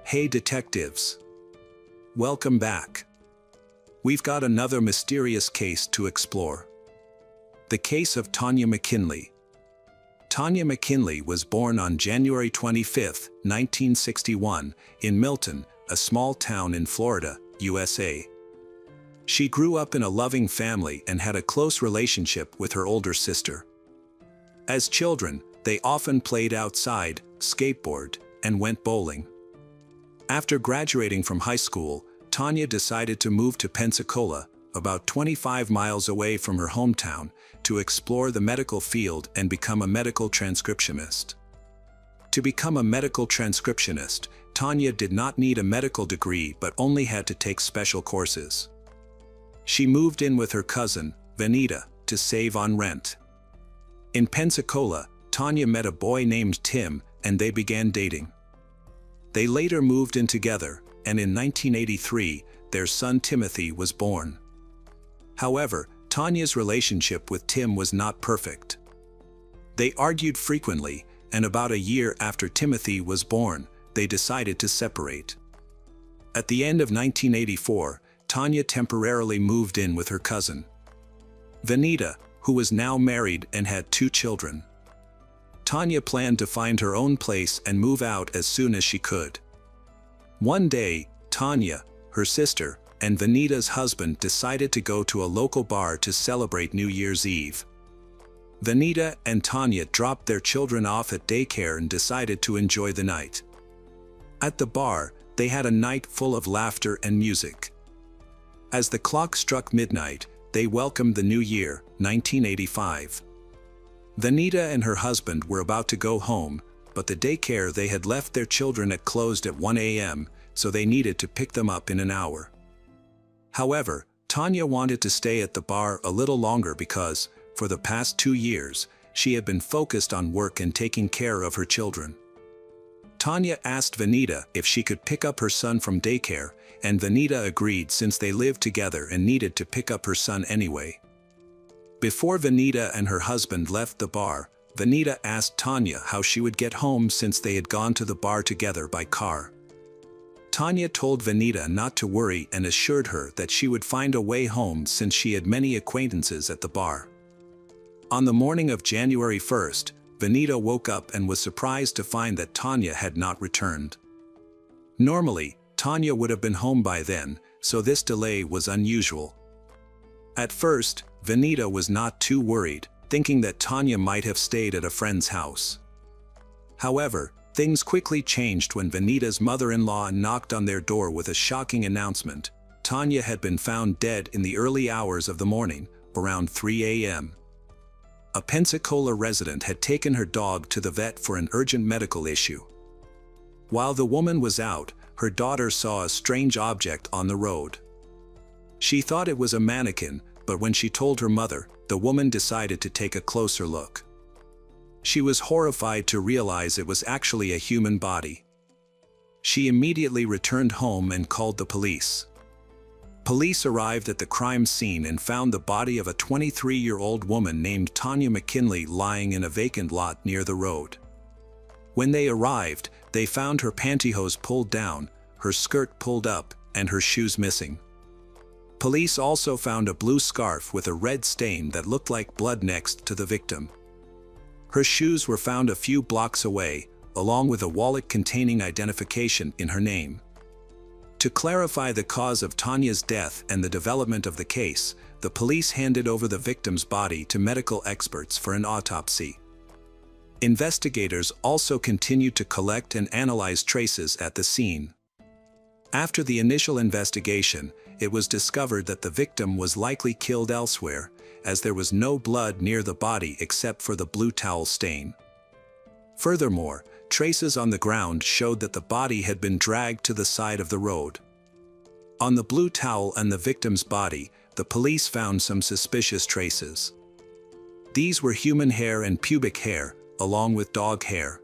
Hey detectives! Welcome back. We've got another mysterious case to explore. The case of Tonya McKinley. Tonya McKinley was born on January 25, 1961, in Milton, a small town in Florida, USA. She grew up in a loving family and had a close relationship with her older sister. As children, they often played outside, skateboarded, and went bowling. After graduating from high school, Tonya decided to move to Pensacola, about 25 miles away from her hometown, to explore the medical field and become a medical transcriptionist. To become a medical transcriptionist, Tonya did not need a medical degree but only had to take special courses. She moved in with her cousin, Vanita, to save on rent. In Pensacola, Tonya met a boy named Tim, and they began dating. They later moved in together, and in 1983, their son Timothy was born. However, Tonya's relationship with Tim was not perfect. They argued frequently, and about a year after Timothy was born, they decided to separate. At the end of 1984, Tonya temporarily moved in with her cousin, Vanita, who was now married and had 2 children. Tonya planned to find her own place and move out as soon as she could. One day, Tonya, her sister, and Vanita's husband decided to go to a local bar to celebrate New Year's Eve. Vanita and Tonya dropped their children off at daycare and decided to enjoy the night. At the bar, they had a night full of laughter and music. As the clock struck midnight, they welcomed the new year, 1985. Vanita and her husband were about to go home, but the daycare they had left their children at closed at 1 a.m., so they needed to pick them up in an hour. However, Tonya wanted to stay at the bar a little longer because, for the past 2 years, she had been focused on work and taking care of her children. Tonya asked Vanita if she could pick up her son from daycare, and Vanita agreed since they lived together and needed to pick up her son anyway. Before Vanita and her husband left the bar, Vanita asked Tonya how she would get home since they had gone to the bar together by car. Tonya told Vanita not to worry and assured her that she would find a way home since she had many acquaintances at the bar. On the morning of January 1st, Vanita woke up and was surprised to find that Tonya had not returned. Normally, Tonya would have been home by then, so this delay was unusual. At first, Vanita was not too worried, thinking that Tonya might have stayed at a friend's house. However, things quickly changed when Vanita's mother-in-law knocked on their door with a shocking announcement. Tonya had been found dead in the early hours of the morning, around 3 a.m. A Pensacola resident had taken her dog to the vet for an urgent medical issue. While the woman was out, her daughter saw a strange object on the road. She thought it was a mannequin, but when she told her mother, the woman decided to take a closer look. She was horrified to realize it was actually a human body. She immediately returned home and called the police. Police arrived at the crime scene and found the body of a 23-year-old woman named Tonya McKinley lying in a vacant lot near the road. When they arrived, they found her pantyhose pulled down, her skirt pulled up, and her shoes missing. Police also found a blue scarf with a red stain that looked like blood next to the victim. Her shoes were found a few blocks away, along with a wallet containing identification in her name. To clarify the cause of Tonya's death and the development of the case, the police handed over the victim's body to medical experts for an autopsy. Investigators also continued to collect and analyze traces at the scene. After the initial investigation, it was discovered that the victim was likely killed elsewhere, as there was no blood near the body except for the blue towel stain. Furthermore, traces on the ground showed that the body had been dragged to the side of the road. On the blue towel and the victim's body, the police found some suspicious traces. These were human hair and pubic hair, along with dog hair.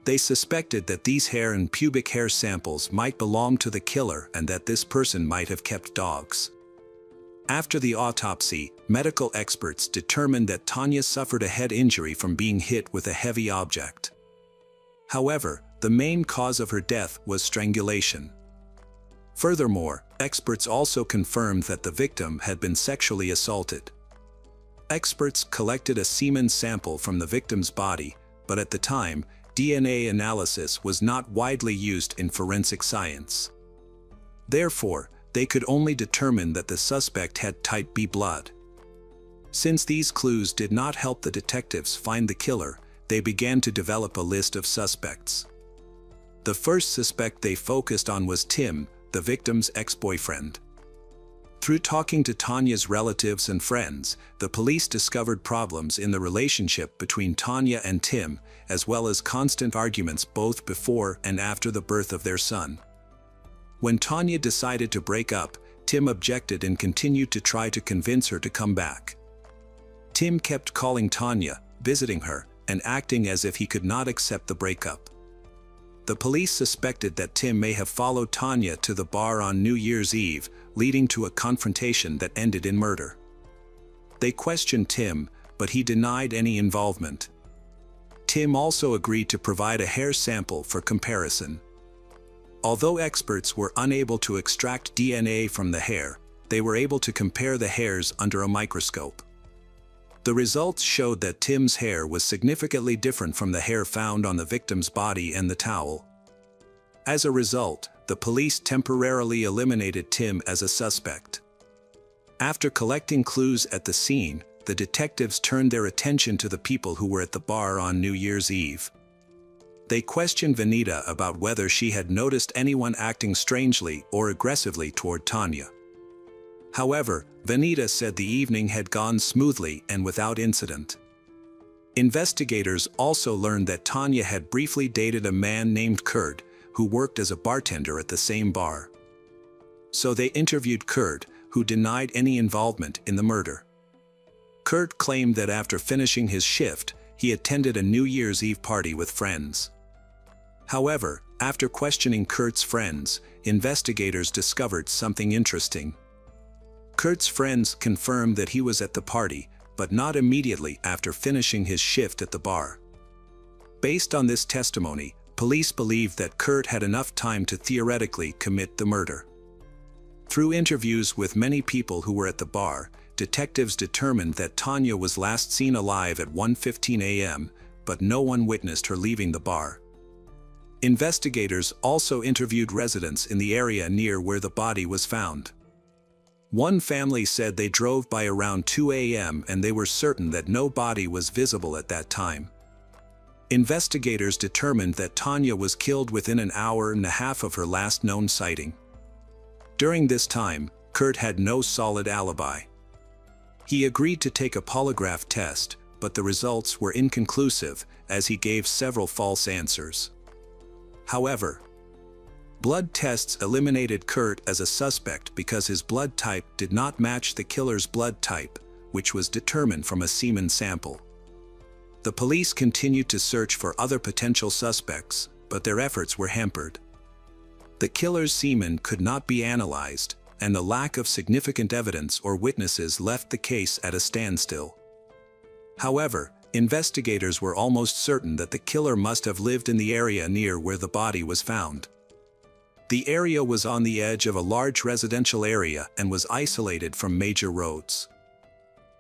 They suspected that these hair and pubic hair samples might belong to the killer and that this person might have kept dogs. After the autopsy, medical experts determined that Tonya suffered a head injury from being hit with a heavy object. However, the main cause of her death was strangulation. Furthermore, experts also confirmed that the victim had been sexually assaulted. Experts collected a semen sample from the victim's body, but at the time, DNA analysis was not widely used in forensic science. Therefore, they could only determine that the suspect had type B blood. Since these clues did not help the detectives find the killer, they began to develop a list of suspects. The first suspect they focused on was Tim, the victim's ex-boyfriend. Through talking to Tonya's relatives and friends, the police discovered problems in the relationship between Tonya and Tim, as well as constant arguments both before and after the birth of their son. When Tonya decided to break up, Tim objected and continued to try to convince her to come back. Tim kept calling Tonya, visiting her, and acting as if he could not accept the breakup. The police suspected that Tim may have followed Tonya to the bar on New Year's Eve, leading to a confrontation that ended in murder. They questioned Tim, but he denied any involvement. Tim also agreed to provide a hair sample for comparison. Although experts were unable to extract DNA from the hair, they were able to compare the hairs under a microscope. The results showed that Tim's hair was significantly different from the hair found on the victim's body and the towel. As a result, the police temporarily eliminated Tim as a suspect. After collecting clues at the scene, the detectives turned their attention to the people who were at the bar on New Year's Eve. They questioned Vanita about whether she had noticed anyone acting strangely or aggressively toward Tonya. However, Vanita said the evening had gone smoothly and without incident. Investigators also learned that Tonya had briefly dated a man named Kurt, who worked as a bartender at the same bar. So they interviewed Kurt, who denied any involvement in the murder. Kurt claimed that after finishing his shift, he attended a New Year's Eve party with friends. However, after questioning Kurt's friends, investigators discovered something interesting. Kurt's friends confirmed that he was at the party, but not immediately after finishing his shift at the bar. Based on this testimony, police believed that Kurt had enough time to theoretically commit the murder. Through interviews with many people who were at the bar, detectives determined that Tonya was last seen alive at 1:15 a.m., but no one witnessed her leaving the bar. Investigators also interviewed residents in the area near where the body was found. One family said they drove by around 2 a.m. and they were certain that no body was visible at that time. Investigators determined that Tonya was killed within an hour and a half of her last known sighting. During this time, Kurt had no solid alibi. He agreed to take a polygraph test, but the results were inconclusive, as he gave several false answers. However, blood tests eliminated Kurt as a suspect because his blood type did not match the killer's blood type, which was determined from a semen sample. The police continued to search for other potential suspects, but their efforts were hampered. The killer's semen could not be analyzed, and the lack of significant evidence or witnesses left the case at a standstill. However, investigators were almost certain that the killer must have lived in the area near where the body was found. The area was on the edge of a large residential area and was isolated from major roads.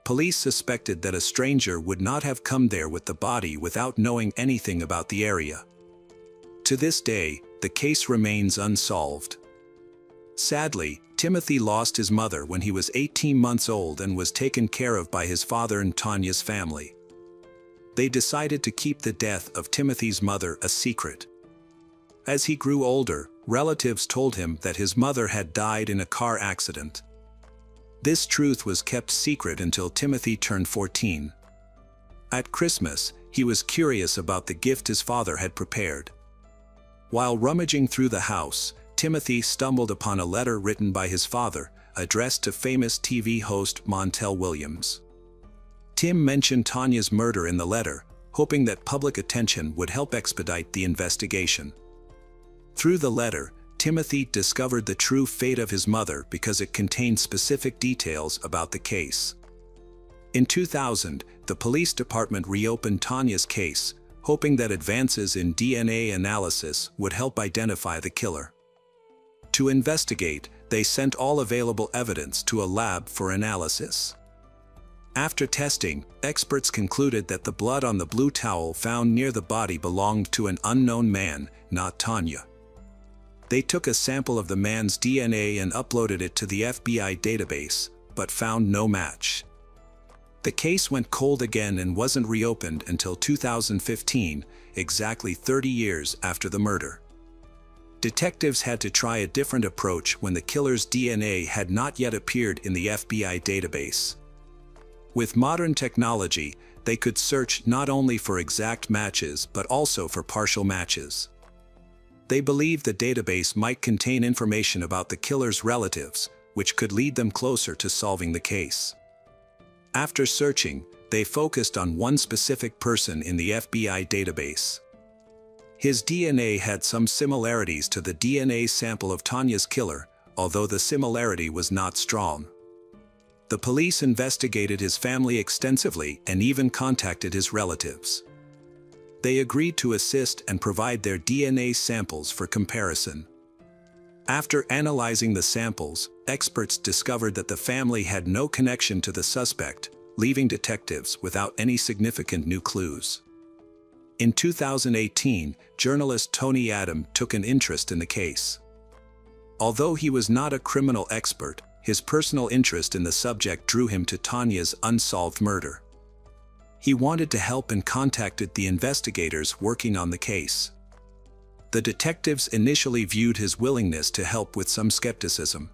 Police suspected that a stranger would not have come there with the body without knowing anything about the area. To this day, the case remains unsolved. Sadly, Timothy lost his mother when he was 18 months old and was taken care of by his father and Tonya's family. They decided to keep the death of Timothy's mother a secret. As he grew older, relatives told him that his mother had died in a car accident. This truth was kept secret until Timothy turned 14. At Christmas, he was curious about the gift his father had prepared. While rummaging through the house, Timothy stumbled upon a letter written by his father, addressed to famous TV host Montel Williams. Tim mentioned Tonya's murder in the letter, hoping that public attention would help expedite the investigation. Through the letter, Timothy discovered the true fate of his mother because it contained specific details about the case. In 2000, the police department reopened Tonya's case, hoping that advances in DNA analysis would help identify the killer. To investigate, they sent all available evidence to a lab for analysis. After testing, experts concluded that the blood on the blue towel found near the body belonged to an unknown man, not Tonya. They took a sample of the man's DNA and uploaded it to the FBI database, but found no match. The case went cold again and wasn't reopened until 2015, exactly 30 years after the murder. Detectives had to try a different approach when the killer's DNA had not yet appeared in the FBI database. With modern technology, they could search not only for exact matches but also for partial matches. They believed the database might contain information about the killer's relatives, which could lead them closer to solving the case. After searching, they focused on one specific person in the FBI database. His DNA had some similarities to the DNA sample of Tonya's killer, although the similarity was not strong. The police investigated his family extensively and even contacted his relatives. They agreed to assist and provide their DNA samples for comparison. After analyzing the samples, experts discovered that the family had no connection to the suspect, leaving detectives without any significant new clues. In 2018, journalist Tony Adam took an interest in the case. Although he was not a criminal expert, his personal interest in the subject drew him to Tonya's unsolved murder. He wanted to help and contacted the investigators working on the case. The detectives initially viewed his willingness to help with some skepticism.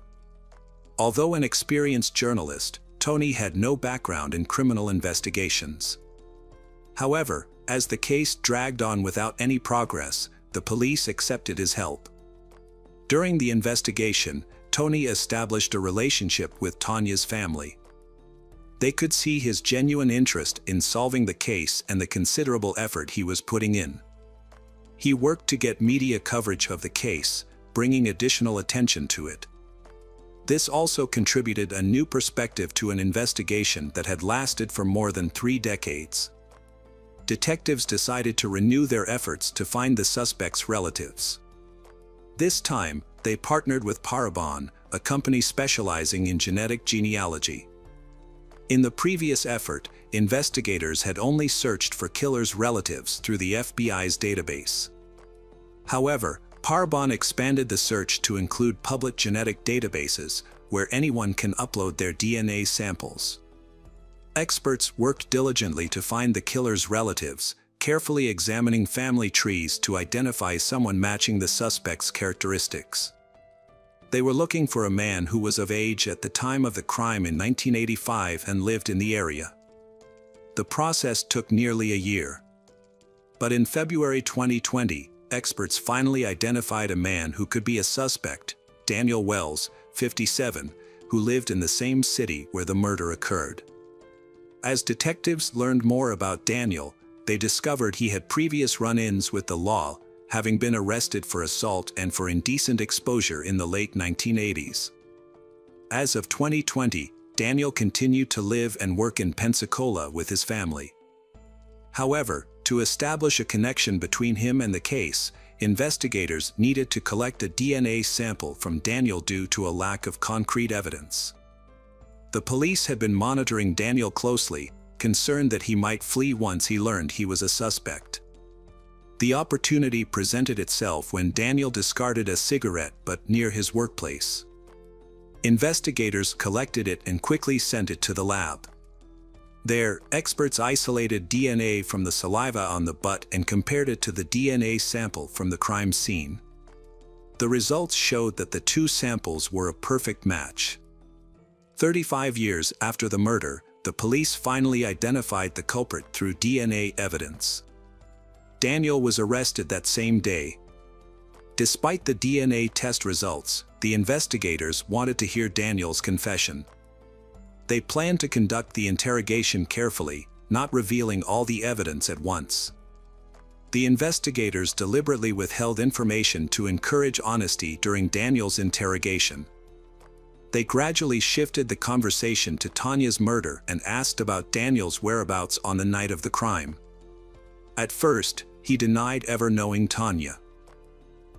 Although an experienced journalist, Tony had no background in criminal investigations. However, as the case dragged on without any progress, the police accepted his help. During the investigation, Tony established a relationship with Tonya's family. They could see his genuine interest in solving the case and the considerable effort he was putting in. He worked to get media coverage of the case, bringing additional attention to it. This also contributed a new perspective to an investigation that had lasted for more than 3 decades. Detectives decided to renew their efforts to find the suspect's relatives. This time, they partnered with Parabon, a company specializing in genetic genealogy. In the previous effort, investigators had only searched for killers' relatives through the FBI's database. However, Parabon expanded the search to include public genetic databases, where anyone can upload their DNA samples. Experts worked diligently to find the killer's relatives, carefully examining family trees to identify someone matching the suspect's characteristics. They were looking for a man who was of age at the time of the crime in 1985 and lived in the area. The process took nearly a year. But in February 2020, experts finally identified a man who could be a suspect, Daniel Wells, 57, who lived in the same city where the murder occurred. As detectives learned more about Daniel, they discovered he had previous run-ins with the law, having been arrested for assault and for indecent exposure in the late 1980s. As of 2020, Daniel continued to live and work in Pensacola with his family. However, to establish a connection between him and the case, investigators needed to collect a DNA sample from Daniel due to a lack of concrete evidence. The police had been monitoring Daniel closely, concerned that he might flee once he learned he was a suspect. The opportunity presented itself when Daniel discarded a cigarette butt near his workplace. Investigators collected it and quickly sent it to the lab. There, experts isolated DNA from the saliva on the butt and compared it to the DNA sample from the crime scene. The results showed that the two samples were a perfect match. 35 years after the murder, the police finally identified the culprit through DNA evidence. Daniel was arrested that same day. Despite the DNA test results, the investigators wanted to hear Daniel's confession. They planned to conduct the interrogation carefully, not revealing all the evidence at once. The investigators deliberately withheld information to encourage honesty during Daniel's interrogation. They gradually shifted the conversation to Tonya's murder and asked about Daniel's whereabouts on the night of the crime. At first, he denied ever knowing Tonya.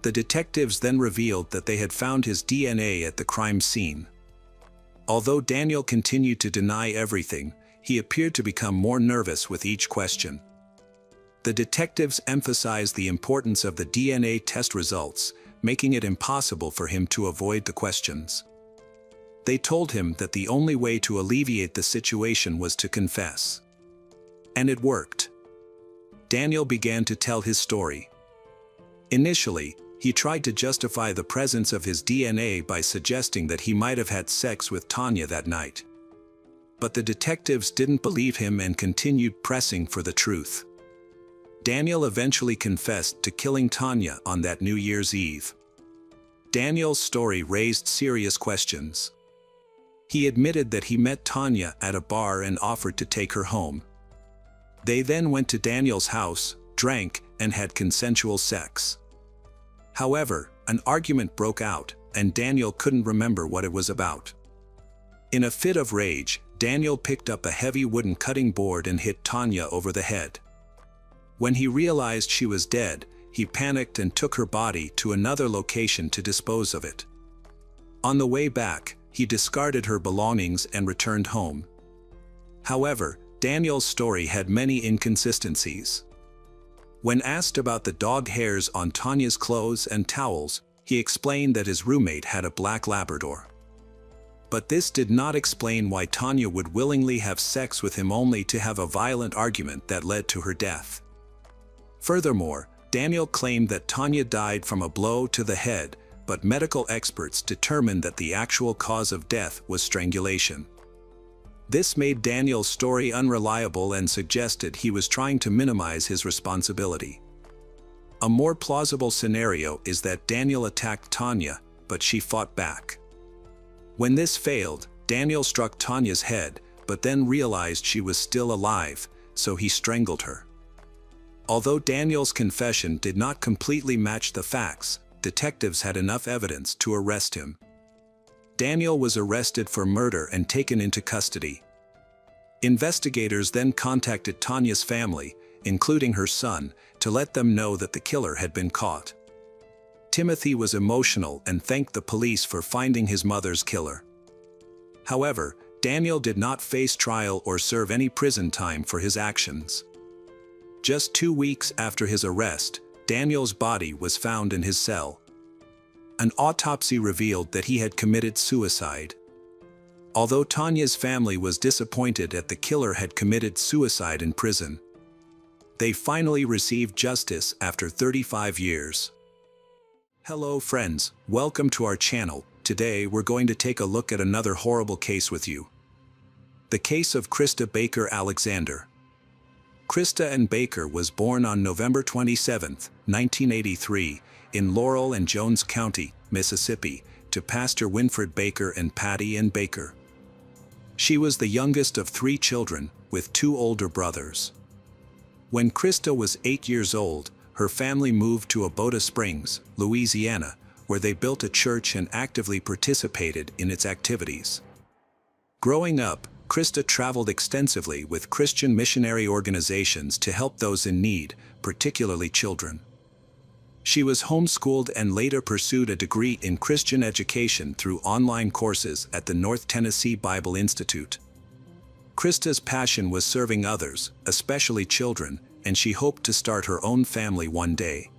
The detectives then revealed that they had found his DNA at the crime scene. Although Daniel continued to deny everything, he appeared to become more nervous with each question. The detectives emphasized the importance of the DNA test results, making it impossible for him to avoid the questions. They told him that the only way to alleviate the situation was to confess. And it worked. Daniel began to tell his story. Initially, he tried to justify the presence of his DNA by suggesting that he might have had sex with Tonya that night. But the detectives didn't believe him and continued pressing for the truth. Daniel eventually confessed to killing Tonya on that New Year's Eve. Daniel's story raised serious questions. He admitted that he met Tonya at a bar and offered to take her home. They then went to Daniel's house, drank, and had consensual sex. However, an argument broke out, and Daniel couldn't remember what it was about. In a fit of rage, Daniel picked up a heavy wooden cutting board and hit Tonya over the head. When he realized she was dead, he panicked and took her body to another location to dispose of it. On the way back, he discarded her belongings and returned home. However, Daniel's story had many inconsistencies. When asked about the dog hairs on Tonya's clothes and towels, he explained that his roommate had a black Labrador. But this did not explain why Tonya would willingly have sex with him only to have a violent argument that led to her death. Furthermore, Daniel claimed that Tonya died from a blow to the head, but medical experts determined that the actual cause of death was strangulation. This made Daniel's story unreliable and suggested he was trying to minimize his responsibility. A more plausible scenario is that Daniel attacked Tonya, but she fought back. When this failed, Daniel struck Tonya's head, but then realized she was still alive, so he strangled her. Although Daniel's confession did not completely match the facts, detectives had enough evidence to arrest him. Daniel was arrested for murder and taken into custody. Investigators then contacted Tonya's family, including her son, to let them know that the killer had been caught. Timothy was emotional and thanked the police for finding his mother's killer. However, Daniel did not face trial or serve any prison time for his actions. Just 2 weeks after his arrest, Daniel's body was found in his cell. An autopsy revealed that he had committed suicide. Although Tonya's family was disappointed that the killer had committed suicide in prison, they finally received justice after 35 years. Hello friends, welcome to our channel. Today we're going to take a look at another horrible case with you. The case of Krista Baker Alexander. Krista Ann Baker was born on November 27, 1983, in Laurel and Jones County, Mississippi, to Pastor Winfred Baker and Patty Ann Baker. She was the youngest of 3 children, with 2 older brothers. When Krista was 8 years old, her family moved to Abota Springs, Louisiana, where they built a church and actively participated in its activities. Growing up, Krista traveled extensively with Christian missionary organizations to help those in need, particularly children. She was homeschooled and later pursued a degree in Christian education through online courses at the North Tennessee Bible Institute. Krista's passion was serving others, especially children, and she hoped to start her own family one day.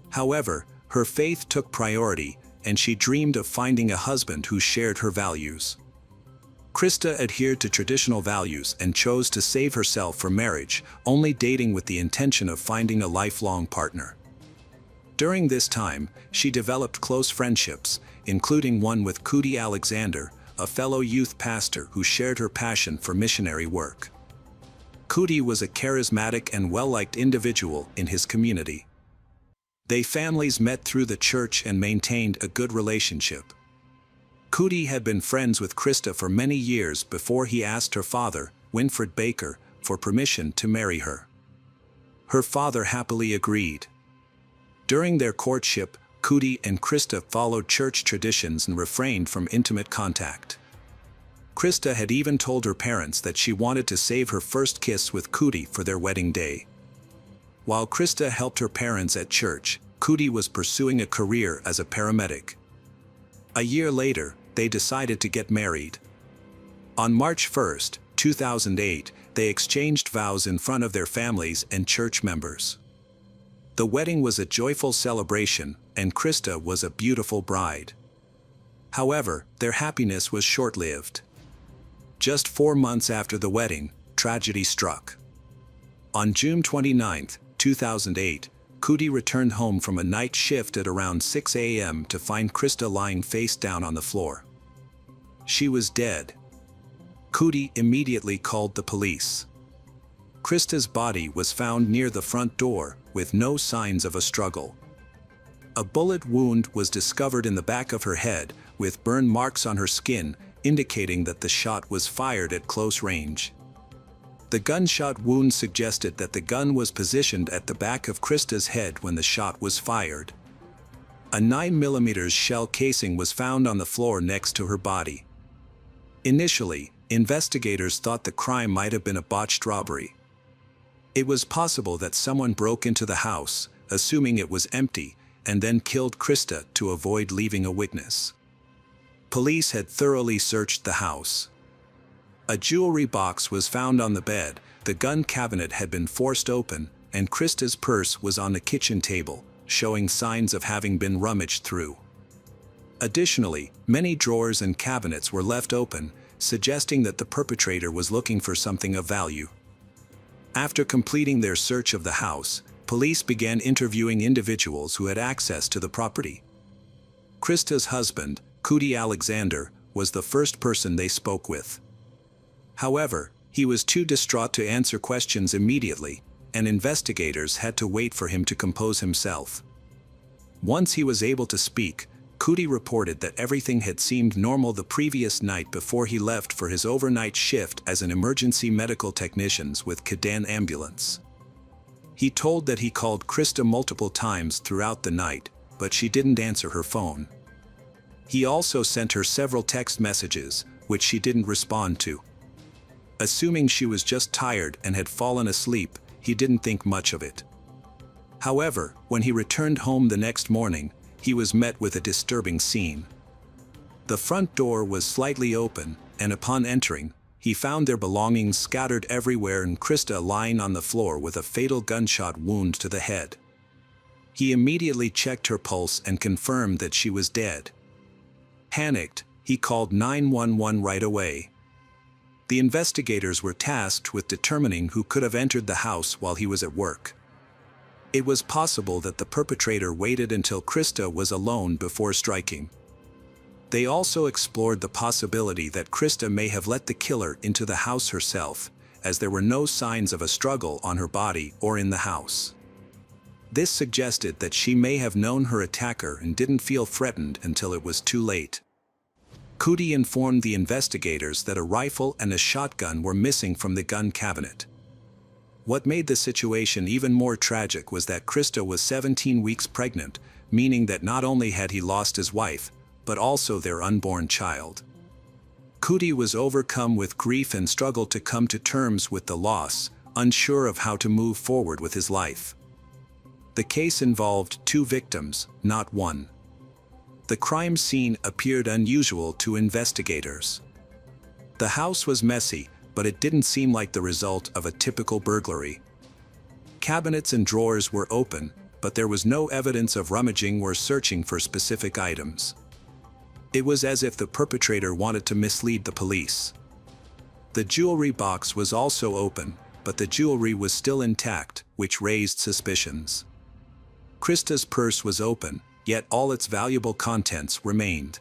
However, her faith took priority, and she dreamed of finding a husband who shared her values. Krista adhered to traditional values and chose to save herself for marriage, only dating with the intention of finding a lifelong partner. During this time, she developed close friendships, including one with Cootie Alexander, a fellow youth pastor who shared her passion for missionary work. Cootie was a charismatic and well-liked individual in his community. Their families met through the church and maintained a good relationship. Cootie had been friends with Krista for many years before he asked her father, Winfred Baker, for permission to marry her. Her father happily agreed. During their courtship, Cootie and Krista followed church traditions and refrained from intimate contact. Krista had even told her parents that she wanted to save her first kiss with Cootie for their wedding day. While Krista helped her parents at church, Cootie was pursuing a career as a paramedic. A year later, they decided to get married. On March 1, 2008, they exchanged vows in front of their families and church members. The wedding was a joyful celebration, and Krista was a beautiful bride. However, their happiness was short-lived. Just 4 months after the wedding, tragedy struck. On June 29, 2008, Cootie returned home from a night shift at around 6 a.m. to find Krista lying face down on the floor. She was dead. Cootie immediately called the police. Krista's body was found near the front door, with no signs of a struggle. A bullet wound was discovered in the back of her head, with burn marks on her skin, indicating that the shot was fired at close range. The gunshot wound suggested that the gun was positioned at the back of Krista's head when the shot was fired. A 9mm shell casing was found on the floor next to her body. Initially, investigators thought the crime might have been a botched robbery. It was possible that someone broke into the house, assuming it was empty, and then killed Krista to avoid leaving a witness. Police had thoroughly searched the house. A jewelry box was found on the bed, the gun cabinet had been forced open, and Krista's purse was on the kitchen table, showing signs of having been rummaged through. Additionally, many drawers and cabinets were left open, suggesting that the perpetrator was looking for something of value. After completing their search of the house, police began interviewing individuals who had access to the property. Krista's husband, Cootie Alexander, was the first person they spoke with. However, he was too distraught to answer questions immediately, and investigators had to wait for him to compose himself. Once he was able to speak, Cootie reported that everything had seemed normal the previous night before he left for his overnight shift as an emergency medical technician with Cadan ambulance. He told that he called Krista multiple times throughout the night, but she didn't answer her phone. He also sent her several text messages, which she didn't respond to. Assuming she was just tired and had fallen asleep, he didn't think much of it. However, when he returned home the next morning, he was met with a disturbing scene. The front door was slightly open, and upon entering, he found their belongings scattered everywhere and Krista lying on the floor with a fatal gunshot wound to the head. He immediately checked her pulse and confirmed that she was dead. Panicked, he called 911 right away. The investigators were tasked with determining who could have entered the house while he was at work. It was possible that the perpetrator waited until Krista was alone before striking. They also explored the possibility that Krista may have let the killer into the house herself, as there were no signs of a struggle on her body or in the house. This suggested that she may have known her attacker and didn't feel threatened until it was too late. Cootie informed the investigators that a rifle and a shotgun were missing from the gun cabinet. What made the situation even more tragic was that Krista was 17 weeks pregnant, meaning that not only had he lost his wife, but also their unborn child. Cootie was overcome with grief and struggled to come to terms with the loss, unsure of how to move forward with his life. The case involved 2 victims, not one. The crime scene appeared unusual to investigators. The house was messy, but it didn't seem like the result of a typical burglary. Cabinets and drawers were open, but there was no evidence of rummaging or searching for specific items. It was as if the perpetrator wanted to mislead the police. The jewelry box was also open, but the jewelry was still intact, which raised suspicions. Krista's purse was open, yet all its valuable contents remained.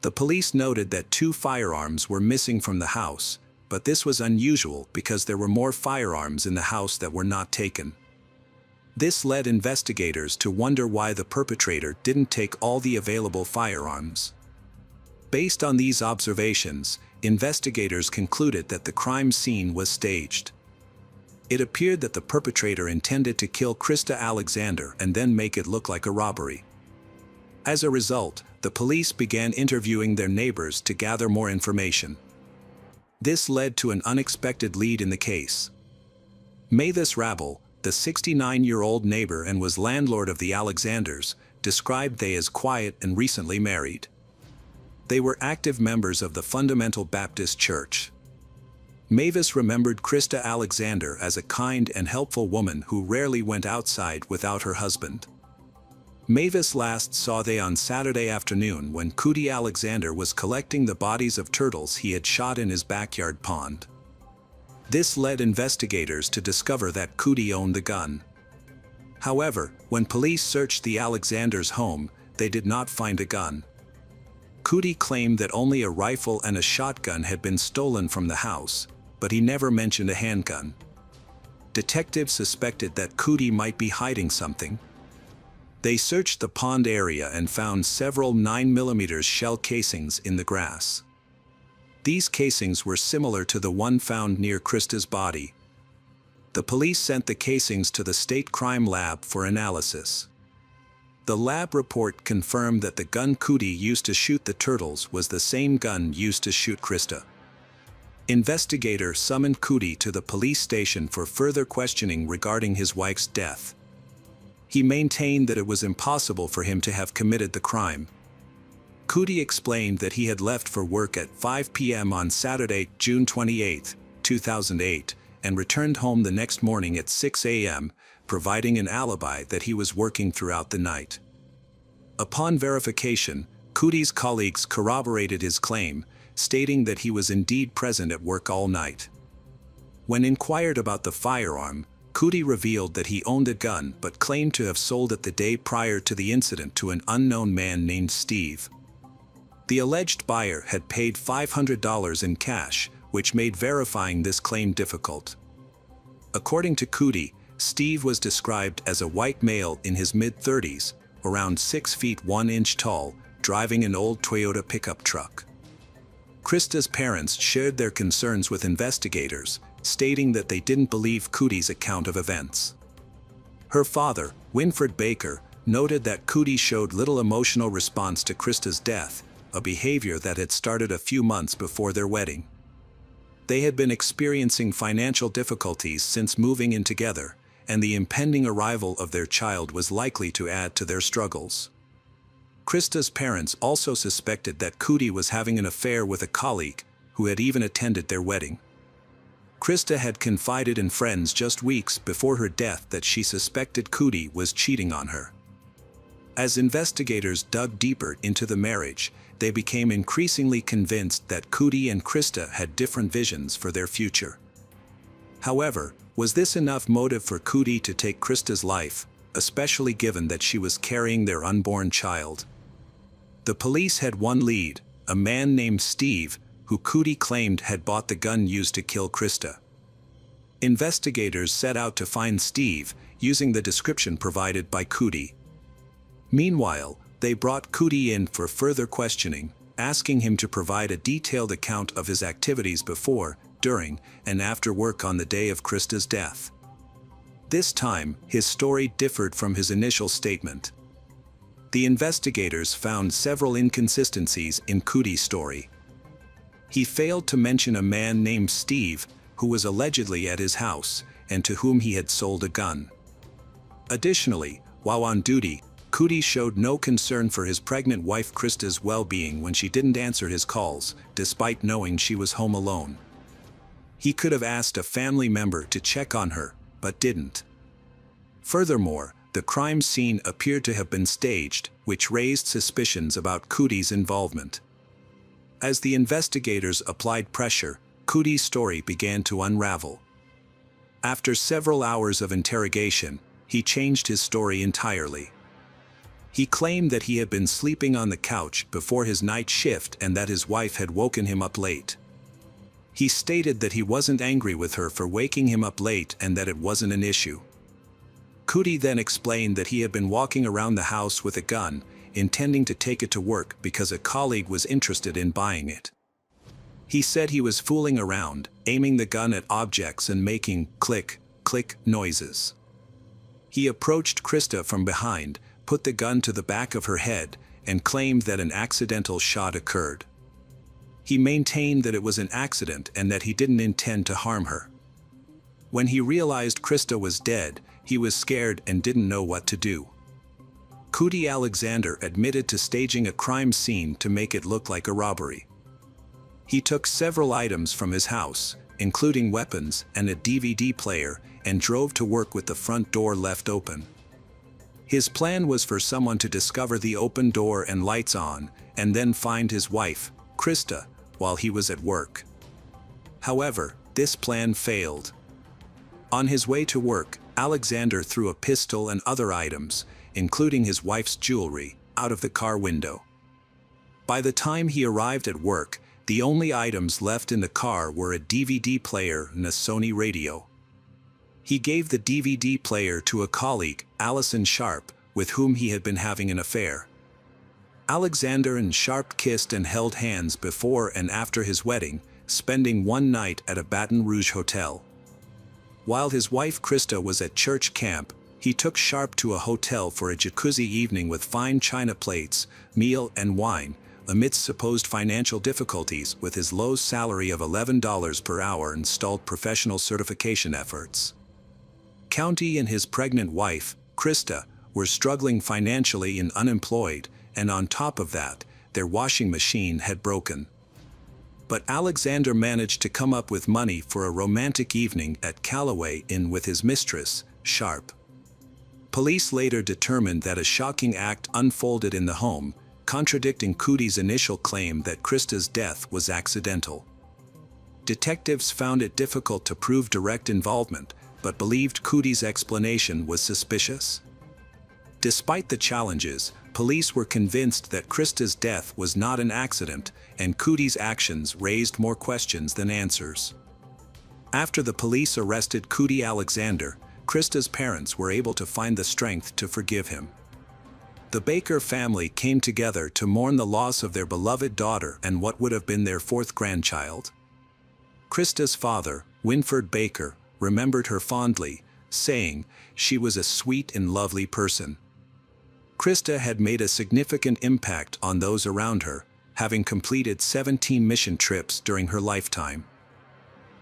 The police noted that 2 firearms were missing from the house, but this was unusual because there were more firearms in the house that were not taken. This led investigators to wonder why the perpetrator didn't take all the available firearms. Based on these observations, investigators concluded that the crime scene was staged. It appeared that the perpetrator intended to kill Krista Alexander and then make it look like a robbery. As a result, the police began interviewing their neighbors to gather more information. This led to an unexpected lead in the case. Mavis Rabel, the 69-year-old neighbor and was landlord of the Alexanders, described they as quiet and recently married. They were active members of the Fundamental Baptist Church. Mavis remembered Krista Alexander as a kind and helpful woman who rarely went outside without her husband. Mavis last saw they on Saturday afternoon when Cootie Alexander was collecting the bodies of turtles he had shot in his backyard pond. This led investigators to discover that Cootie owned the gun. However, when police searched the Alexanders' home, they did not find a gun. Cootie claimed that only a rifle and a shotgun had been stolen from the house, but he never mentioned a handgun. Detectives suspected that Cootie might be hiding something. They searched the pond area and found several 9mm shell casings in the grass. These casings were similar to the one found near Krista's body. The police sent the casings to the state crime lab for analysis. The lab report confirmed that the gun Cootie used to shoot the turtles was the same gun used to shoot Krista. Investigators summoned Cootie to the police station for further questioning regarding his wife's death. He maintained that it was impossible for him to have committed the crime. Cootie explained that he had left for work at 5 p.m. on Saturday, June 28, 2008, and returned home the next morning at 6 a.m., providing an alibi that he was working throughout the night. Upon verification, Cootie's colleagues corroborated his claim, stating that he was indeed present at work all night. When inquired about the firearm, Cootie revealed that he owned a gun but claimed to have sold it the day prior to the incident to an unknown man named Steve. The alleged buyer had paid $500 in cash, which made verifying this claim difficult. According to Cootie, Steve was described as a white male in his mid-30s, around 6 feet 1 inch tall, driving an old Toyota pickup truck. Krista's parents shared their concerns with investigators, stating that they didn't believe Cootie's account of events. Her father, Winfred Baker, noted that Cootie showed little emotional response to Krista's death, a behavior that had started a few months before their wedding. They had been experiencing financial difficulties since moving in together, and the impending arrival of their child was likely to add to their struggles. Krista's parents also suspected that Cootie was having an affair with a colleague, who had even attended their wedding. Krista had confided in friends just weeks before her death that she suspected Cootie was cheating on her. As investigators dug deeper into the marriage, they became increasingly convinced that Cootie and Krista had different visions for their future. However, was this enough motive for Cootie to take Krista's life, especially given that she was carrying their unborn child? The police had one lead, a man named Steve, who Cootie claimed had bought the gun used to kill Krista. Investigators set out to find Steve, using the description provided by Cootie. Meanwhile, they brought Cootie in for further questioning, asking him to provide a detailed account of his activities before, during, and after work on the day of Krista's death. This time, his story differed from his initial statement. The investigators found several inconsistencies in Cootie's story. He failed to mention a man named Steve, who was allegedly at his house, and to whom he had sold a gun. Additionally, while on duty, Cootie showed no concern for his pregnant wife Krista's well-being when she didn't answer his calls, despite knowing she was home alone. He could have asked a family member to check on her, but didn't. Furthermore, the crime scene appeared to have been staged, which raised suspicions about Cootie's involvement. As the investigators applied pressure, Cootie's story began to unravel. After several hours of interrogation, he changed his story entirely. He claimed that he had been sleeping on the couch before his night shift and that his wife had woken him up late. He stated that he wasn't angry with her for waking him up late and that it wasn't an issue. Cootie then explained that he had been walking around the house with a gun, intending to take it to work because a colleague was interested in buying it. He said he was fooling around, aiming the gun at objects and making click, click noises. He approached Krista from behind, put the gun to the back of her head, and claimed that an accidental shot occurred. He maintained that it was an accident and that he didn't intend to harm her. When he realized Krista was dead, He was scared and didn't know what to do. Cootie Alexander admitted to staging a crime scene to make it look like a robbery. He took several items from his house, including weapons and a DVD player, and drove to work with the front door left open. His plan was for someone to discover the open door and lights on, and then find his wife, Krista, while he was at work. However, this plan failed. On his way to work, Alexander threw a pistol and other items, including his wife's jewelry, out of the car window. By the time he arrived at work, the only items left in the car were a DVD player and a Sony radio. He gave the DVD player to a colleague, Allison Sharp, with whom he had been having an affair. Alexander and Sharp kissed and held hands before and after his wedding, spending one night at a Baton Rouge hotel. While his wife Krista was at church camp, he took Sharp to a hotel for a jacuzzi evening with fine china plates, meal and wine, amidst supposed financial difficulties with his low salary of $11 per hour and stalled professional certification efforts. County and his pregnant wife, Krista, were struggling financially and unemployed, and on top of that, their washing machine had broken. But Alexander managed to come up with money for a romantic evening at Callaway Inn with his mistress, Sharp. Police later determined that a shocking act unfolded in the home, contradicting Cootie's initial claim that Krista's death was accidental. Detectives found it difficult to prove direct involvement, but believed Cootie's explanation was suspicious. Despite the challenges, police were convinced that Krista's death was not an accident, and Cootie's actions raised more questions than answers. After the police arrested Cootie Alexander, Krista's parents were able to find the strength to forgive him. The Baker family came together to mourn the loss of their beloved daughter and what would have been their fourth grandchild. Krista's father, Winford Baker, remembered her fondly, saying, "She was a sweet and lovely person." Krista had made a significant impact on those around her, having completed 17 mission trips during her lifetime.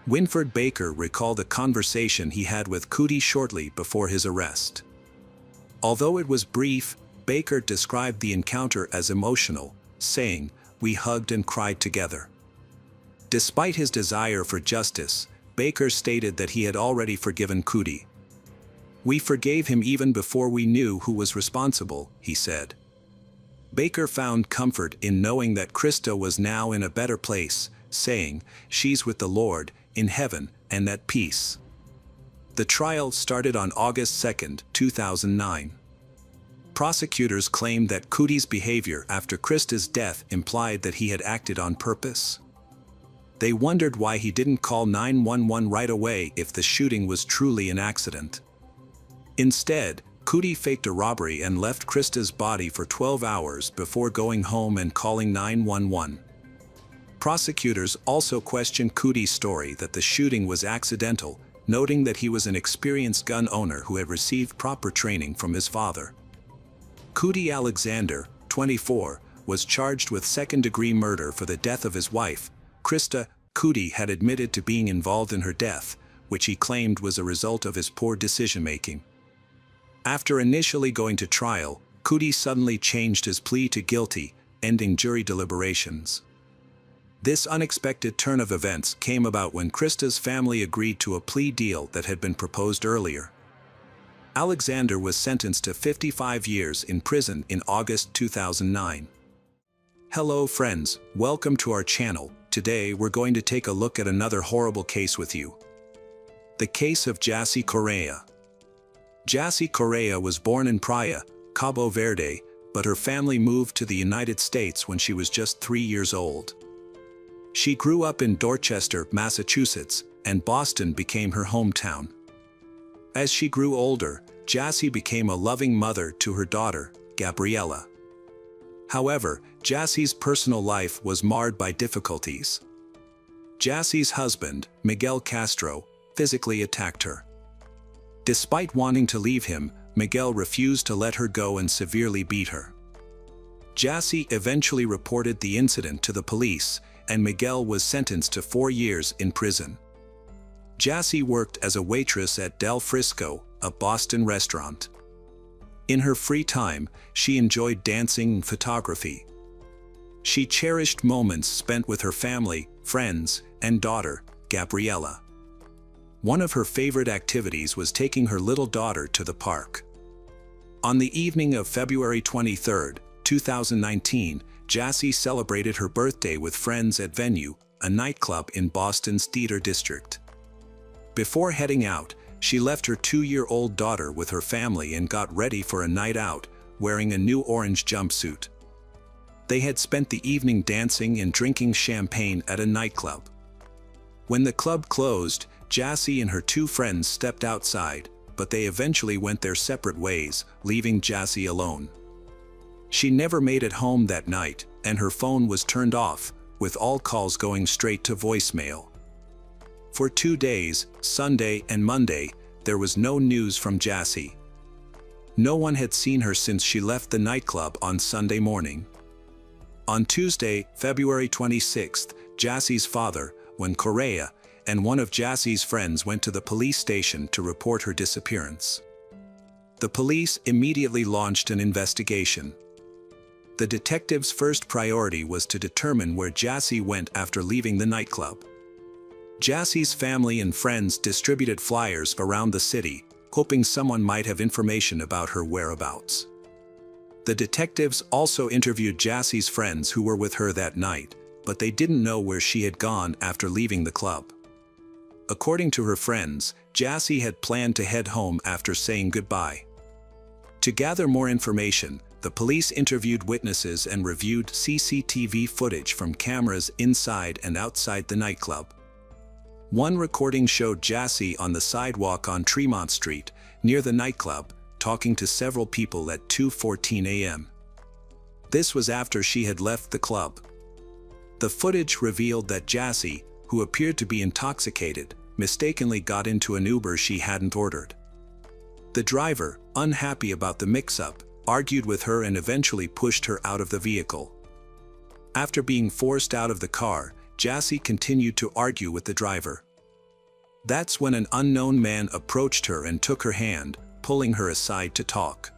Winford Baker recalled a conversation he had with Cootie shortly before his arrest. Although it was brief, Baker described the encounter as emotional, saying, "We hugged and cried together." Despite his desire for justice, Baker stated that he had already forgiven Cootie. "We forgave him even before we knew who was responsible," he said. Baker found comfort in knowing that Krista was now in a better place, saying, "She's with the Lord, in heaven, and at peace." The trial started on August 2, 2009. Prosecutors claimed that Cootie's behavior after Krista's death implied that he had acted on purpose. They wondered why he didn't call 911 right away if the shooting was truly an accident. Instead, Cootie faked a robbery and left Krista's body for 12 hours before going home and calling 911. Prosecutors also questioned Cootie's story that the shooting was accidental, noting that he was an experienced gun owner who had received proper training from his father. Cootie Alexander, 24, was charged with second-degree murder for the death of his wife, Krista. Cootie had admitted to being involved in her death, which he claimed was a result of his poor decision-making. After initially going to trial, Cootie suddenly changed his plea to guilty, ending jury deliberations. This unexpected turn of events came about when Krista's family agreed to a plea deal that had been proposed earlier. Alexander was sentenced to 55 years in prison in August 2009. Hello friends, welcome to our channel. Today we're going to take a look at another horrible case with you. The case of Jassy Correa. Jassy Correa was born in Praia, Cabo Verde, but her family moved to the United States when she was just 3 years old. She grew up in Dorchester, Massachusetts, and Boston became her hometown. As she grew older, Jassy became a loving mother to her daughter, Gabriella. However, Jassy's personal life was marred by difficulties. Jassy's husband, Miguel Castro, physically attacked her. Despite wanting to leave him, Miguel refused to let her go and severely beat her. Jassy eventually reported the incident to the police, and Miguel was sentenced to 4 years in prison. Jassy worked as a waitress at Del Frisco, a Boston restaurant. In her free time, she enjoyed dancing and photography. She cherished moments spent with her family, friends, and daughter, Gabriella. One of her favorite activities was taking her little daughter to the park. On the evening of February 23, 2019, Jassy celebrated her birthday with friends at Venue, a nightclub in Boston's Theater District. Before heading out, she left her 2-year-old daughter with her family and got ready for a night out, wearing a new orange jumpsuit. They had spent the evening dancing and drinking champagne at a nightclub. When the club closed, Jassy and her 2 friends stepped outside, but they eventually went their separate ways, leaving Jassy alone. She never made it home that night, and her phone was turned off, with all calls going straight to voicemail. For 2 days, Sunday and Monday, there was no news from Jassy. No one had seen her since she left the nightclub on Sunday morning. On Tuesday, February 26, Jassy's father, Juan Correa, and one of Jassy's friends went to the police station to report her disappearance. The police immediately launched an investigation. The detectives' first priority was to determine where Jassy went after leaving the nightclub. Jassy's family and friends distributed flyers around the city, hoping someone might have information about her whereabouts. The detectives also interviewed Jassy's friends who were with her that night, but they didn't know where she had gone after leaving the club. According to her friends, Jassy had planned to head home after saying goodbye. To gather more information, the police interviewed witnesses and reviewed CCTV footage from cameras inside and outside the nightclub. One recording showed Jassy on the sidewalk on Tremont Street, near the nightclub, talking to several people at 2:14 a.m. This was after she had left the club. The footage revealed that Jassy, who appeared to be intoxicated, mistakenly got into an Uber she hadn't ordered. The driver, unhappy about the mix-up, argued with her and eventually pushed her out of the vehicle. After being forced out of the car, Jassy continued to argue with the driver. That's when an unknown man approached her and took her hand, pulling her aside to talk.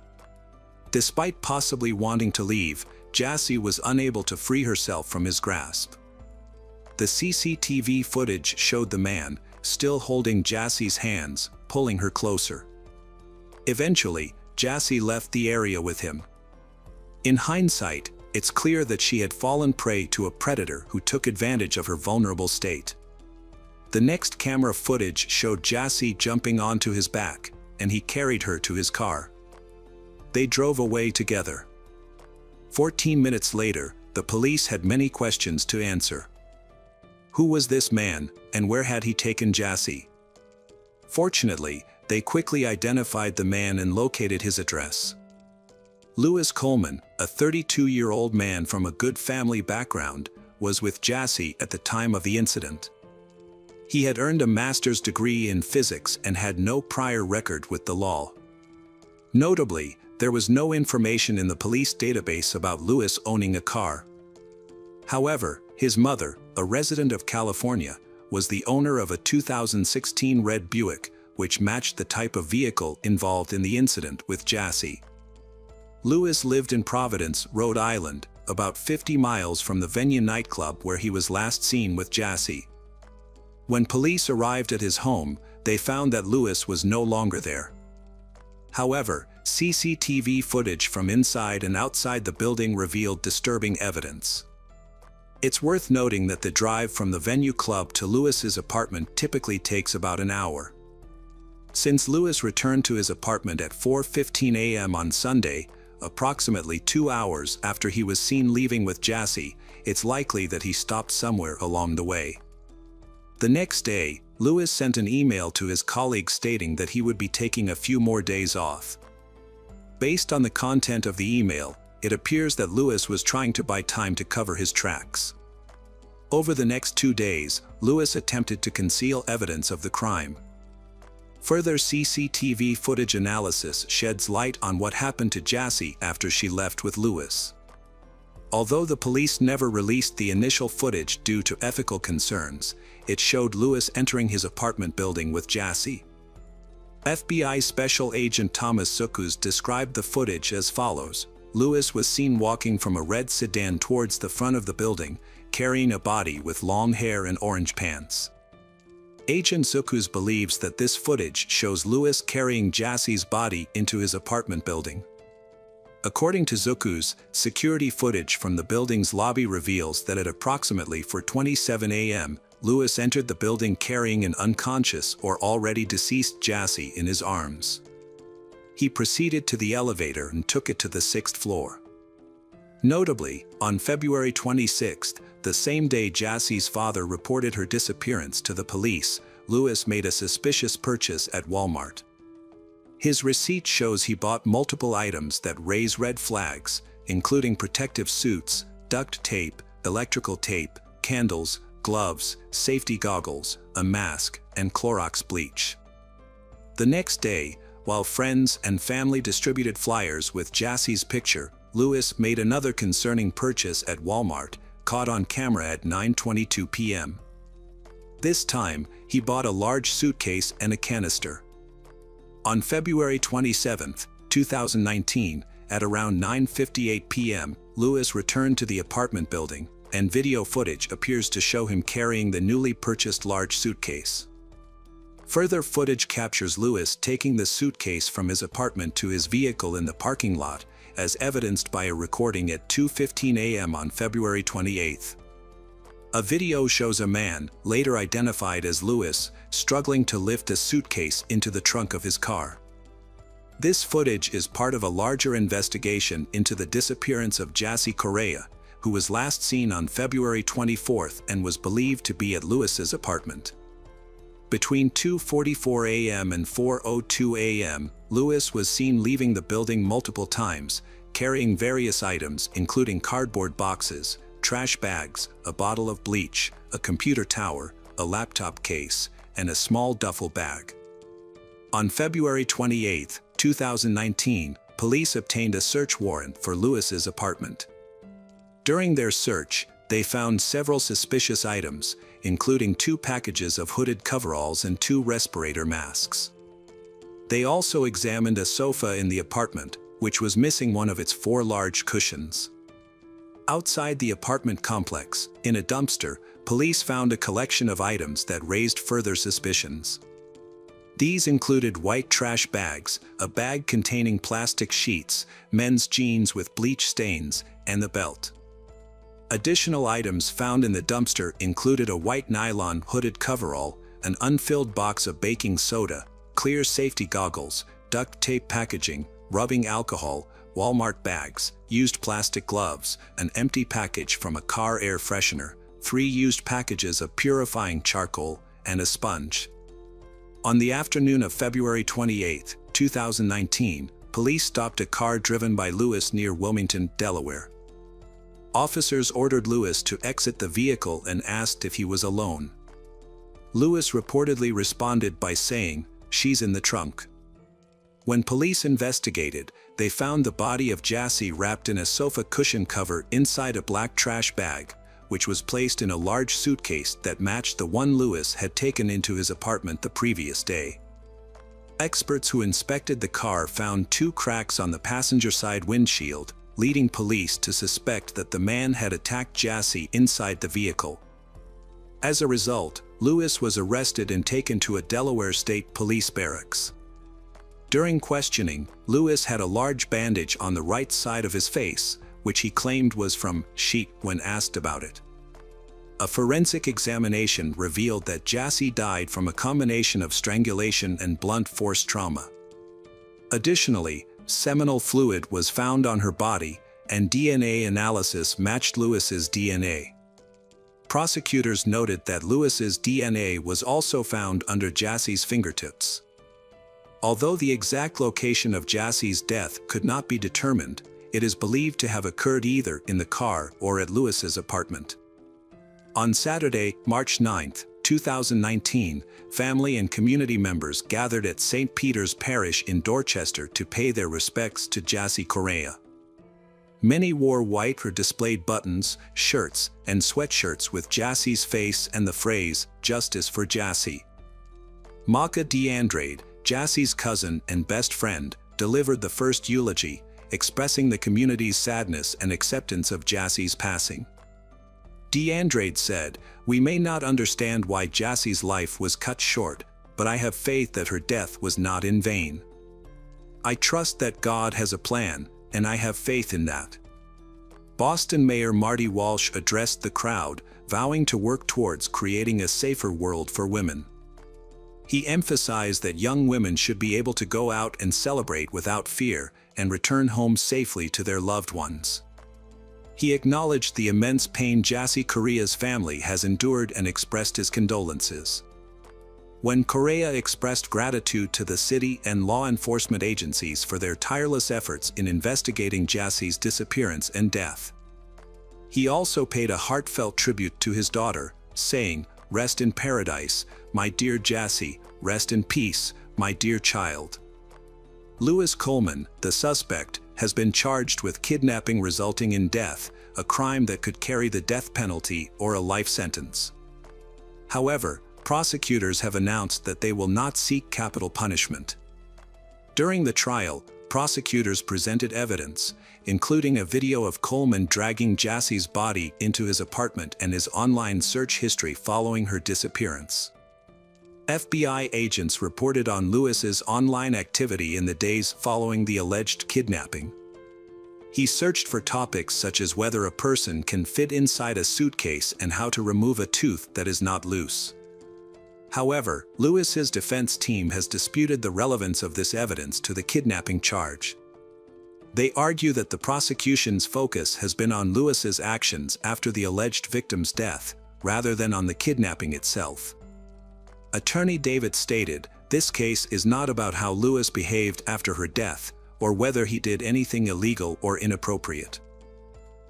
Despite possibly wanting to leave, Jassy was unable to free herself from his grasp. The CCTV footage showed the man, still holding Jassy's hands, pulling her closer. Eventually, Jassy left the area with him. In hindsight, it's clear that she had fallen prey to a predator who took advantage of her vulnerable state. The next camera footage showed Jassy jumping onto his back, and he carried her to his car. They drove away together. 14 minutes later, the police had many questions to answer. Who was this man, and where had he taken Jassy? Fortunately, they quickly identified the man and located his address. Louis Coleman, a 32-year-old man from a good family background, was with Jassy at the time of the incident. He had earned a master's degree in physics and had no prior record with the law. Notably, there was no information in the police database about Louis owning a car. However, his mother, a resident of California, was the owner of a 2016 red Buick, which matched the type of vehicle involved in the incident with Jassy. Louis lived in Providence, Rhode Island, about 50 miles from the Venue nightclub where he was last seen with Jassy. When police arrived at his home, they found that Louis was no longer there. However, CCTV footage from inside and outside the building revealed disturbing evidence. It's worth noting that the drive from the Venue club to Louis's apartment typically takes about an hour. Since Louis returned to his apartment at 4:15 a.m. on Sunday, approximately 2 hours after he was seen leaving with Jassy, it's likely that he stopped somewhere along the way. The next day, Louis sent an email to his colleague stating that he would be taking a few more days off. Based on the content of the email, it appears that Louis was trying to buy time to cover his tracks. Over the next 2 days, Louis attempted to conceal evidence of the crime. Further CCTV footage analysis sheds light on what happened to Jassy after she left with Louis. Although the police never released the initial footage due to ethical concerns, it showed Louis entering his apartment building with Jassy. FBI Special Agent Thomas Sukus described the footage as follows. Lewis was seen walking from a red sedan towards the front of the building, carrying a body with long hair and orange pants. Agent Sukus believes that this footage shows Lewis carrying Jassie's body into his apartment building. According to Sukus, security footage from the building's lobby reveals that at approximately 4:27 a.m., Lewis entered the building carrying an unconscious or already deceased Jassie in his arms. He proceeded to the elevator and took it to the 6th floor. Notably, on February 26, the same day Jassie's father reported her disappearance to the police, Lewis made a suspicious purchase at Walmart. His receipt shows he bought multiple items that raise red flags, including protective suits, duct tape, electrical tape, candles, gloves, safety goggles, a mask, and Clorox bleach. The next day, while friends and family distributed flyers with Jassie's picture, Lewis made another concerning purchase at Walmart, caught on camera at 9:22 p.m. This time, he bought a large suitcase and a canister. On February 27, 2019, at around 9:58 p.m., Lewis returned to the apartment building, and video footage appears to show him carrying the newly purchased large suitcase. Further footage captures Lewis taking the suitcase from his apartment to his vehicle in the parking lot, as evidenced by a recording at 2:15 a.m. on February 28. A video shows a man, later identified as Lewis, struggling to lift a suitcase into the trunk of his car. This footage is part of a larger investigation into the disappearance of Jassie Correa, who was last seen on February 24 and was believed to be at Lewis's apartment. Between 2:44 a.m. and 4:02 a.m., Lewis was seen leaving the building multiple times, carrying various items including cardboard boxes, trash bags, a bottle of bleach, a computer tower, a laptop case, and a small duffel bag. On February 28, 2019, police obtained a search warrant for Lewis's apartment. During their search, they found several suspicious items, including 2 packages of hooded coveralls and 2 respirator masks. They also examined a sofa in the apartment, which was missing one of its 4 large cushions. Outside the apartment complex, in a dumpster, police found a collection of items that raised further suspicions. These included white trash bags, a bag containing plastic sheets, men's jeans with bleach stains, and the belt. Additional items found in the dumpster included a white nylon hooded coverall, an unfilled box of baking soda, clear safety goggles, duct tape packaging, rubbing alcohol, Walmart bags, used plastic gloves, an empty package from a car air freshener, 3 used packages of purifying charcoal, and a sponge. On the afternoon of February 28, 2019, police stopped a car driven by Lewis near Wilmington, Delaware. Officers ordered Lewis to exit the vehicle and asked if he was alone. Lewis reportedly responded by saying, "She's in the trunk." When police investigated, they found the body of Jassie wrapped in a sofa cushion cover inside a black trash bag, which was placed in a large suitcase that matched the one Lewis had taken into his apartment the previous day. Experts who inspected the car found 2 cracks on the passenger side windshield, leading police to suspect that the man had attacked Jassie inside the vehicle. As a result, Lewis was arrested and taken to a Delaware State Police barracks. During questioning, Lewis had a large bandage on the right side of his face, which he claimed was from sheet when asked about it. A forensic examination revealed that Jassie died from a combination of strangulation and blunt force trauma. Additionally, seminal fluid was found on her body, and DNA analysis matched Lewis's DNA. Prosecutors noted that Lewis's DNA was also found under Jassie's fingertips. Although the exact location of Jassie's death could not be determined, it is believed to have occurred either in the car or at Lewis's apartment. On Saturday, March 9, 2019, family and community members gathered at St. Peter's Parish in Dorchester to pay their respects to Jassie Correa. Many wore white or displayed buttons, shirts, and sweatshirts with Jassie's face and the phrase, "Justice for Jassie." Maka DeAndrade, Jassie's cousin and best friend, delivered the first eulogy, expressing the community's sadness and acceptance of Jassie's passing. DeAndrade said, "We may not understand why Jassie's life was cut short, but I have faith that her death was not in vain. I trust that God has a plan, and I have faith in that." Boston Mayor Marty Walsh addressed the crowd, vowing to work towards creating a safer world for women. He emphasized that young women should be able to go out and celebrate without fear and return home safely to their loved ones. He acknowledged the immense pain Jassie Correa's family has endured and expressed his condolences. When Correa expressed gratitude to the city and law enforcement agencies for their tireless efforts in investigating Jassie's disappearance and death. He also paid a heartfelt tribute to his daughter, saying, "Rest in paradise, my dear Jassie, rest in peace, my dear child." Lewis Coleman, the suspect, has been charged with kidnapping resulting in death, a crime that could carry the death penalty or a life sentence. However, prosecutors have announced that they will not seek capital punishment. During the trial, prosecutors presented evidence, including a video of Coleman dragging Jassie's body into his apartment and his online search history following her disappearance. FBI agents reported on Lewis's online activity in the days following the alleged kidnapping. He searched for topics such as whether a person can fit inside a suitcase and how to remove a tooth that is not loose. However, Lewis's defense team has disputed the relevance of this evidence to the kidnapping charge. They argue that the prosecution's focus has been on Lewis's actions after the alleged victim's death, rather than on the kidnapping itself. Attorney David stated, "This case is not about how Lewis behaved after her death, or whether he did anything illegal or inappropriate.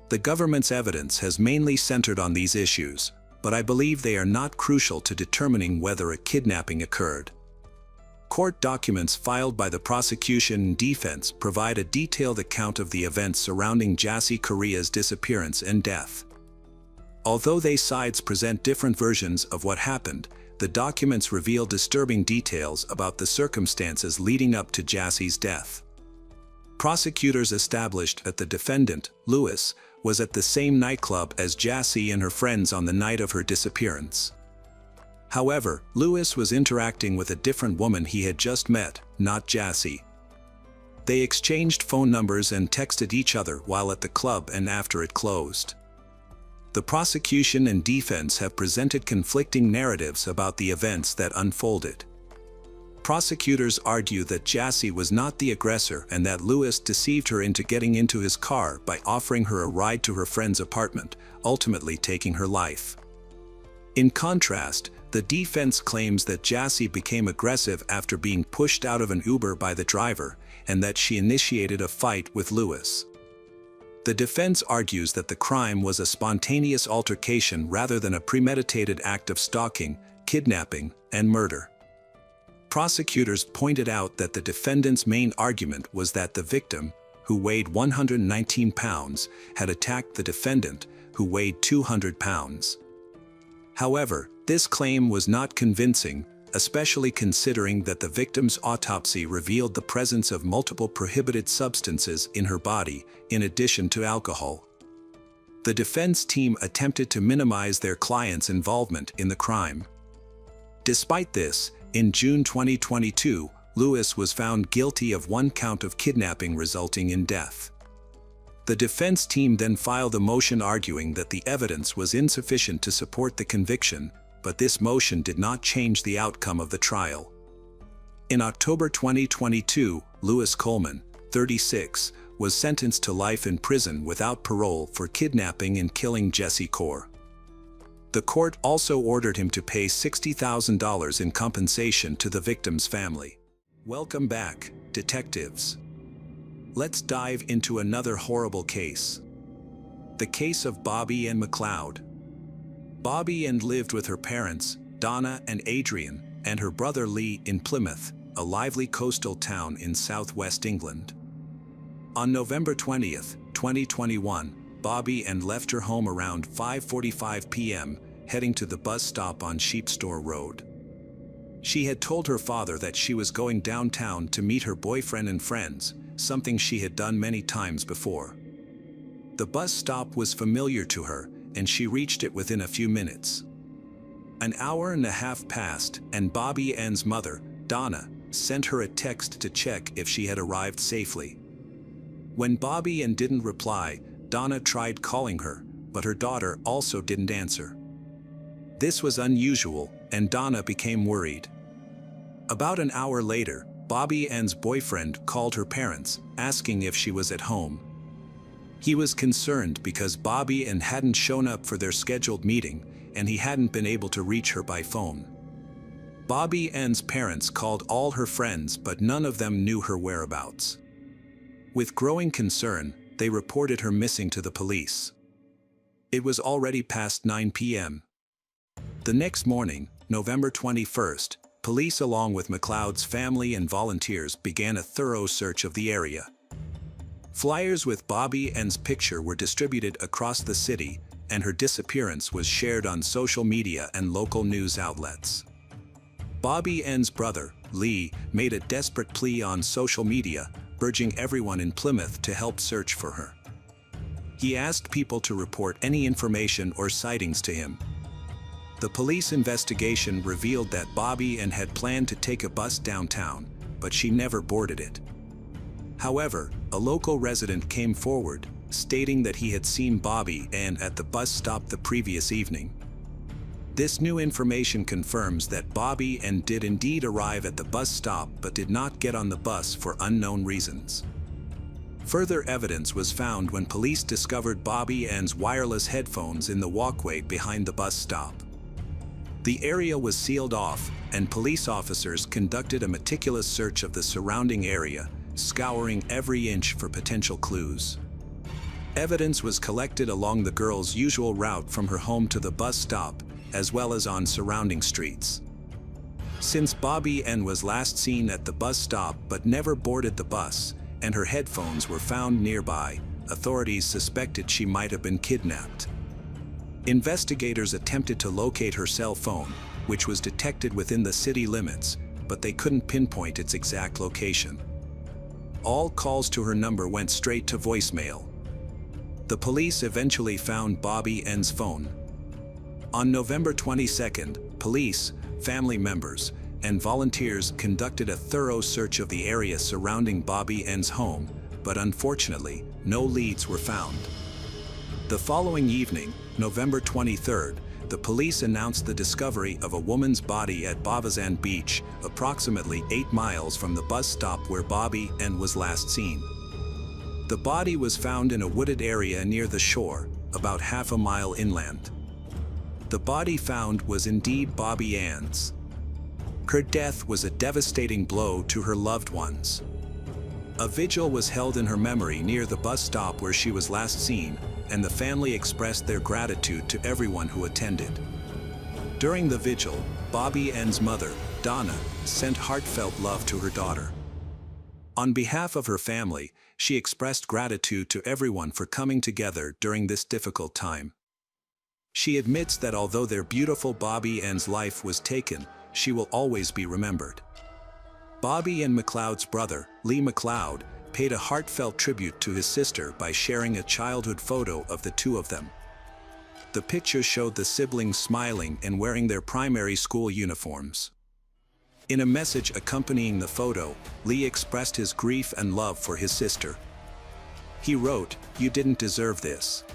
The government's evidence has mainly centered on these issues, but I believe they are not crucial to determining whether a kidnapping occurred." Court documents filed by the prosecution and defense provide a detailed account of the events surrounding Jassie Correa's disappearance and death. Although they sides present different versions of what happened, the documents reveal disturbing details about the circumstances leading up to Jassie's death. Prosecutors established that the defendant, Lewis, was at the same nightclub as Jassie and her friends on the night of her disappearance. However, Lewis was interacting with a different woman he had just met, not Jassie. They exchanged phone numbers and texted each other while at the club and after it closed. The prosecution and defense have presented conflicting narratives about the events that unfolded. Prosecutors argue that Jassie was not the aggressor and that Lewis deceived her into getting into his car by offering her a ride to her friend's apartment, ultimately taking her life. In contrast, the defense claims that Jassie became aggressive after being pushed out of an Uber by the driver, and that she initiated a fight with Lewis. The defense argues that the crime was a spontaneous altercation rather than a premeditated act of stalking, kidnapping, and murder. Prosecutors pointed out that the defendant's main argument was that the victim, who weighed 119 pounds, had attacked the defendant, who weighed 200 pounds. However, this claim was not convincing, especially considering that the victim's autopsy revealed the presence of multiple prohibited substances in her body, in addition to alcohol. The defense team attempted to minimize their client's involvement in the crime. Despite this, in June 2022, Lewis was found guilty of one count of kidnapping resulting in death. The defense team then filed a motion arguing that the evidence was insufficient to support the conviction, but this motion did not change the outcome of the trial. In October 2022, Lewis Coleman, 36, was sentenced to life in prison without parole for kidnapping and killing Jassie Correa. The court also ordered him to pay $60,000 in compensation to the victim's family. Welcome back, detectives. Let's dive into another horrible case. The case of Bobby Ann McLeod. Bobby Ann lived with her parents, Donna and Adrian, and her brother Lee in Plymouth, a lively coastal town in southwest England. On November 20th, 2021, Bobby Ann left her home around 5:45 p.m., heading to the bus stop on Sheepstore Road. She had told her father that she was going downtown to meet her boyfriend and friends, something she had done many times before. The bus stop was familiar to her, and she reached it within a few minutes. An hour and a half passed, and Bobby Ann's mother, Donna, sent her a text to check if she had arrived safely. When Bobby Ann didn't reply, Donna tried calling her, but her daughter also didn't answer. This was unusual, and Donna became worried. About an hour later, Bobby Ann's boyfriend called her parents, asking if she was at home. He was concerned because Bobby Ann hadn't shown up for their scheduled meeting, and he hadn't been able to reach her by phone. Bobby Ann's parents called all her friends, but none of them knew her whereabouts. With growing concern, they reported her missing to the police. It was already past 9 p.m. The next morning, November 21st, police along with McLeod's family and volunteers began a thorough search of the area. Flyers with Bobby Ann's picture were distributed across the city, and her disappearance was shared on social media and local news outlets. Bobby Ann's brother, Lee, made a desperate plea on social media, urging everyone in Plymouth to help search for her. He asked people to report any information or sightings to him. The police investigation revealed that Bobby Ann had planned to take a bus downtown, but she never boarded it. However, a local resident came forward, stating that he had seen Bobby Ann at the bus stop the previous evening. This new information confirms that Bobby Ann did indeed arrive at the bus stop but did not get on the bus for unknown reasons. Further evidence was found when police discovered Bobby Ann's wireless headphones in the walkway behind the bus stop. The area was sealed off, and police officers conducted a meticulous search of the surrounding area, scouring every inch for potential clues. Evidence was collected along the girl's usual route from her home to the bus stop, as well as on surrounding streets. Since Bobby Ann was last seen at the bus stop but never boarded the bus, and her headphones were found nearby, authorities suspected she might have been kidnapped. Investigators attempted to locate her cell phone, which was detected within the city limits, but they couldn't pinpoint its exact location. All calls to her number went straight to voicemail. The police eventually found Bobby Ann's phone. On November 22nd, police, family members, and volunteers conducted a thorough search of the area surrounding Bobby Ann's home, but unfortunately, no leads were found. The following evening, November 23rd, the police announced the discovery of a woman's body at Bavazan Beach, approximately 8 miles from the bus stop where Bobby Ann was last seen. The body was found in a wooded area near the shore, about half a mile inland. The body found was indeed Bobby Ann's. Her death was a devastating blow to her loved ones. A vigil was held in her memory near the bus stop where she was last seen, and the family expressed their gratitude to everyone who attended. During the vigil, Bobby Ann's mother, Donna, sent heartfelt love to her daughter. On behalf of her family, she expressed gratitude to everyone for coming together during this difficult time. She admits that although their beautiful Bobby Ann's life was taken, she will always be remembered. Bobby Ann McLeod's brother, Lee McLeod, paid a heartfelt tribute to his sister by sharing a childhood photo of the two of them. The picture showed the siblings smiling and wearing their primary school uniforms. In a message accompanying the photo, Lee expressed his grief and love for his sister. He wrote, "You didn't deserve this.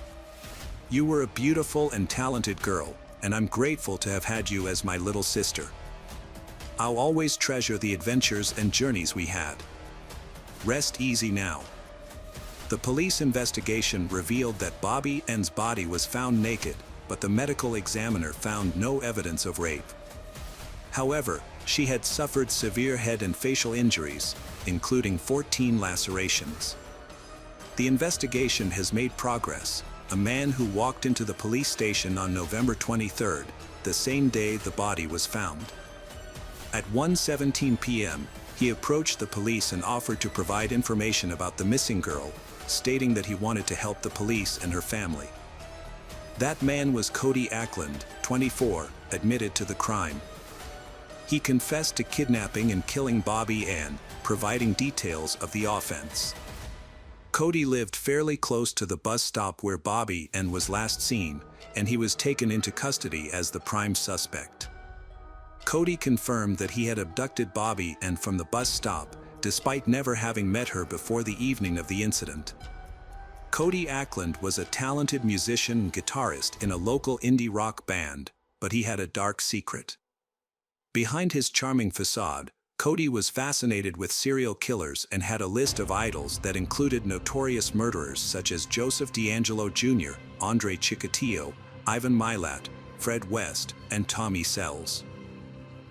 You were a beautiful and talented girl, and I'm grateful to have had you as my little sister. I'll always treasure the adventures and journeys we had. Rest easy now." The police investigation revealed that Bobby Ann's body was found naked, but the medical examiner found no evidence of rape. However, she had suffered severe head and facial injuries, including 14 lacerations. The investigation has made progress. A man who walked into the police station on November 23rd, the same day the body was found. At 1:17 p.m., he approached the police and offered to provide information about the missing girl, stating that he wanted to help the police and her family. That man was Cody Ackland, 24, admitted to the crime. He confessed to kidnapping and killing Bobby Ann, providing details of the offense. Cody lived fairly close to the bus stop where Bobby Ann was last seen, and he was taken into custody as the prime suspect. Cody confirmed that he had abducted Bobby Ann from the bus stop, despite never having met her before the evening of the incident. Cody Ackland was a talented musician and guitarist in a local indie rock band, but he had a dark secret. Behind his charming facade, Cody was fascinated with serial killers and had a list of idols that included notorious murderers such as Joseph D'Angelo Jr., Andre Chikatilo, Ivan Milat, Fred West, and Tommy Sells.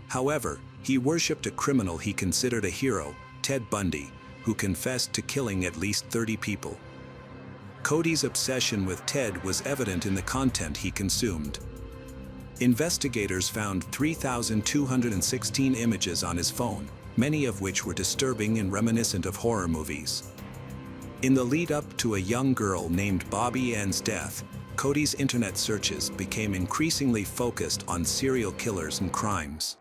However, he worshipped a criminal he considered a hero, Ted Bundy, who confessed to killing at least 30 people. Cody's obsession with Ted was evident in the content he consumed. Investigators found 3,216 images on his phone, many of which were disturbing and reminiscent of horror movies. In the lead-up to a young girl named Bobby Ann's death, Cody's internet searches became increasingly focused on serial killers and crimes.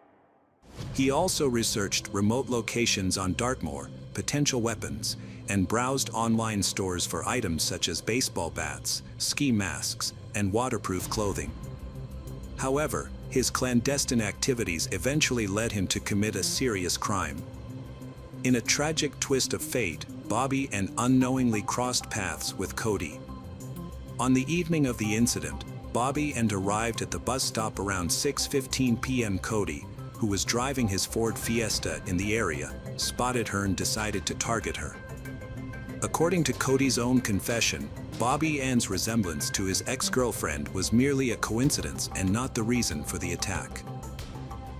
He also researched remote locations on Dartmoor, potential weapons, and browsed online stores for items such as baseball bats, ski masks, and waterproof clothing. However, his clandestine activities eventually led him to commit a serious crime. In a tragic twist of fate, Bobby Ann unknowingly crossed paths with Cody. On the evening of the incident, Bobby Ann arrived at the bus stop around 6:15 p.m. Cody, who was driving his Ford Fiesta in the area, spotted her and decided to target her. According to Cody's own confession, Bobby Ann's resemblance to his ex-girlfriend was merely a coincidence and not the reason for the attack.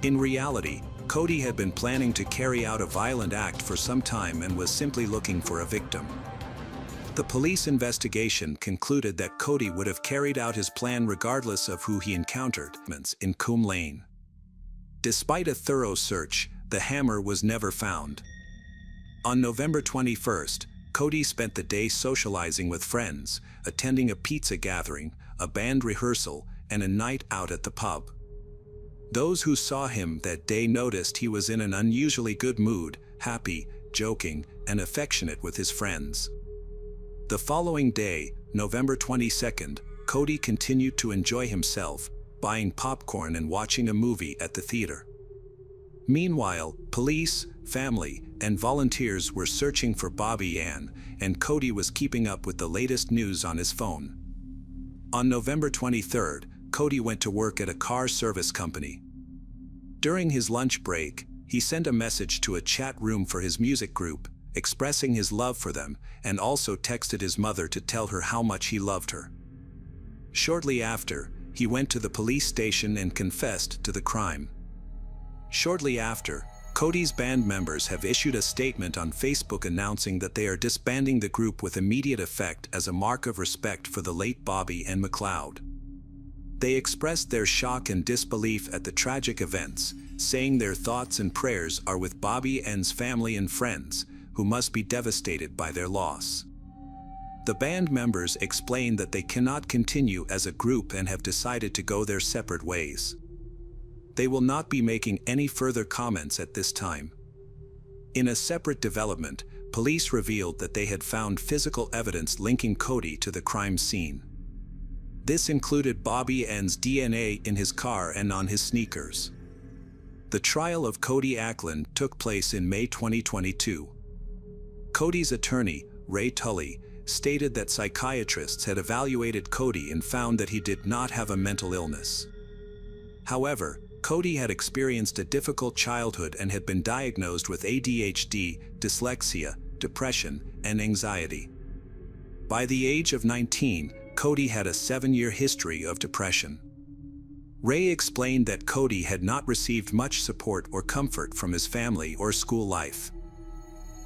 In reality, Cody had been planning to carry out a violent act for some time and was simply looking for a victim. The police investigation concluded that Cody would have carried out his plan regardless of who he encountered in Coombe Lane. Despite a thorough search, the hammer was never found. On November 21st, Cody spent the day socializing with friends, attending a pizza gathering, a band rehearsal, and a night out at the pub. Those who saw him that day noticed he was in an unusually good mood, happy, joking, and affectionate with his friends. The following day, November 22nd, Cody continued to enjoy himself, buying popcorn and watching a movie at the theater. Meanwhile, police, family, and volunteers were searching for Bobby Ann, and Cody was keeping up with the latest news on his phone. On November 23rd, Cody went to work at a car service company. During his lunch break, he sent a message to a chat room for his music group, expressing his love for them, and also texted his mother to tell her how much he loved her. Shortly after, he went to the police station and confessed to the crime. Shortly after, Cody's band members have issued a statement on Facebook announcing that they are disbanding the group with immediate effect as a mark of respect for the late Bobby Ann McLeod. They expressed their shock and disbelief at the tragic events, saying their thoughts and prayers are with Bobby Ann's family and friends, who must be devastated by their loss. The band members explained that they cannot continue as a group and have decided to go their separate ways. They will not be making any further comments at this time. In a separate development, police revealed that they had found physical evidence linking Cody to the crime scene. This included Bobby Ann's DNA in his car and on his sneakers. The trial of Cody Ackland took place in May 2022. Cody's attorney, Ray Tully, stated that psychiatrists had evaluated Cody and found that he did not have a mental illness. However, Cody had experienced a difficult childhood and had been diagnosed with ADHD, dyslexia, depression, and anxiety. By the age of 19, Cody had a 7-year history of depression. Ray explained that Cody had not received much support or comfort from his family or school life.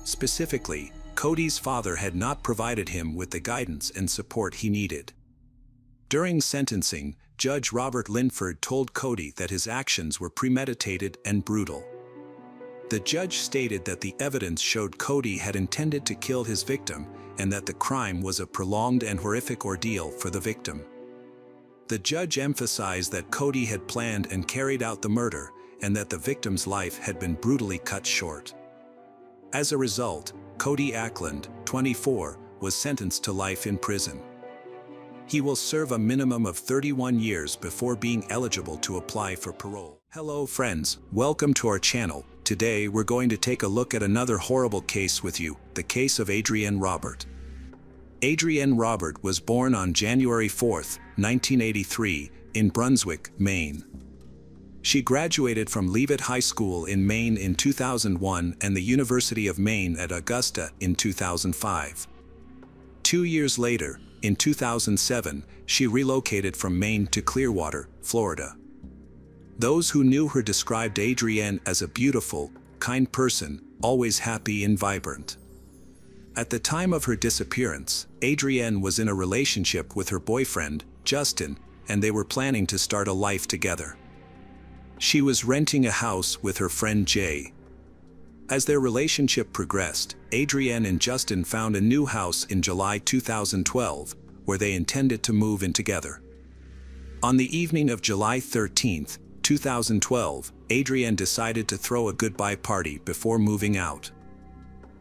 Specifically, Cody's father had not provided him with the guidance and support he needed. During sentencing, Judge Robert Linford told Cody that his actions were premeditated and brutal. The judge stated that the evidence showed Cody had intended to kill his victim and that the crime was a prolonged and horrific ordeal for the victim. The judge emphasized that Cody had planned and carried out the murder and that the victim's life had been brutally cut short. As a result, Cody Ackland, 24, was sentenced to life in prison. He will serve a minimum of 31 years before being eligible to apply for parole. Hello friends, welcome to our channel. Today we're going to take a look at another horrible case with you, the case of Adrienne Robert. Adrienne Robert was born on January 4, 1983, in Brunswick, Maine. She graduated from Leavitt High School in Maine in 2001 and the University of Maine at Augusta in 2005. 2 years later, in 2007, she relocated from Maine to Clearwater, Florida. Those who knew her described Adrienne as a beautiful, kind person, always happy and vibrant. At the time of her disappearance, Adrienne was in a relationship with her boyfriend, Justin, and they were planning to start a life together. She was renting a house with her friend Jay. As their relationship progressed, Adrienne and Justin found a new house in July 2012, where they intended to move in together. On the evening of July 13, 2012, Adrienne decided to throw a goodbye party before moving out.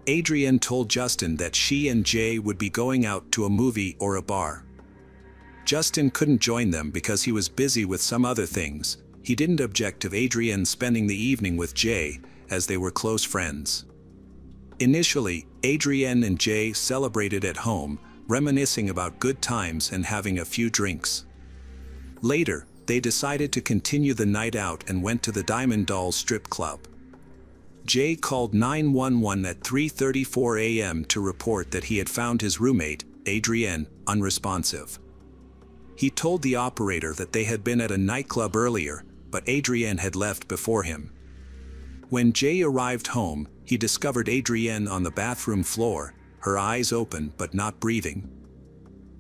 Adrienne told Justin that she and Jay would be going out to a movie or a bar. Justin couldn't join them because he was busy with some other things. He didn't object to Adrienne spending the evening with Jay, as they were close friends. Initially, Adrienne and Jay celebrated at home, reminiscing about good times and having a few drinks. Later, they decided to continue the night out and went to the Diamond Doll strip club. Jay called 911 at 3:34 a.m. to report that he had found his roommate, Adrienne, unresponsive. He told the operator that they had been at a nightclub earlier, but Adrienne had left before him. When Jay arrived home, he discovered Adrienne on the bathroom floor, her eyes open but not breathing.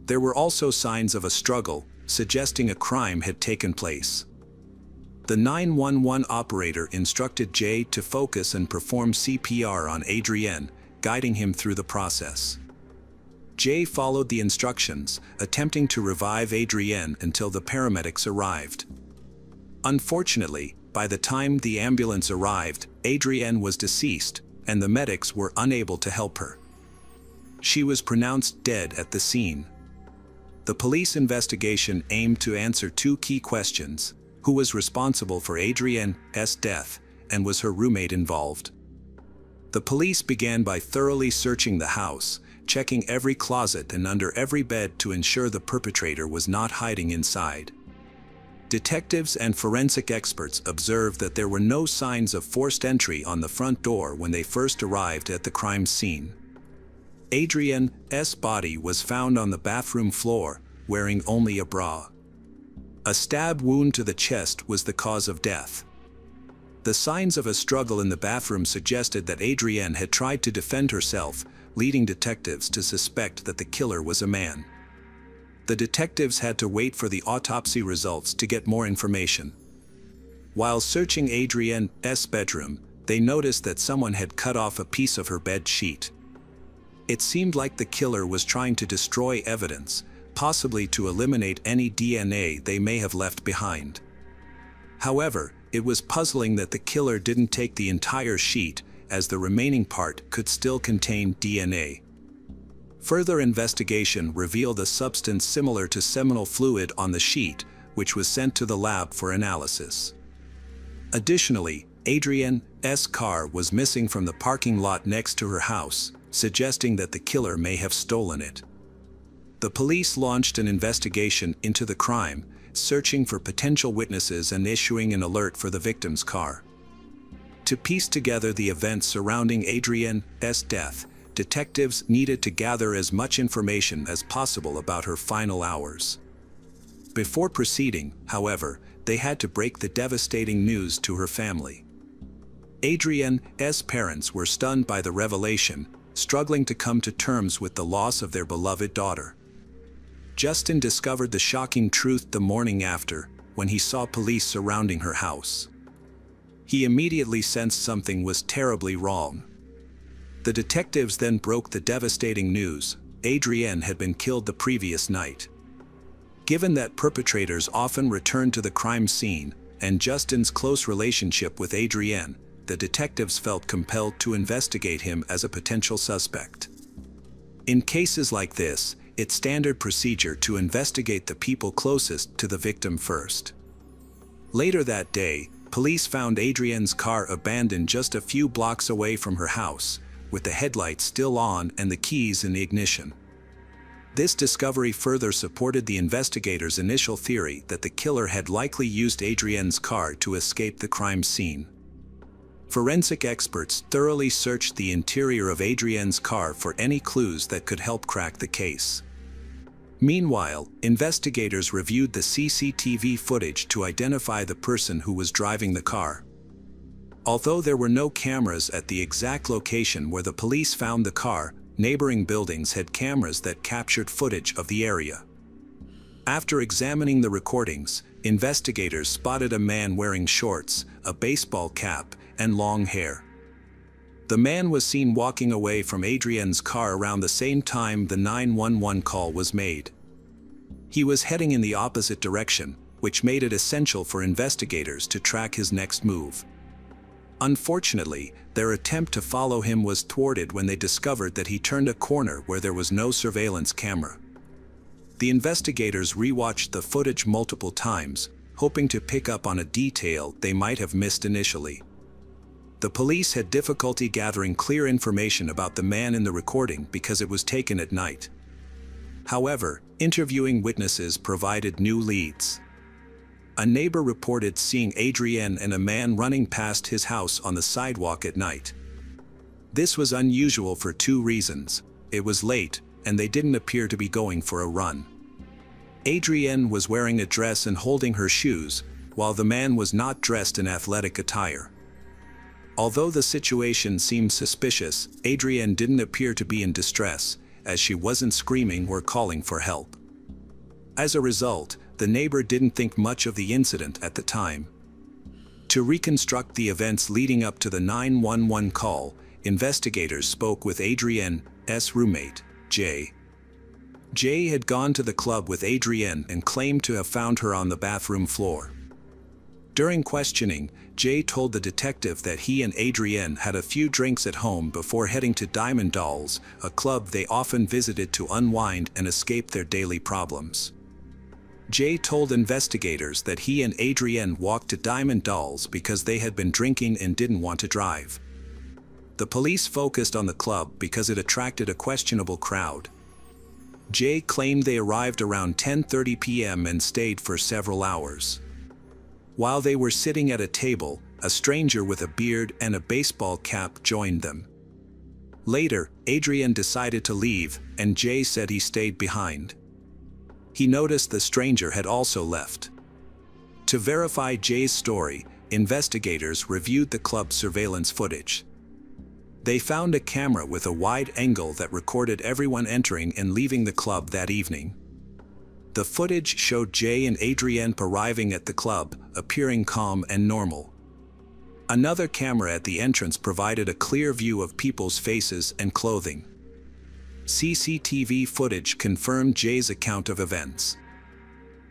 There were also signs of a struggle, suggesting a crime had taken place. The 911 operator instructed Jay to focus and perform CPR on Adrienne, guiding him through the process. Jay followed the instructions, attempting to revive Adrienne until the paramedics arrived. Unfortunately, by the time the ambulance arrived, Adrienne was deceased, and the medics were unable to help her. She was pronounced dead at the scene. The police investigation aimed to answer two key questions: who was responsible for Adrienne's death, and was her roommate involved? The police began by thoroughly searching the house, checking every closet and under every bed to ensure the perpetrator was not hiding inside. Detectives and forensic experts observed that there were no signs of forced entry on the front door when they first arrived at the crime scene. Adrienne's body was found on the bathroom floor, wearing only a bra. A stab wound to the chest was the cause of death. The signs of a struggle in the bathroom suggested that Adrienne had tried to defend herself, leading detectives to suspect that the killer was a man. The detectives had to wait for the autopsy results to get more information. While searching Adrienne's bedroom, they noticed that someone had cut off a piece of her bed sheet. It seemed like the killer was trying to destroy evidence, possibly to eliminate any DNA they may have left behind. However, it was puzzling that the killer didn't take the entire sheet, as the remaining part could still contain DNA. Further investigation revealed a substance similar to seminal fluid on the sheet, which was sent to the lab for analysis. Additionally, Adrienne's car was missing from the parking lot next to her house, suggesting that the killer may have stolen it. The police launched an investigation into the crime, searching for potential witnesses and issuing an alert for the victim's car. To piece together the events surrounding Adrienne's death, detectives needed to gather as much information as possible about her final hours. Before proceeding, however, they had to break the devastating news to her family. Adrienne's parents were stunned by the revelation, struggling to come to terms with the loss of their beloved daughter. Justin discovered the shocking truth the morning after, when he saw police surrounding her house. He immediately sensed something was terribly wrong. The detectives then broke the devastating news: Adrienne had been killed the previous night. Given that perpetrators often return to the crime scene, and Justin's close relationship with Adrienne, the detectives felt compelled to investigate him as a potential suspect. In cases like this, it's standard procedure to investigate the people closest to the victim first. Later that day, police found Adrienne's car abandoned just a few blocks away from her house, with the headlights still on and the keys in the ignition. This discovery further supported the investigators' initial theory that the killer had likely used Adrienne's car to escape the crime scene. Forensic experts thoroughly searched the interior of Adrienne's car for any clues that could help crack the case. Meanwhile, investigators reviewed the CCTV footage to identify the person who was driving the car. Although there were no cameras at the exact location where the police found the car, neighboring buildings had cameras that captured footage of the area. After examining the recordings, investigators spotted a man wearing shorts, a baseball cap, and long hair. The man was seen walking away from Adrienne's car around the same time the 911 call was made. He was heading in the opposite direction, which made it essential for investigators to track his next move. Unfortunately, their attempt to follow him was thwarted when they discovered that he turned a corner where there was no surveillance camera. The investigators rewatched the footage multiple times, hoping to pick up on a detail they might have missed initially. The police had difficulty gathering clear information about the man in the recording because it was taken at night. However, interviewing witnesses provided new leads. A neighbor reported seeing Adrienne and a man running past his house on the sidewalk at night. This was unusual for two reasons. It was late, and they didn't appear to be going for a run. Adrienne was wearing a dress and holding her shoes, while the man was not dressed in athletic attire. Although the situation seemed suspicious, Adrienne didn't appear to be in distress, as she wasn't screaming or calling for help. As a result, the neighbor didn't think much of the incident at the time. To reconstruct the events leading up to the 911 call, investigators spoke with Adrienne's roommate, Jay. Jay had gone to the club with Adrienne and claimed to have found her on the bathroom floor. During questioning, Jay told the detective that he and Adrienne had a few drinks at home before heading to Diamond Dolls, a club they often visited to unwind and escape their daily problems. Jay told investigators that he and Adrienne walked to Diamond Dolls because they had been drinking and didn't want to drive. The police focused on the club because it attracted a questionable crowd. Jay claimed they arrived around 10:30 p.m. and stayed for several hours. While they were sitting at a table, a stranger with a beard and a baseball cap joined them. Later, Adrienne decided to leave, and Jay said he stayed behind. He noticed the stranger had also left. To verify Jay's story, investigators reviewed the club's surveillance footage. They found a camera with a wide angle that recorded everyone entering and leaving the club that evening. The footage showed Jay and Adrienne arriving at the club, appearing calm and normal. Another camera at the entrance provided a clear view of people's faces and clothing. CCTV footage confirmed Jay's account of events.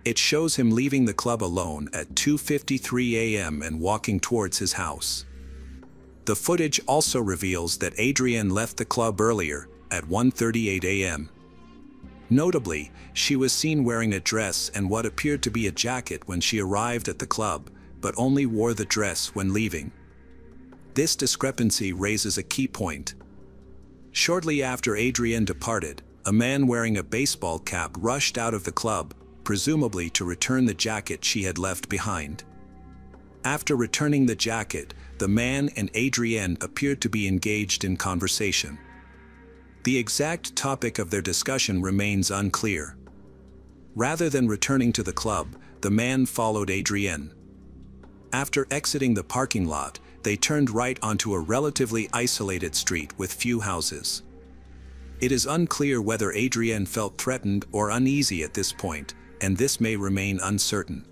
It shows him leaving the club alone at 2:53 a.m. and walking towards his house. The footage also reveals that Adrienne left the club earlier, at 1:38 a.m. Notably, she was seen wearing a dress and what appeared to be a jacket when she arrived at the club, but only wore the dress when leaving. This discrepancy raises a key point. Shortly after Adrienne departed, a man wearing a baseball cap rushed out of the club, presumably to return the jacket she had left behind. After returning the jacket, the man and Adrienne appeared to be engaged in conversation. The exact topic of their discussion remains unclear. Rather than returning to the club, the man followed Adrienne. After exiting the parking lot, they turned right onto a relatively isolated street with few houses. It is unclear whether Adrienne felt threatened or uneasy at this point, and this may remain uncertain.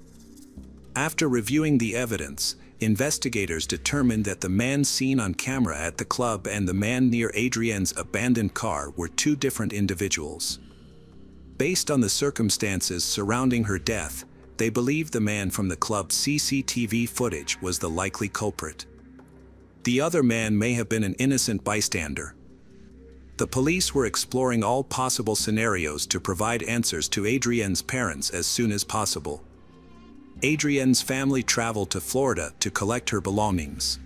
After reviewing the evidence, investigators determined that the man seen on camera at the club and the man near Adrienne's abandoned car were two different individuals. Based on the circumstances surrounding her death, They believed the man from the club's CCTV footage was the likely culprit. The other man may have been an innocent bystander. The police were exploring all possible scenarios to provide answers to Adrienne's parents as soon as possible. Adrienne's family traveled to Florida to collect her belongings.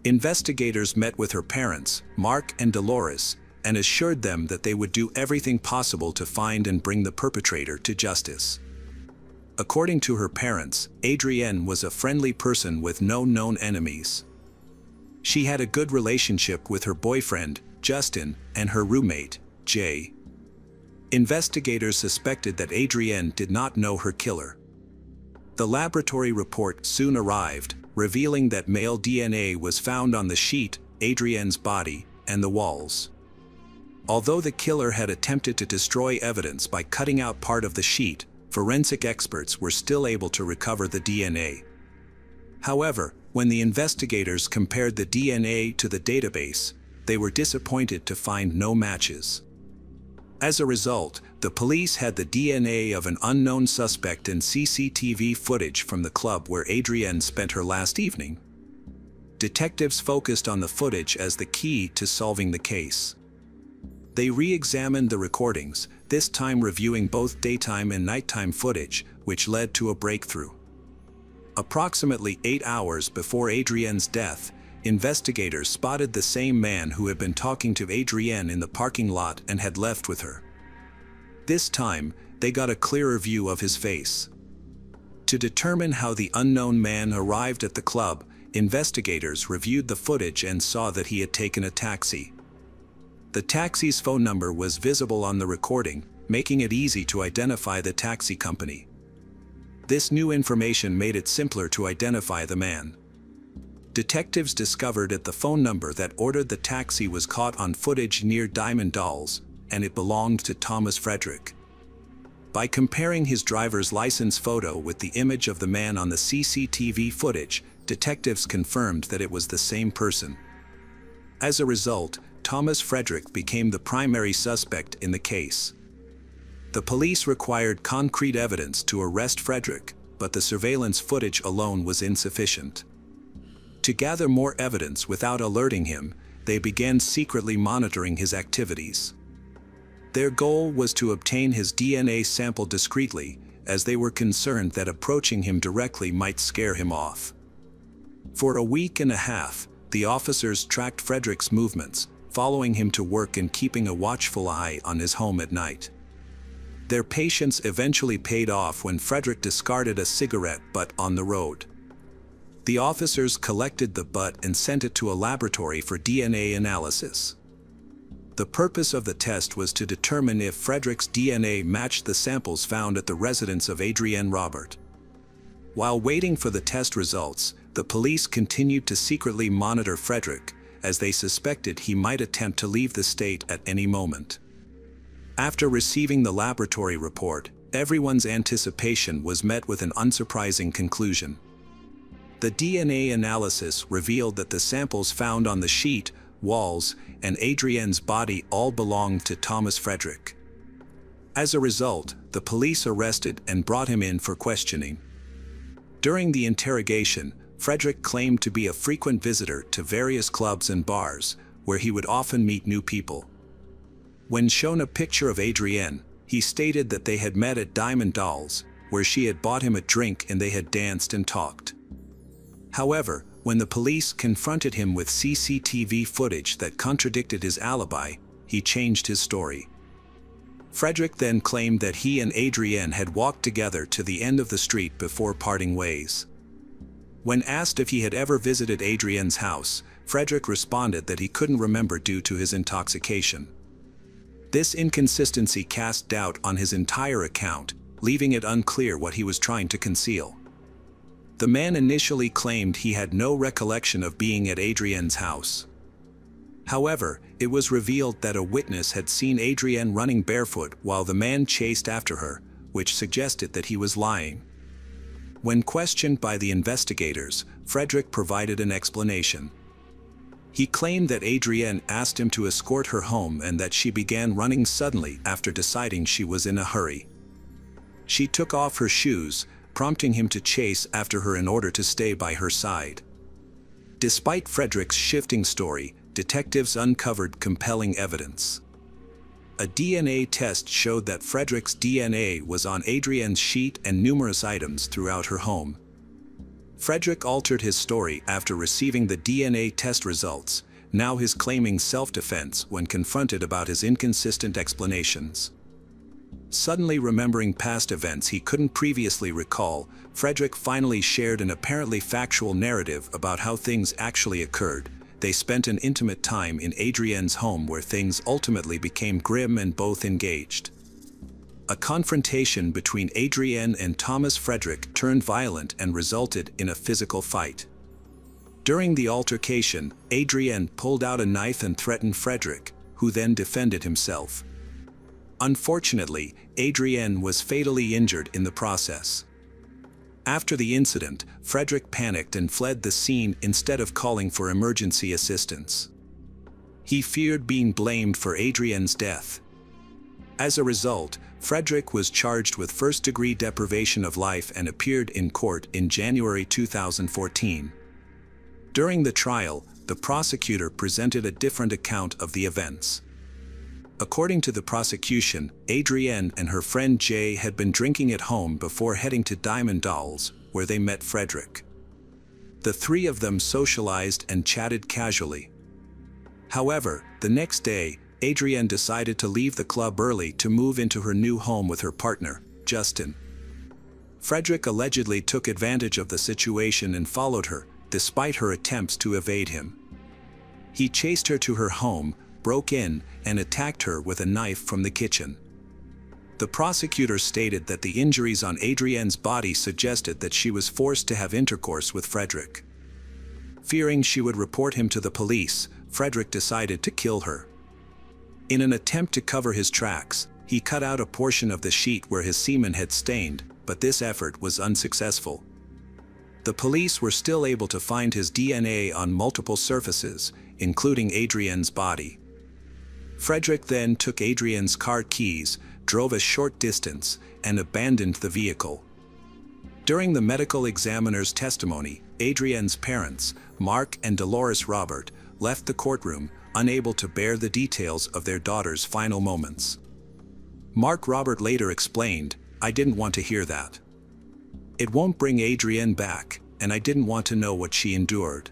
Investigators met with her parents, Mark and Dolores, and assured them that they would do everything possible to find and bring the perpetrator to justice. According to her parents, Adrienne was a friendly person with no known enemies. She had a good relationship with her boyfriend, Justin, and her roommate, Jay. Investigators suspected that Adrienne did not know her killer. The laboratory report soon arrived, revealing that male DNA was found on the sheet, Adrienne's body, and the walls. Although the killer had attempted to destroy evidence by cutting out part of the sheet, forensic experts were still able to recover the DNA. However, when the investigators compared the DNA to the database, they were disappointed to find no matches. As a result, the police had the DNA of an unknown suspect in CCTV footage from the club where Adrienne spent her last evening. Detectives focused on the footage as the key to solving the case. They re-examined the recordings, this time reviewing both daytime and nighttime footage, which led to a breakthrough. Approximately 8 hours before Adrienne's death, investigators spotted the same man who had been talking to Adrienne in the parking lot and had left with her. This time, they got a clearer view of his face. To determine how the unknown man arrived at the club, investigators reviewed the footage and saw that he had taken a taxi. The taxi's phone number was visible on the recording, making it easy to identify the taxi company. This new information made it simpler to identify the man. Detectives discovered at the phone number that ordered the taxi was caught on footage near Diamond Dolls, and it belonged to Thomas Frederick. By comparing his driver's license photo with the image of the man on the CCTV footage, detectives confirmed that it was the same person. As a result, Thomas Frederick became the primary suspect in the case. The police required concrete evidence to arrest Frederick, but the surveillance footage alone was insufficient. To gather more evidence without alerting him, they began secretly monitoring his activities. Their goal was to obtain his DNA sample discreetly, as they were concerned that approaching him directly might scare him off. For a week and a half, the officers tracked Frederick's movements, following him to work and keeping a watchful eye on his home at night. Their patience eventually paid off when Frederick discarded a cigarette butt on the road. The officers collected the butt and sent it to a laboratory for DNA analysis. The purpose of the test was to determine if Frederick's DNA matched the samples found at the residence of Adrienne Robert. While waiting for the test results, the police continued to secretly monitor Frederick, as they suspected he might attempt to leave the state at any moment. After receiving the laboratory report, everyone's anticipation was met with an unsurprising conclusion. The DNA analysis revealed that the samples found on the sheet, walls, and Adrienne's body all belonged to Thomas Frederick. As a result, the police arrested and brought him in for questioning. During the interrogation, Frederick claimed to be a frequent visitor to various clubs and bars, where he would often meet new people. When shown a picture of Adrienne, he stated that they had met at Diamond Dolls, where she had bought him a drink and they had danced and talked. However, when the police confronted him with CCTV footage that contradicted his alibi, he changed his story. Frederick then claimed that he and Adrienne had walked together to the end of the street before parting ways. When asked if he had ever visited Adrienne's house, Frederick responded that he couldn't remember due to his intoxication. This inconsistency cast doubt on his entire account, leaving it unclear what he was trying to conceal. The man initially claimed he had no recollection of being at Adrienne's house. However, it was revealed that a witness had seen Adrienne running barefoot while the man chased after her, which suggested that he was lying. When questioned by the investigators, Frederick provided an explanation. He claimed that Adrienne asked him to escort her home and that she began running suddenly after deciding she was in a hurry. She took off her shoes, prompting him to chase after her in order to stay by her side. Despite Frederick's shifting story, detectives uncovered compelling evidence. A DNA test showed that Frederick's DNA was on Adrienne's sheet and numerous items throughout her home. Frederick altered his story after receiving the DNA test results. Now he's claiming self-defense when confronted about his inconsistent explanations. Suddenly remembering past events he couldn't previously recall, Frederick finally shared an apparently factual narrative about how things actually occurred. They spent an intimate time in Adrienne's home where things ultimately became grim and both engaged. A confrontation between Adrienne and Thomas Frederick turned violent and resulted in a physical fight. During the altercation, Adrienne pulled out a knife and threatened Frederick, who then defended himself. Unfortunately, Adrienne was fatally injured in the process. After the incident, Frederick panicked and fled the scene instead of calling for emergency assistance. He feared being blamed for Adrienne's death. As a result, Frederick was charged with first-degree deprivation of life and appeared in court in January 2014. During the trial, the prosecutor presented a different account of the events. According to the prosecution, Adrienne and her friend Jay had been drinking at home before heading to Diamond Dolls, where they met Frederick. The three of them socialized and chatted casually. However, the next day, Adrienne decided to leave the club early to move into her new home with her partner, Justin. Frederick allegedly took advantage of the situation and followed her, despite her attempts to evade him. He chased her to her home, broke in, and attacked her with a knife from the kitchen. The prosecutor stated that the injuries on Adrienne's body suggested that she was forced to have intercourse with Frederick. Fearing she would report him to the police, Frederick decided to kill her. In an attempt to cover his tracks, he cut out a portion of the sheet where his semen had stained, but this effort was unsuccessful. The police were still able to find his DNA on multiple surfaces, including Adrienne's body. Frederick then took Adrienne's car keys, drove a short distance, and abandoned the vehicle. During the medical examiner's testimony, Adrienne's parents, Mark and Dolores Robert, left the courtroom, unable to bear the details of their daughter's final moments. Mark Robert later explained, "I didn't want to hear that. It won't bring Adrienne back, and I didn't want to know what she endured."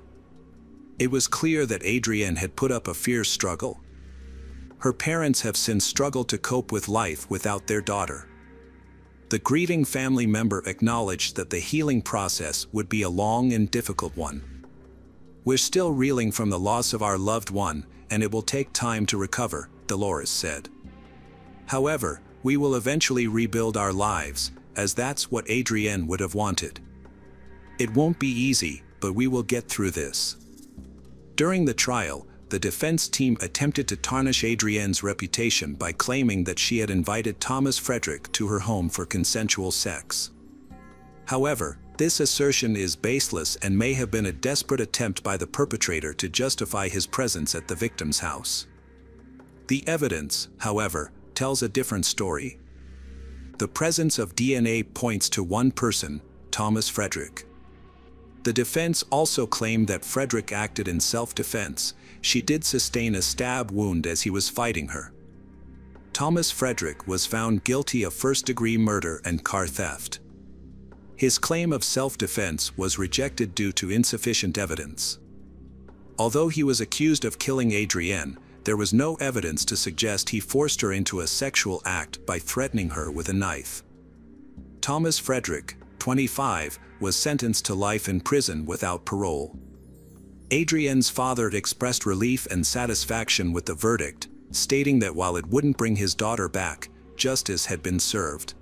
It was clear that Adrienne had put up a fierce struggle. Her parents have since struggled to cope with life without their daughter. The grieving family member acknowledged that the healing process would be a long and difficult one. "We're still reeling from the loss of our loved one, and it will take time to recover," Dolores said. "However, we will eventually rebuild our lives, as that's what Adrienne would have wanted. It won't be easy, but we will get through this." During the trial, the defense team attempted to tarnish Adrienne's reputation by claiming that she had invited Thomas Frederick to her home for consensual sex. However, this assertion is baseless and may have been a desperate attempt by the perpetrator to justify his presence at the victim's house. The evidence, however, tells a different story. The presence of DNA points to one person, Thomas Frederick. The defense also claimed that Frederick acted in self-defense. She did sustain a stab wound as he was fighting her. Thomas Frederick was found guilty of first-degree murder and car theft. His claim of self-defense was rejected due to insufficient evidence. Although he was accused of killing Adrienne, there was no evidence to suggest he forced her into a sexual act by threatening her with a knife. Thomas Frederick, 25, was sentenced to life in prison without parole. Adrienne's father expressed relief and satisfaction with the verdict, stating that while it wouldn't bring his daughter back, justice had been served.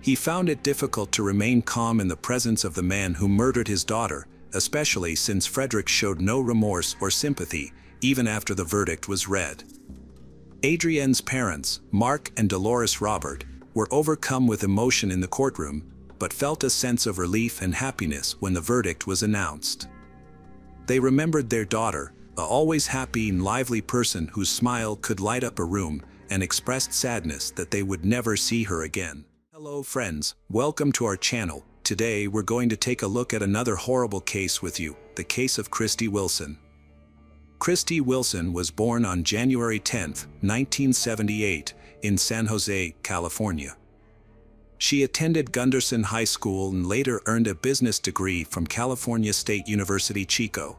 He found it difficult to remain calm in the presence of the man who murdered his daughter, especially since Frederick showed no remorse or sympathy, even after the verdict was read. Adrienne's parents, Mark and Dolores Robert, were overcome with emotion in the courtroom, but felt a sense of relief and happiness when the verdict was announced. They remembered their daughter, a always happy and lively person whose smile could light up a room, and expressed sadness that they would never see her again. Hello friends, welcome to our channel. Today we're going to take a look at another horrible case with you, the case of Christy Wilson. Christy Wilson was born on January 10, 1978, in San Jose, California. She attended Gunderson High School and later earned a business degree from California State University, Chico.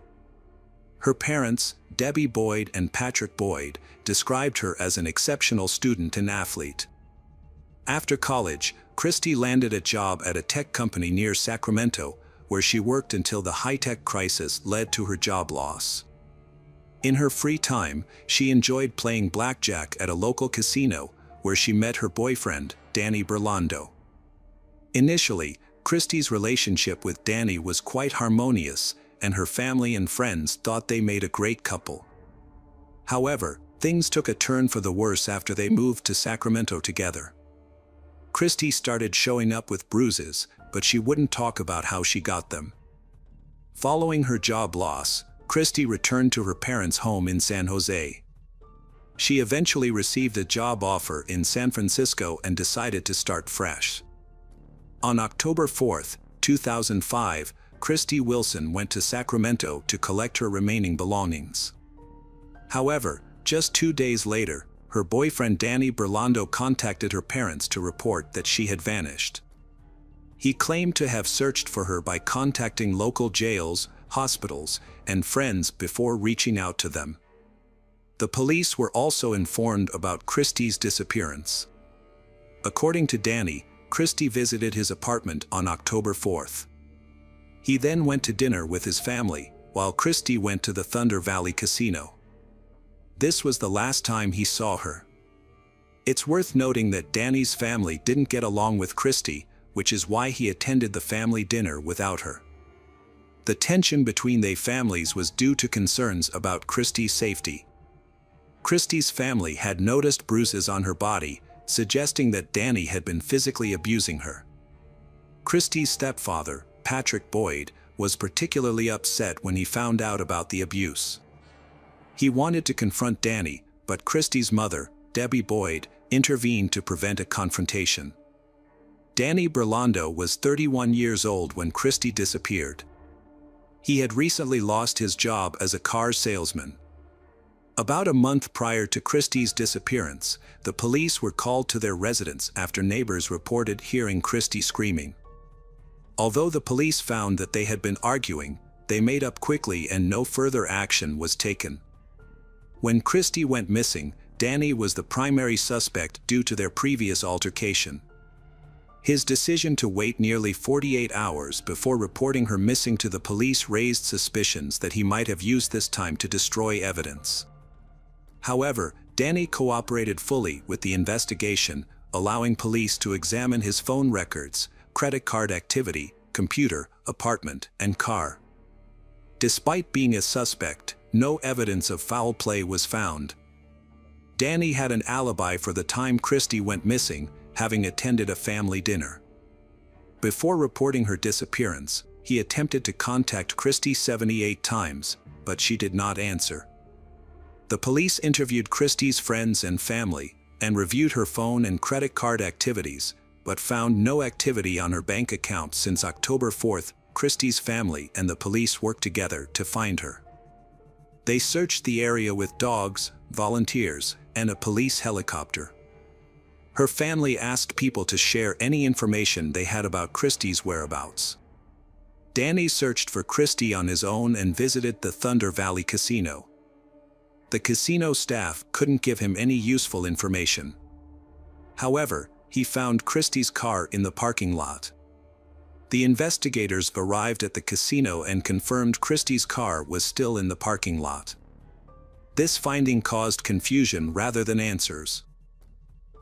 Her parents, Debbie Boyd and Patrick Boyd, described her as an exceptional student and athlete. After college, Christy landed a job at a tech company near Sacramento, where she worked until the high-tech crisis led to her job loss. In her free time, she enjoyed playing blackjack at a local casino, where she met her boyfriend, Danny Burlando. Initially, Christy's relationship with Danny was quite harmonious, and her family and friends thought they made a great couple. However, things took a turn for the worse after they moved to Sacramento together. Christy started showing up with bruises, but she wouldn't talk about how she got them. Following her job loss, Christy returned to her parents' home in San Jose. She eventually received a job offer in San Francisco and decided to start fresh. On October 4, 2005, Christy Wilson went to Sacramento to collect her remaining belongings. However, just 2 days later, her boyfriend Danny Burlando contacted her parents to report that she had vanished. He claimed to have searched for her by contacting local jails, hospitals, and friends before reaching out to them. The police were also informed about Christy's disappearance. According to Danny, Christy visited his apartment on October 4th. He then went to dinner with his family, while Christy went to the Thunder Valley Casino. This was the last time he saw her. It's worth noting that Danny's family didn't get along with Christy, which is why he attended the family dinner without her. The tension between their families was due to concerns about Christy's safety. Christy's family had noticed bruises on her body, suggesting that Danny had been physically abusing her. Christy's stepfather, Patrick Boyd, was particularly upset when he found out about the abuse. He wanted to confront Danny, but Christy's mother, Debbie Boyd, intervened to prevent a confrontation. Danny Burlando was 31 years old when Christy disappeared. He had recently lost his job as a car salesman. About a month prior to Christy's disappearance, the police were called to their residence after neighbors reported hearing Christy screaming. Although the police found that they had been arguing, they made up quickly and no further action was taken. When Christy went missing, Danny was the primary suspect due to their previous altercation. His decision to wait nearly 48 hours before reporting her missing to the police raised suspicions that he might have used this time to destroy evidence. However, Danny cooperated fully with the investigation, allowing police to examine his phone records, credit card activity, computer, apartment, and car. Despite being a suspect, no evidence of foul play was found. Danny had an alibi for the time Christy went missing, having attended a family dinner. Before reporting her disappearance, he attempted to contact Christy 78 times, but she did not answer. The police interviewed Christy's friends and family, and reviewed her phone and credit card activities, but found no activity on her bank account since October 4th. Christy's family and the police worked together to find her. They searched the area with dogs, volunteers, and a police helicopter. Her family asked people to share any information they had about Christy's whereabouts. Danny searched for Christy on his own and visited the Thunder Valley Casino. The casino staff couldn't give him any useful information. However, he found Christy's car in the parking lot. The investigators arrived at the casino and confirmed Christy's car was still in the parking lot. This finding caused confusion rather than answers.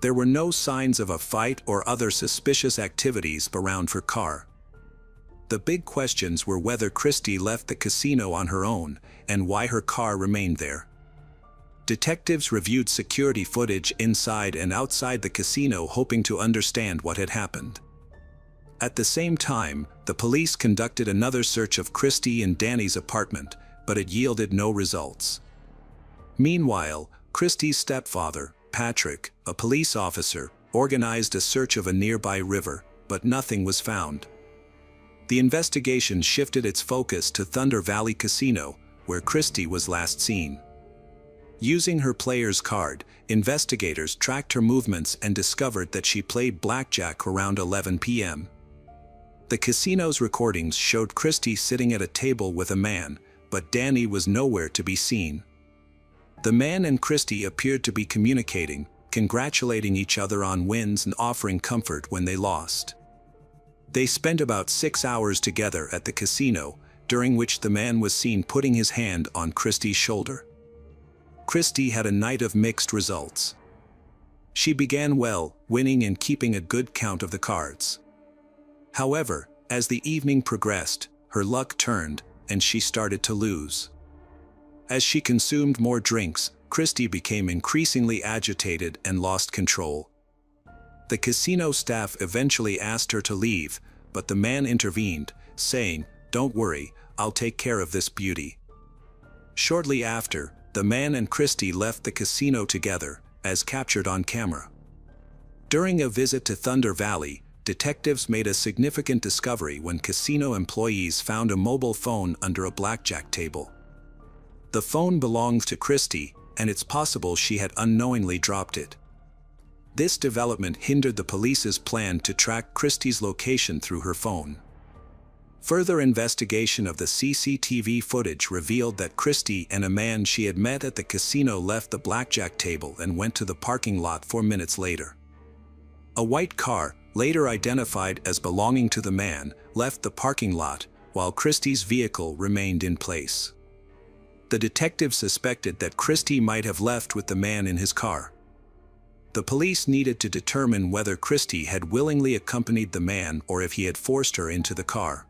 There were no signs of a fight or other suspicious activities around her car. The big questions were whether Christy left the casino on her own and why her car remained there. Detectives reviewed security footage inside and outside the casino hoping to understand what had happened. At the same time, the police conducted another search of Christy and Danny's apartment, but it yielded no results. Meanwhile, Christy's stepfather, Patrick, a police officer, organized a search of a nearby river, but nothing was found. The investigation shifted its focus to Thunder Valley Casino, where Christie was last seen. Using her player's card, investigators tracked her movements and discovered that she played blackjack around 11 p.m. The casino's recordings showed Christie sitting at a table with a man, but Danny was nowhere to be seen. The man and Christie appeared to be communicating, congratulating each other on wins and offering comfort when they lost. They spent about 6 hours together at the casino, during which the man was seen putting his hand on Christie's shoulder. Christie had a night of mixed results. She began well, winning and keeping a good count of the cards. However, as the evening progressed, her luck turned, and she started to lose. As she consumed more drinks, Christie became increasingly agitated and lost control. The casino staff eventually asked her to leave, but the man intervened, saying, "Don't worry, I'll take care of this beauty." Shortly after, the man and Christie left the casino together, as captured on camera. During a visit to Thunder Valley, detectives made a significant discovery when casino employees found a mobile phone under a blackjack table. The phone belonged to Christie, and it's possible she had unknowingly dropped it. This development hindered the police's plan to track Christie's location through her phone. Further investigation of the CCTV footage revealed that Christie and a man she had met at the casino left the blackjack table and went to the parking lot 4 minutes later. A white car, later identified as belonging to the man, left the parking lot, while Christie's vehicle remained in place. The detective suspected that Christie might have left with the man in his car. The police needed to determine whether Christie had willingly accompanied the man or if he had forced her into the car.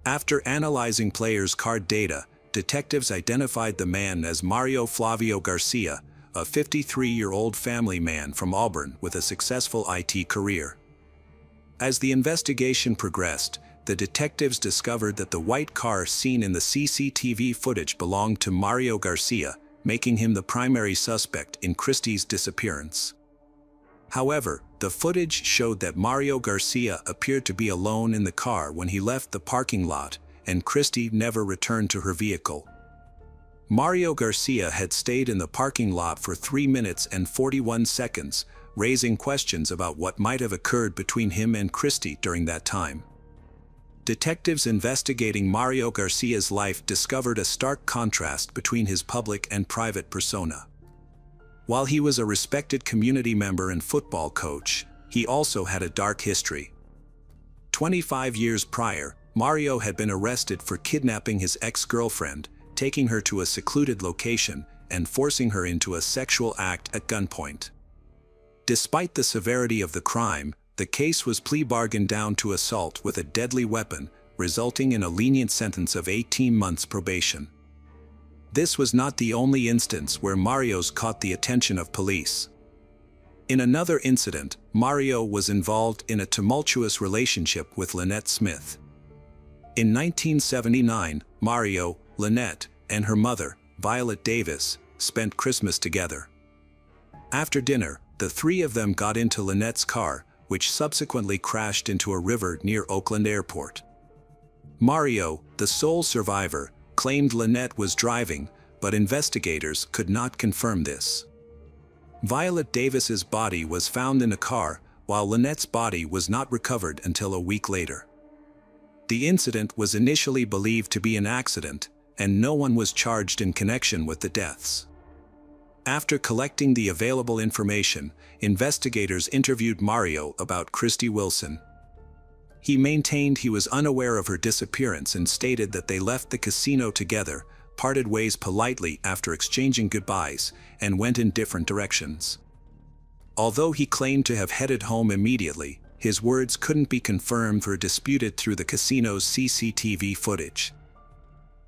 After analyzing players' card data, detectives identified the man as Mario Flavio Garcia, a 53-year-old family man from Auburn with a successful IT career. As the investigation progressed, the detectives discovered that the white car seen in the CCTV footage belonged to Mario Garcia, making him the primary suspect in Christie's disappearance. However, the footage showed that Mario Garcia appeared to be alone in the car when he left the parking lot, and Christie never returned to her vehicle. Mario Garcia had stayed in the parking lot for 3 minutes and 41 seconds, raising questions about what might have occurred between him and Christie during that time. Detectives investigating Mario Garcia's life discovered a stark contrast between his public and private persona. While he was a respected community member and football coach, he also had a dark history. 25 years prior, Mario had been arrested for kidnapping his ex-girlfriend, taking her to a secluded location, and forcing her into a sexual act at gunpoint. Despite the severity of the crime, the case was plea bargained down to assault with a deadly weapon, resulting in a lenient sentence of 18 months probation. This was not the only instance where Mario's caught the attention of police. In another incident, Mario was involved in a tumultuous relationship with Lynette Smith. In 1979, Mario, Lynette, and her mother, Violet Davis, spent Christmas together. After dinner, the three of them got into Lynette's car, which subsequently crashed into a river near Oakland Airport. Mario, the sole survivor, claimed Lynette was driving, but investigators could not confirm this. Violet Davis's body was found in a car, while Lynette's body was not recovered until a week later. The incident was initially believed to be an accident, and no one was charged in connection with the deaths. After collecting the available information, investigators interviewed Mario about Christie Wilson. He maintained he was unaware of her disappearance and stated that they left the casino together, parted ways politely after exchanging goodbyes, and went in different directions. Although he claimed to have headed home immediately, his words couldn't be confirmed or disputed through the casino's CCTV footage.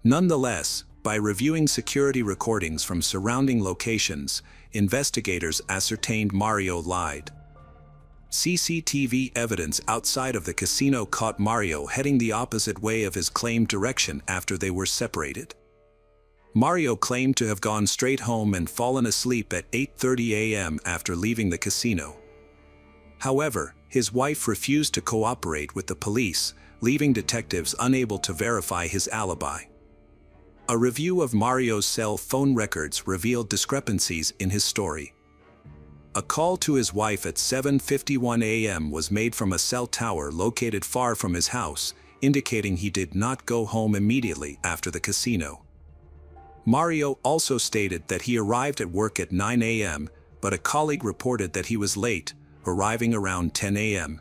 Nonetheless, by reviewing security recordings from surrounding locations, investigators ascertained Mario lied. CCTV evidence outside of the casino caught Mario heading the opposite way of his claimed direction after they were separated. Mario claimed to have gone straight home and fallen asleep at 8:30 a.m. after leaving the casino. However, his wife refused to cooperate with the police, leaving detectives unable to verify his alibi. A review of Mario's cell phone records revealed discrepancies in his story. A call to his wife at 7:51 a.m. was made from a cell tower located far from his house, indicating he did not go home immediately after the casino. Mario also stated that he arrived at work at 9 a.m., but a colleague reported that he was late, arriving around 10 a.m.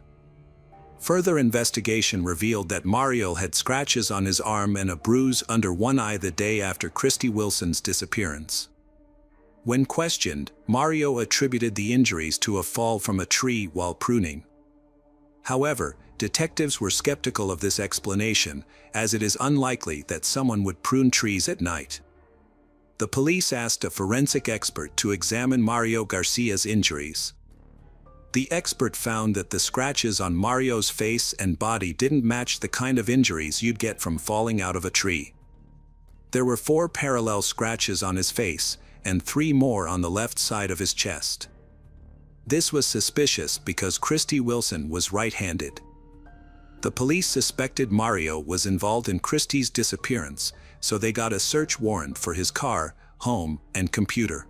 Further investigation revealed that Mario had scratches on his arm and a bruise under one eye the day after Christy Wilson's disappearance. When questioned, Mario attributed the injuries to a fall from a tree while pruning. However, detectives were skeptical of this explanation, as it is unlikely that someone would prune trees at night. The police asked a forensic expert to examine Mario Garcia's injuries. The expert found that the scratches on Mario's face and body didn't match the kind of injuries you'd get from falling out of a tree. There were 4 parallel scratches on his face, and 3 more on the left side of his chest. This was suspicious because Christy Wilson was right-handed. The police suspected Mario was involved in Christy's disappearance, so they got a search warrant for his car, home, and computer.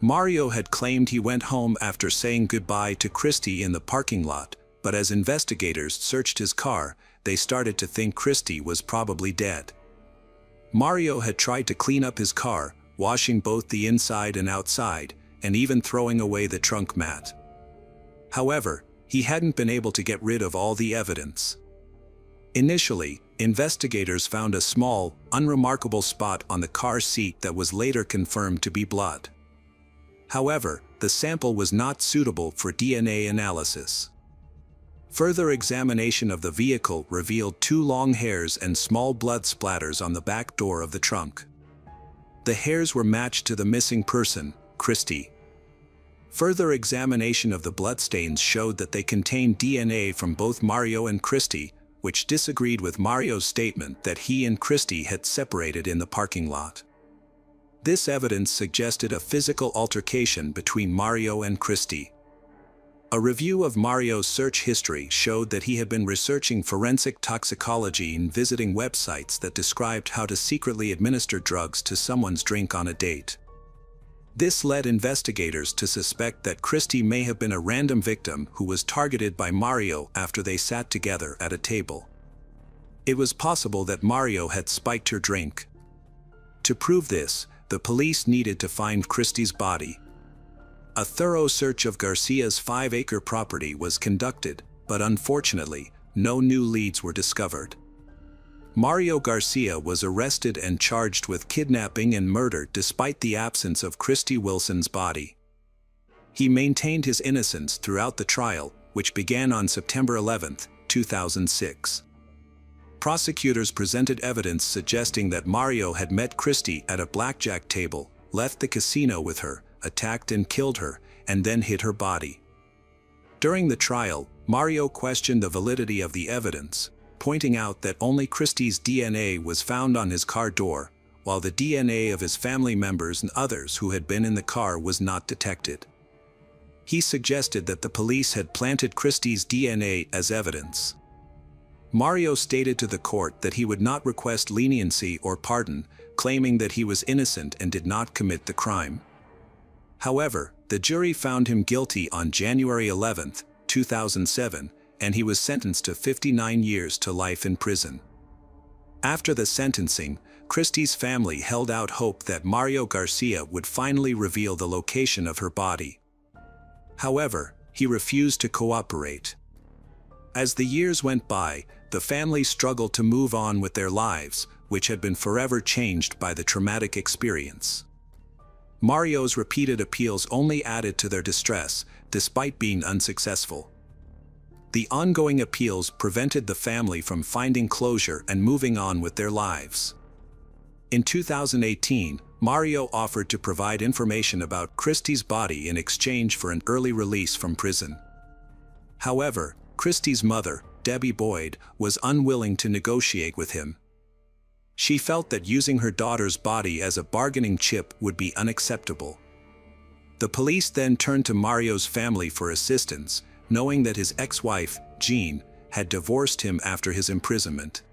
Mario had claimed he went home after saying goodbye to Christy in the parking lot, but as investigators searched his car, they started to think Christy was probably dead. Mario had tried to clean up his car, washing both the inside and outside, and even throwing away the trunk mat. However, he hadn't been able to get rid of all the evidence. Initially, investigators found a small, unremarkable spot on the car seat that was later confirmed to be blood. However, the sample was not suitable for DNA analysis. Further examination of the vehicle revealed 2 long hairs and small blood splatters on the back door of the trunk. The hairs were matched to the missing person, Christy. Further examination of the bloodstains showed that they contained DNA from both Mario and Christy, which disagreed with Mario's statement that he and Christy had separated in the parking lot. This evidence suggested a physical altercation between Mario and Christy. A review of Mario's search history showed that he had been researching forensic toxicology and visiting websites that described how to secretly administer drugs to someone's drink on a date. This led investigators to suspect that Christy may have been a random victim who was targeted by Mario after they sat together at a table. It was possible that Mario had spiked her drink. To prove this, the police needed to find Christy's body. A thorough search of Garcia's 5-acre property was conducted, but unfortunately, no new leads were discovered. Mario Garcia was arrested and charged with kidnapping and murder despite the absence of Christy Wilson's body. He maintained his innocence throughout the trial, which began on September 11, 2006. Prosecutors presented evidence suggesting that Mario had met Christy at a blackjack table, left the casino with her, attacked and killed her, and then hid her body. During the trial, Mario questioned the validity of the evidence, pointing out that only Christy's DNA was found on his car door, while the DNA of his family members and others who had been in the car was not detected. He suggested that the police had planted Christy's DNA as evidence. Mario stated to the court that he would not request leniency or pardon, claiming that he was innocent and did not commit the crime. However, the jury found him guilty on January 11, 2007, and he was sentenced to 59 years to life in prison. After the sentencing, Christy's family held out hope that Mario Garcia would finally reveal the location of her body. However, he refused to cooperate. As the years went by, the family struggled to move on with their lives, which had been forever changed by the traumatic experience. Mario's repeated appeals only added to their distress, despite being unsuccessful. The ongoing appeals prevented the family from finding closure and moving on with their lives. In 2018, Mario offered to provide information about Christy's body in exchange for an early release from prison. However, Christy's mother, Debbie Boyd, was unwilling to negotiate with him. She felt that using her daughter's body as a bargaining chip would be unacceptable. The police then turned to Mario's family for assistance, knowing that his ex-wife, Jean, had divorced him after his imprisonment.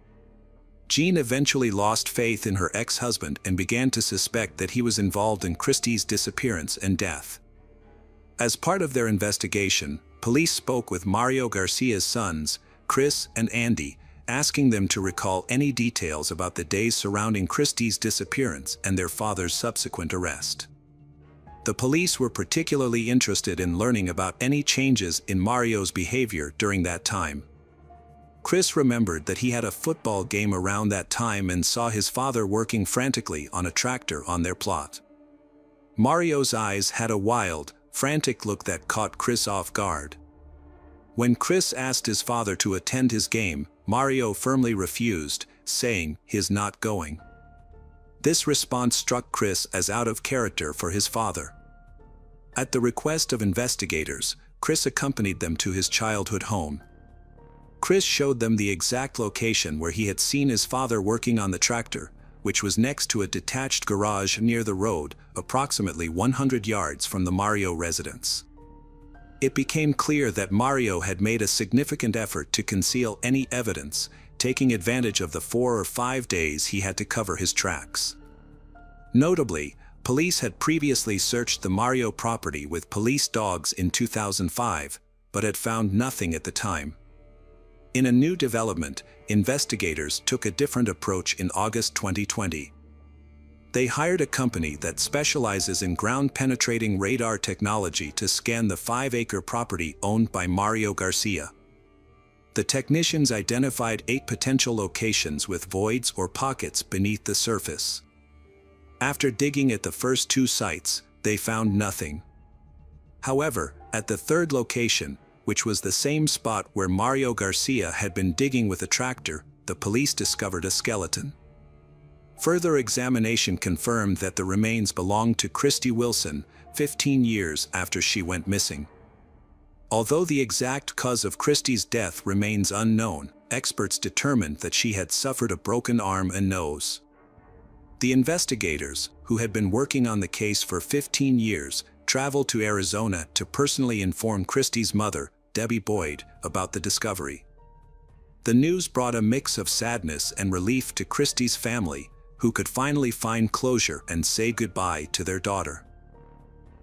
Jean eventually lost faith in her ex-husband and began to suspect that he was involved in Christie's disappearance and death. As part of their investigation, police spoke with Mario Garcia's sons, Chris and Andy, asking them to recall any details about the days surrounding Christie's disappearance and their father's subsequent arrest. The police were particularly interested in learning about any changes in Mario's behavior during that time. Chris remembered that he had a football game around that time and saw his father working frantically on a tractor on their plot. Mario's eyes had a wild, frantic look that caught Chris off guard. When Chris asked his father to attend his game, Mario firmly refused, saying he's not going. This response struck Chris as out of character for his father. At the request of investigators, Chris accompanied them to his childhood home. Chris showed them the exact location where he had seen his father working on the tractor, which was next to a detached garage near the road, approximately 100 yards from the Mario residence. It became clear that Mario had made a significant effort to conceal any evidence, taking advantage of the 4 or 5 days he had to cover his tracks. Notably, police had previously searched the Mario property with police dogs in 2005, but had found nothing at the time. In a new development, investigators took a different approach in August 2020. They hired a company that specializes in ground-penetrating radar technology to scan the 5-acre property owned by Mario Garcia. The technicians identified 8 potential locations with voids or pockets beneath the surface. After digging at the first 2 sites, they found nothing. However, at the 3rd location, which was the same spot where Mario Garcia had been digging with a tractor, the police discovered a skeleton. Further examination confirmed that the remains belonged to Christy Wilson, 15 years after she went missing. Although the exact cause of Christy's death remains unknown, experts determined that she had suffered a broken arm and nose. The investigators, who had been working on the case for 15 years, traveled to Arizona to personally inform Christy's mother, Debbie Boyd, about the discovery. The news brought a mix of sadness and relief to Christy's family, who could finally find closure and say goodbye to their daughter.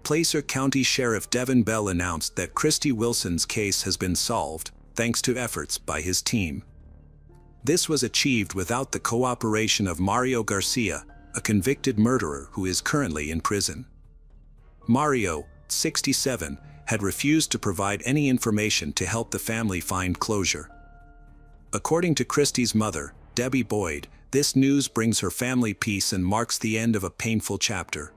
Placer County Sheriff Devin Bell announced that Christy Wilson's case has been solved, thanks to efforts by his team. This was achieved without the cooperation of Mario Garcia, a convicted murderer who is currently in prison. Mario, 67, had refused to provide any information to help the family find closure. According to Christy's mother, Debbie Boyd, this news brings her family peace and marks the end of a painful chapter.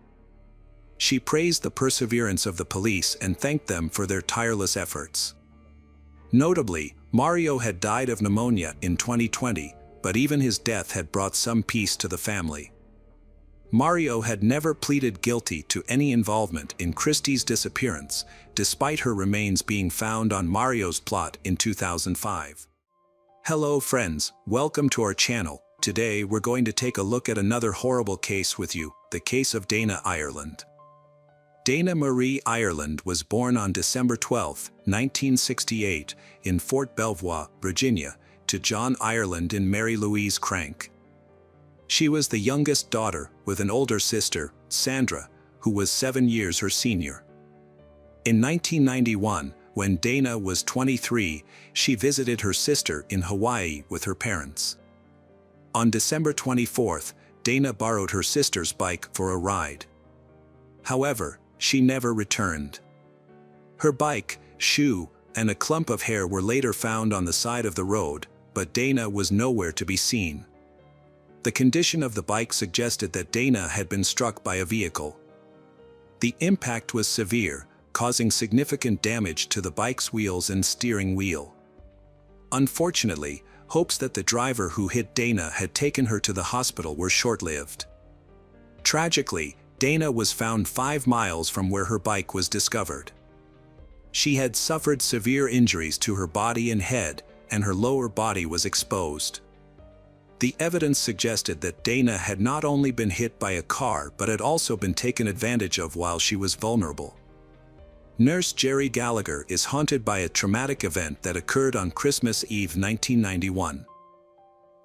She praised the perseverance of the police and thanked them for their tireless efforts. Notably, Mario had died of pneumonia in 2020, but even his death had brought some peace to the family. Mario had never pleaded guilty to any involvement in Christy's disappearance, despite her remains being found on Mario's plot in 2005. Hello friends, welcome to our channel. Today we're going to take a look at another horrible case with you, the case of Dana Ireland. Dana Marie Ireland was born on December 12, 1968, in Fort Belvoir, Virginia, to John Ireland and Mary Louise Crank. She was the youngest daughter, with an older sister, Sandra, who was 7 years her senior. In 1991, when Dana was 23, she visited her sister in Hawaii with her parents. On December 24, Dana borrowed her sister's bike for a ride. However, she never returned. Her bike, shoe, and a clump of hair were later found on the side of the road, but Dana was nowhere to be seen. The condition of the bike suggested that Dana had been struck by a vehicle. The impact was severe, causing significant damage to the bike's wheels and steering wheel. Unfortunately, hopes that the driver who hit Dana had taken her to the hospital were short-lived. Tragically, Dana was found 5 miles from where her bike was discovered. She had suffered severe injuries to her body and head, and her lower body was exposed. The evidence suggested that Dana had not only been hit by a car but had also been taken advantage of while she was vulnerable. Nurse Jerry Gallagher is haunted by a traumatic event that occurred on Christmas Eve 1991.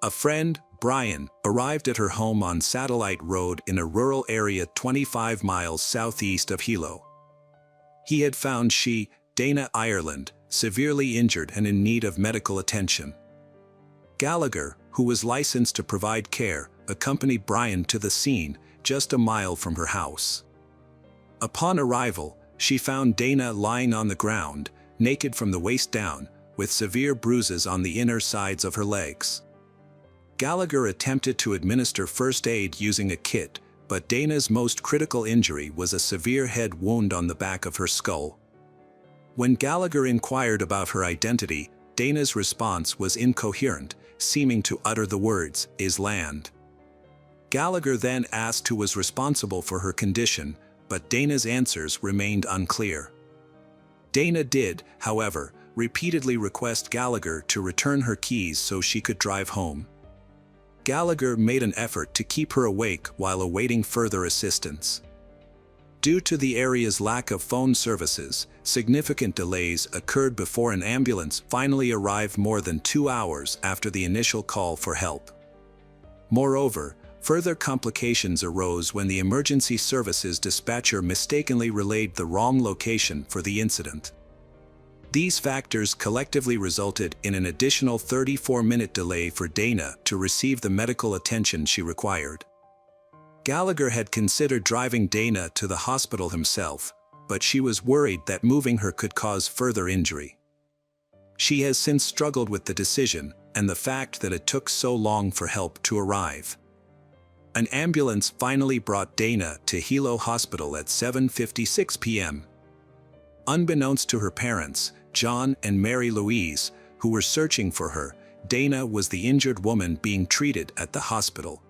A friend, Brian, arrived at her home on Satellite Road in a rural area 25 miles southeast of Hilo. He had found she, Dana Ireland, severely injured and in need of medical attention. Gallagher, who was licensed to provide care, accompanied Brian to the scene, just a mile from her house. Upon arrival, she found Dana lying on the ground, naked from the waist down, with severe bruises on the inner sides of her legs. Gallagher attempted to administer first aid using a kit, but Dana's most critical injury was a severe head wound on the back of her skull. When Gallagher inquired about her identity, Dana's response was incoherent, seeming to utter the words, "is land." Gallagher then asked who was responsible for her condition, but Dana's answers remained unclear. Dana did, however, repeatedly request Gallagher to return her keys so she could drive home. Gallagher made an effort to keep her awake while awaiting further assistance. Due to the area's lack of phone services, significant delays occurred before an ambulance finally arrived more than 2 hours after the initial call for help. Moreover, further complications arose when the emergency services dispatcher mistakenly relayed the wrong location for the incident. These factors collectively resulted in an additional 34-minute delay for Dana to receive the medical attention she required. Gallagher had considered driving Dana to the hospital himself, but she was worried that moving her could cause further injury. She has since struggled with the decision and the fact that it took so long for help to arrive. An ambulance finally brought Dana to Hilo Hospital at 7:56 p.m. Unbeknownst to her parents, John and Mary Louise, who were searching for her, Dana was the injured woman being treated at the hospital.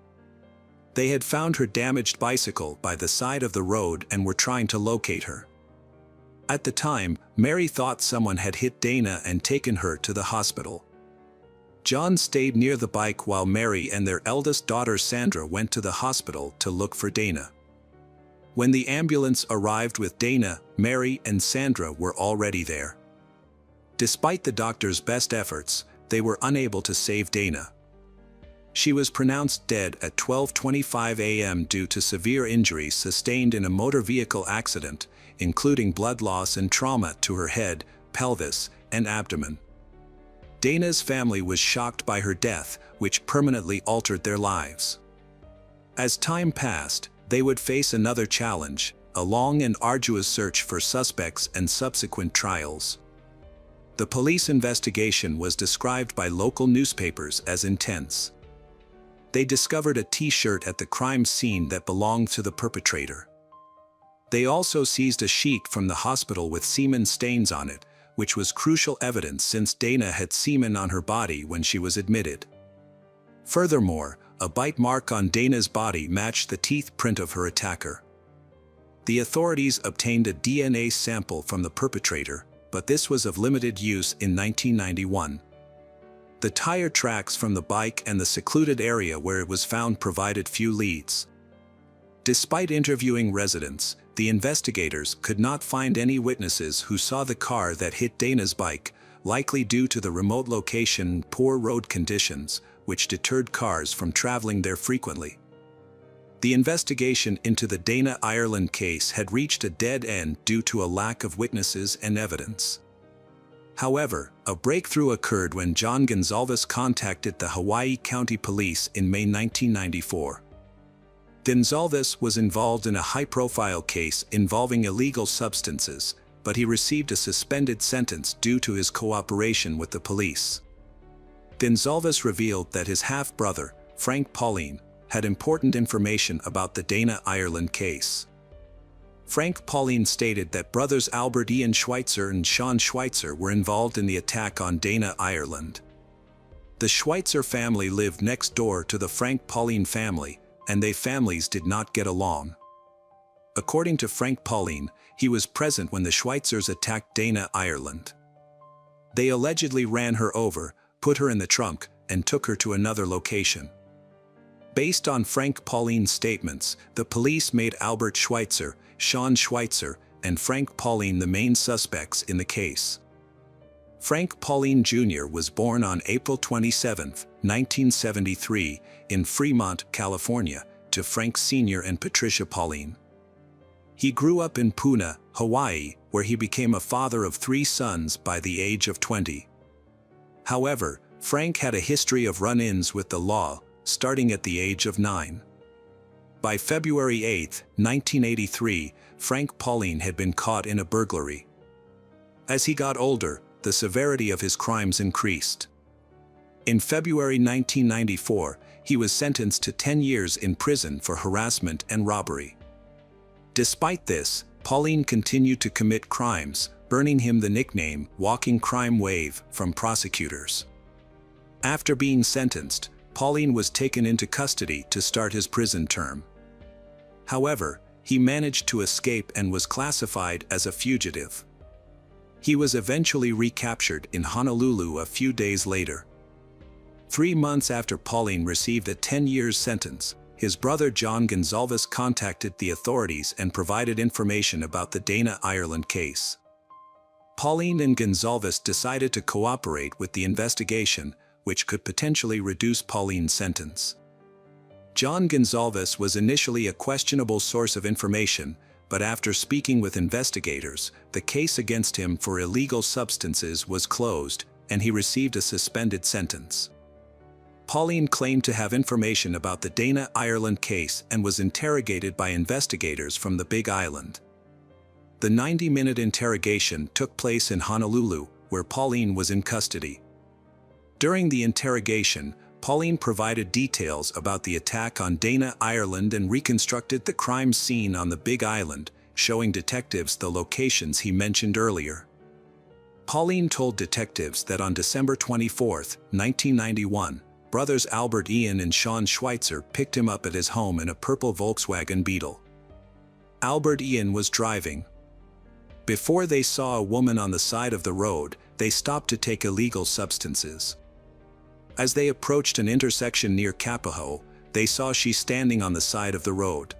They had found her damaged bicycle by the side of the road and were trying to locate her. At the time, Mary thought someone had hit Dana and taken her to the hospital. John stayed near the bike while Mary and their eldest daughter Sandra went to the hospital to look for Dana. When the ambulance arrived with Dana, Mary and Sandra were already there. Despite the doctor's best efforts, they were unable to save Dana. She was pronounced dead at 12:25 a.m. due to severe injuries sustained in a motor vehicle accident, including blood loss and trauma to her head, pelvis, and abdomen. Dana's family was shocked by her death, which permanently altered their lives. As time passed, they would face another challenge, a long and arduous search for suspects and subsequent trials. The police investigation was described by local newspapers as intense. They discovered a T-shirt at the crime scene that belonged to the perpetrator. They also seized a sheet from the hospital with semen stains on it, which was crucial evidence since Dana had semen on her body when she was admitted. Furthermore, a bite mark on Dana's body matched the teeth print of her attacker. The authorities obtained a DNA sample from the perpetrator, but this was of limited use in 1991. The tire tracks from the bike and the secluded area where it was found provided few leads. Despite interviewing residents, the investigators could not find any witnesses who saw the car that hit Dana's bike, likely due to the remote location and poor road conditions, which deterred cars from traveling there frequently. The investigation into the Dana Ireland case had reached a dead end due to a lack of witnesses and evidence. However, a breakthrough occurred when John Gonzalez contacted the Hawaii County Police in May 1994. Gonzalez was involved in a high-profile case involving illegal substances, but he received a suspended sentence due to his cooperation with the police. Gonzalez revealed that his half-brother, Frank Pauline, had important information about the Dana Ireland case. Frank Pauline stated that brothers Albert Ian Schweitzer and Sean Schweitzer were involved in the attack on Dana Ireland. The Schweitzer family lived next door to the Frank Pauline family, and their families did not get along. According to Frank Pauline, he was present when the Schweitzers attacked Dana Ireland. They allegedly ran her over, put her in the trunk, and took her to another location. Based on Frank Pauline's statements, the police made Albert Schweitzer, Sean Schweitzer, and Frank Pauline the main suspects in the case. Frank Pauline Jr. was born on April 27, 1973, in Fremont, California, to Frank Sr. and Patricia Pauline. He grew up in Puna, Hawaii, where he became a father of 3 sons by the age of 20. However, Frank had a history of run-ins with the law, starting at the age of 9. By February 8, 1983, Frank Pauline had been caught in a burglary. As he got older, the severity of his crimes increased. In February 1994, he was sentenced to 10 years in prison for harassment and robbery. Despite this, Pauline continued to commit crimes, earning him the nickname "Walking Crime Wave" from prosecutors. After being sentenced, Pauline was taken into custody to start his prison term. However, he managed to escape and was classified as a fugitive. He was eventually recaptured in Honolulu a few days later. 3 months after Pauline received a 10-year sentence, his brother John Gonsalves contacted the authorities and provided information about the Dana Ireland case. Pauline and Gonsalves decided to cooperate with the investigation, which could potentially reduce Pauline's sentence. John Gonsalves was initially a questionable source of information, but after speaking with investigators, the case against him for illegal substances was closed, and he received a suspended sentence. Pauline claimed to have information about the Dana Ireland case and was interrogated by investigators from the Big Island. The 90-minute interrogation took place in Honolulu, where Pauline was in custody. During the interrogation, Pauline provided details about the attack on Dana Ireland and reconstructed the crime scene on the Big Island, showing detectives the locations he mentioned earlier. Pauline told detectives that on December 24, 1991, brothers Albert Ian and Sean Schweitzer picked him up at his home in a purple Volkswagen Beetle. Albert Ian was driving. Before they saw a woman on the side of the road, they stopped to take illegal substances. As they approached an intersection near Kapaho, they saw she standing on the side of the road.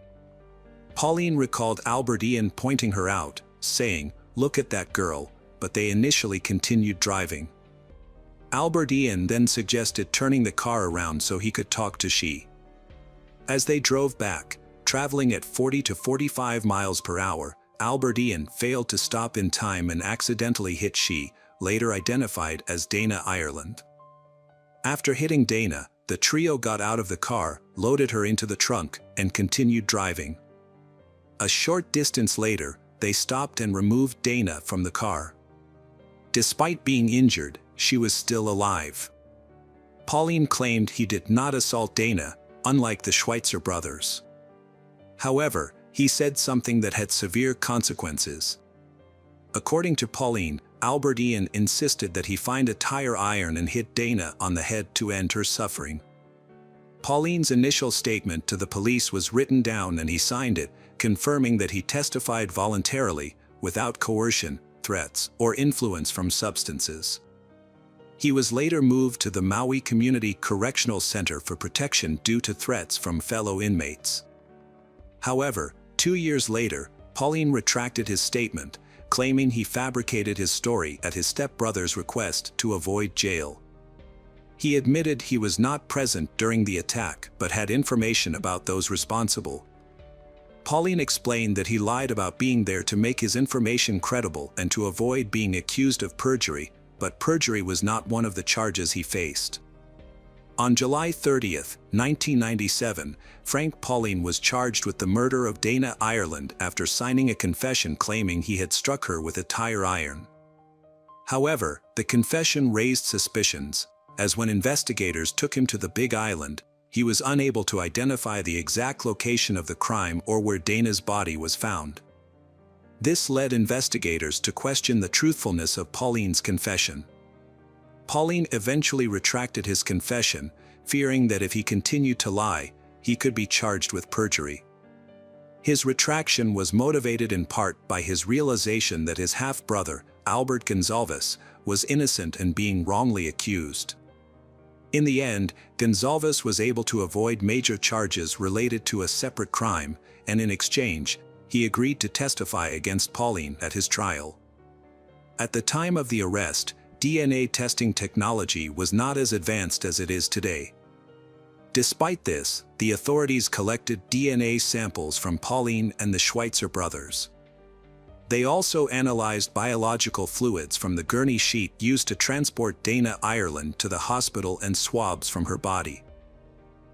Pauline recalled Albert Ian pointing her out, saying, "Look at that girl," but they initially continued driving. Albert Ian then suggested turning the car around so he could talk to she. As they drove back, traveling at 40 to 45 miles per hour, Albert Ian failed to stop in time and accidentally hit she, later identified as Dana Ireland. After hitting Dana, the trio got out of the car, loaded her into the trunk, and continued driving. A short distance later, they stopped and removed Dana from the car. Despite being injured, she was still alive. Pauline claimed he did not assault Dana, unlike the Schweitzer brothers. However, he said something that had severe consequences. According to Pauline, Albert Ian insisted that he find a tire iron and hit Dana on the head to end her suffering. Pauline's initial statement to the police was written down and he signed it, confirming that he testified voluntarily, without coercion, threats, or influence from substances. He was later moved to the Maui Community Correctional Center for protection due to threats from fellow inmates. However, 2 years later, Pauline retracted his statement, claiming he fabricated his story at his stepbrother's request to avoid jail. He admitted he was not present during the attack but had information about those responsible. Pauline explained that he lied about being there to make his information credible and to avoid being accused of perjury, but perjury was not one of the charges he faced. On July 30, 1997, Frank Pauline was charged with the murder of Dana Ireland after signing a confession claiming he had struck her with a tire iron. However, the confession raised suspicions, as when investigators took him to the Big Island, he was unable to identify the exact location of the crime or where Dana's body was found. This led investigators to question the truthfulness of Pauline's confession. Pauline eventually retracted his confession, fearing that if he continued to lie, he could be charged with perjury. His retraction was motivated in part by his realization that his half-brother, Albert Gonsalves, was innocent and being wrongly accused. In the end, Gonsalves was able to avoid major charges related to a separate crime, and in exchange, he agreed to testify against Pauline at his trial. At the time of the arrest, DNA testing technology was not as advanced as it is today. Despite this, the authorities collected DNA samples from Pauline and the Schweitzer brothers. They also analyzed biological fluids from the gurney sheet used to transport Dana Ireland to the hospital and swabs from her body.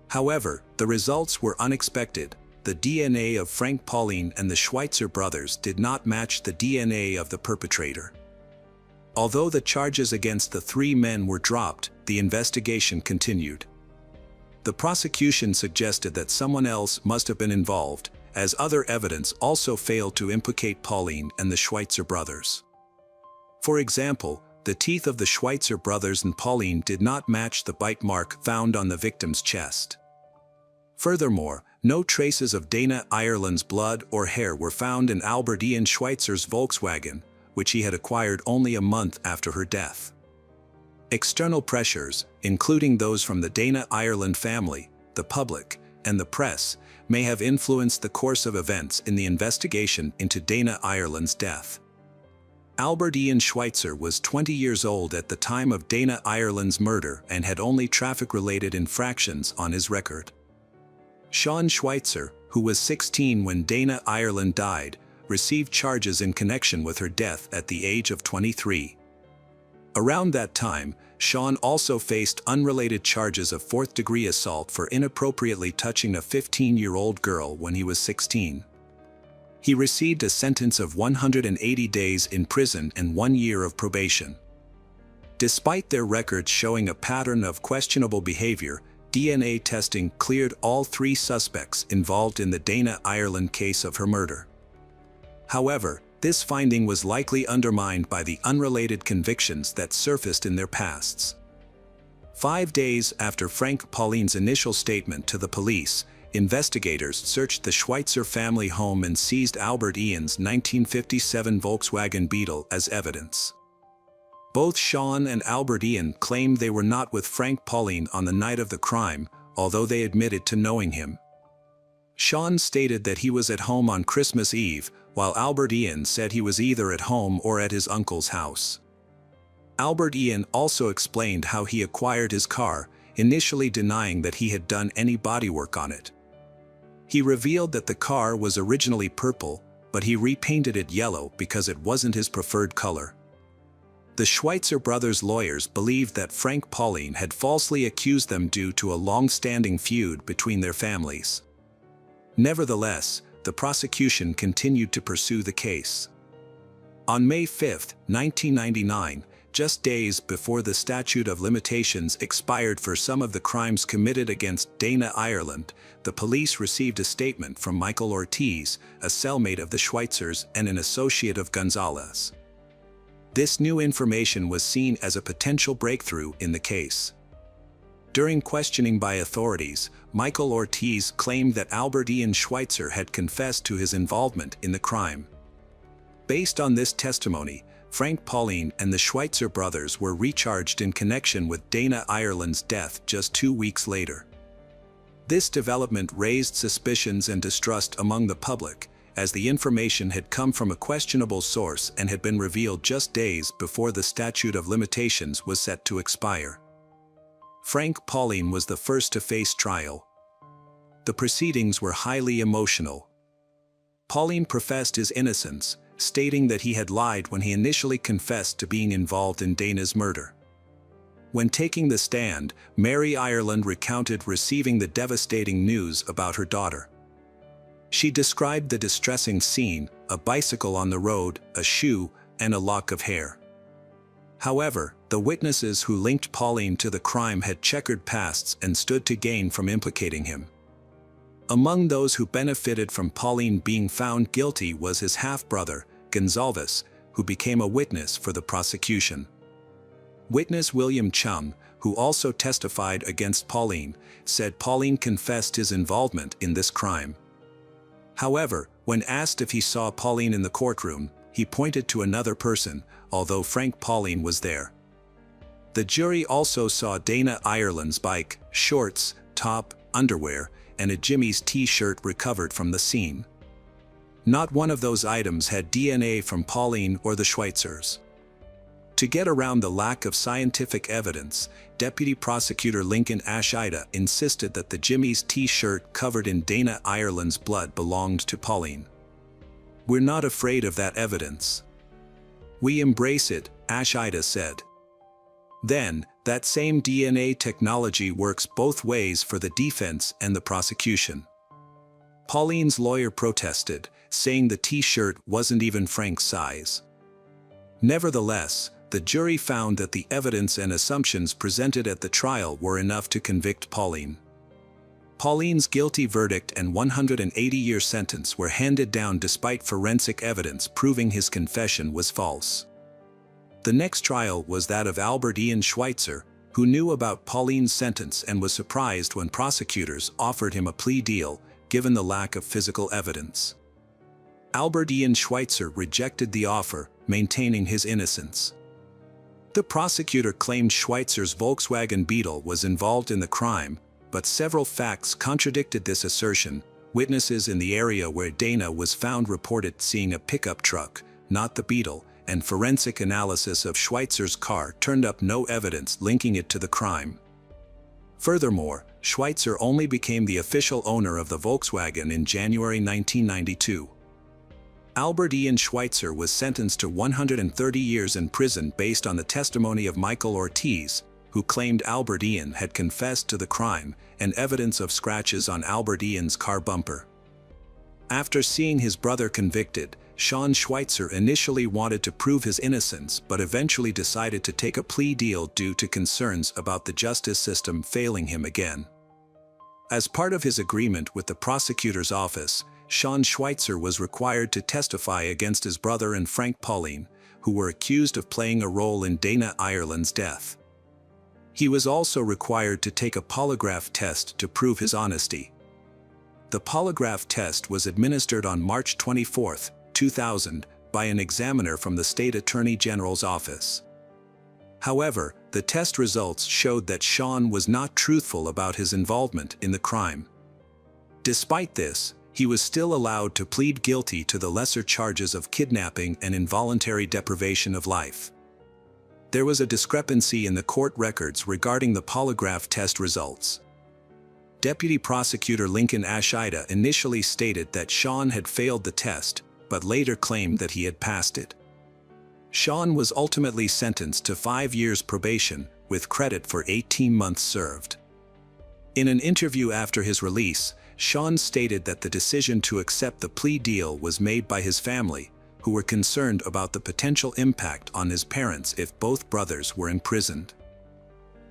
However, the results were unexpected. The DNA of Frank Pauline and the Schweitzer brothers did not match the DNA of the perpetrator. Although the charges against the three men were dropped, the investigation continued. The prosecution suggested that someone else must have been involved, as other evidence also failed to implicate Pauline and the Schweitzer brothers. For example, the teeth of the Schweitzer brothers and Pauline did not match the bite mark found on the victim's chest. Furthermore, no traces of Dana Ireland's blood or hair were found in Albert Ian Schweitzer's Volkswagen, which he had acquired only a month after her death. External pressures, including those from the Dana Ireland family, the public, and the press, may have influenced the course of events in the investigation into Dana Ireland's death. Albert Ian Schweitzer was 20 years old at the time of Dana Ireland's murder and had only traffic-related infractions on his record. Sean Schweitzer, who was 16 when Dana Ireland died, received charges in connection with her death at the age of 23. Around that time, Sean also faced unrelated charges of fourth-degree assault for inappropriately touching a 15-year-old girl when he was 16. He received a sentence of 180 days in prison and 1 year of probation. Despite their records showing a pattern of questionable behavior, DNA testing cleared all three suspects involved in the Dana Ireland case of her murder. However, this finding was likely undermined by the unrelated convictions that surfaced in their pasts. 5 days after Frank Pauline's initial statement to the police, investigators searched the Schweitzer family home and seized Albert Ian's 1957 Volkswagen Beetle as evidence. Both Sean and Albert Ian claimed they were not with Frank Pauline on the night of the crime, although they admitted to knowing him. Sean stated that he was at home on Christmas Eve, while Albert Ian said he was either at home or at his uncle's house. Albert Ian also explained how he acquired his car, initially denying that he had done any bodywork on it. He revealed that the car was originally purple, but he repainted it yellow because it wasn't his preferred color. The Schweitzer brothers' lawyers believed that Frank Pauline had falsely accused them due to a long-standing feud between their families. Nevertheless, the prosecution continued to pursue the case. On May 5, 1999, just days before the statute of limitations expired for some of the crimes committed against Dana Ireland, the police received a statement from Michael Ortiz, a cellmate of the Schweitzers and an associate of Gonzalez. This new information was seen as a potential breakthrough in the case. During questioning by authorities, Michael Ortiz claimed that Albert Ian Schweitzer had confessed to his involvement in the crime. Based on this testimony, Frank Pauline and the Schweitzer brothers were recharged in connection with Dana Ireland's death just 2 weeks later. This development raised suspicions and distrust among the public, as the information had come from a questionable source and had been revealed just days before the statute of limitations was set to expire. Frank Pauline was the first to face trial. The proceedings were highly emotional. Pauline professed his innocence, stating that he had lied when he initially confessed to being involved in Dana's murder. When taking the stand, Mary Ireland recounted receiving the devastating news about her daughter. She described the distressing scene: a bicycle on the road, a shoe, and a lock of hair. However, the witnesses who linked Pauline to the crime had checkered pasts and stood to gain from implicating him. Among those who benefited from Pauline being found guilty was his half-brother, Gonzalez, who became a witness for the prosecution. Witness William Chum, who also testified against Pauline, said Pauline confessed his involvement in this crime. However, when asked if he saw Pauline in the courtroom, he pointed to another person, although Frank Pauline was there. The jury also saw Dana Ireland's bike, shorts, top, underwear, and a Jimmy's t-shirt recovered from the scene. Not one of those items had DNA from Pauline or the Schweitzers. To get around the lack of scientific evidence, Deputy Prosecutor Lincoln Ashida insisted that the Jimmy's T-shirt covered in Dana Ireland's blood belonged to Pauline. "We're not afraid of that evidence. We embrace it," Ashida said. Then, that same DNA technology works both ways for the defense and the prosecution. Pauline's lawyer protested, saying the T-shirt wasn't even Frank's size. Nevertheless, the jury found that the evidence and assumptions presented at the trial were enough to convict Pauline. Pauline's guilty verdict and 180-year sentence were handed down despite forensic evidence proving his confession was false. The next trial was that of Albert Ian Schweitzer, who knew about Pauline's sentence and was surprised when prosecutors offered him a plea deal, given the lack of physical evidence. Albert Ian Schweitzer rejected the offer, maintaining his innocence. The prosecutor claimed Schweitzer's Volkswagen Beetle was involved in the crime, but several facts contradicted this assertion. Witnesses in the area where Dana was found reported seeing a pickup truck, not the Beetle, and forensic analysis of Schweitzer's car turned up no evidence linking it to the crime. Furthermore, Schweitzer only became the official owner of the Volkswagen in January 1992. Albert Ian Schweitzer was sentenced to 130 years in prison based on the testimony of Michael Ortiz, who claimed Albert Ian had confessed to the crime, and evidence of scratches on Albert Ian's car bumper. After seeing his brother convicted, Sean Schweitzer initially wanted to prove his innocence but eventually decided to take a plea deal due to concerns about the justice system failing him again. As part of his agreement with the prosecutor's office, Sean Schweitzer was required to testify against his brother and Frank Pauline, who were accused of playing a role in Dana Ireland's death. He was also required to take a polygraph test to prove his honesty. The polygraph test was administered on March 24, 2000, by an examiner from the State Attorney General's office. However, the test results showed that Sean was not truthful about his involvement in the crime. Despite this, he was still allowed to plead guilty to the lesser charges of kidnapping and involuntary deprivation of life. There was a discrepancy in the court records regarding the polygraph test results. Deputy Prosecutor Lincoln Ashida initially stated that Sean had failed the test, but later claimed that he had passed it. Sean was ultimately sentenced to 5 years probation, with credit for 18 months served. In an interview after his release, Sean stated that the decision to accept the plea deal was made by his family, who were concerned about the potential impact on his parents if both brothers were imprisoned.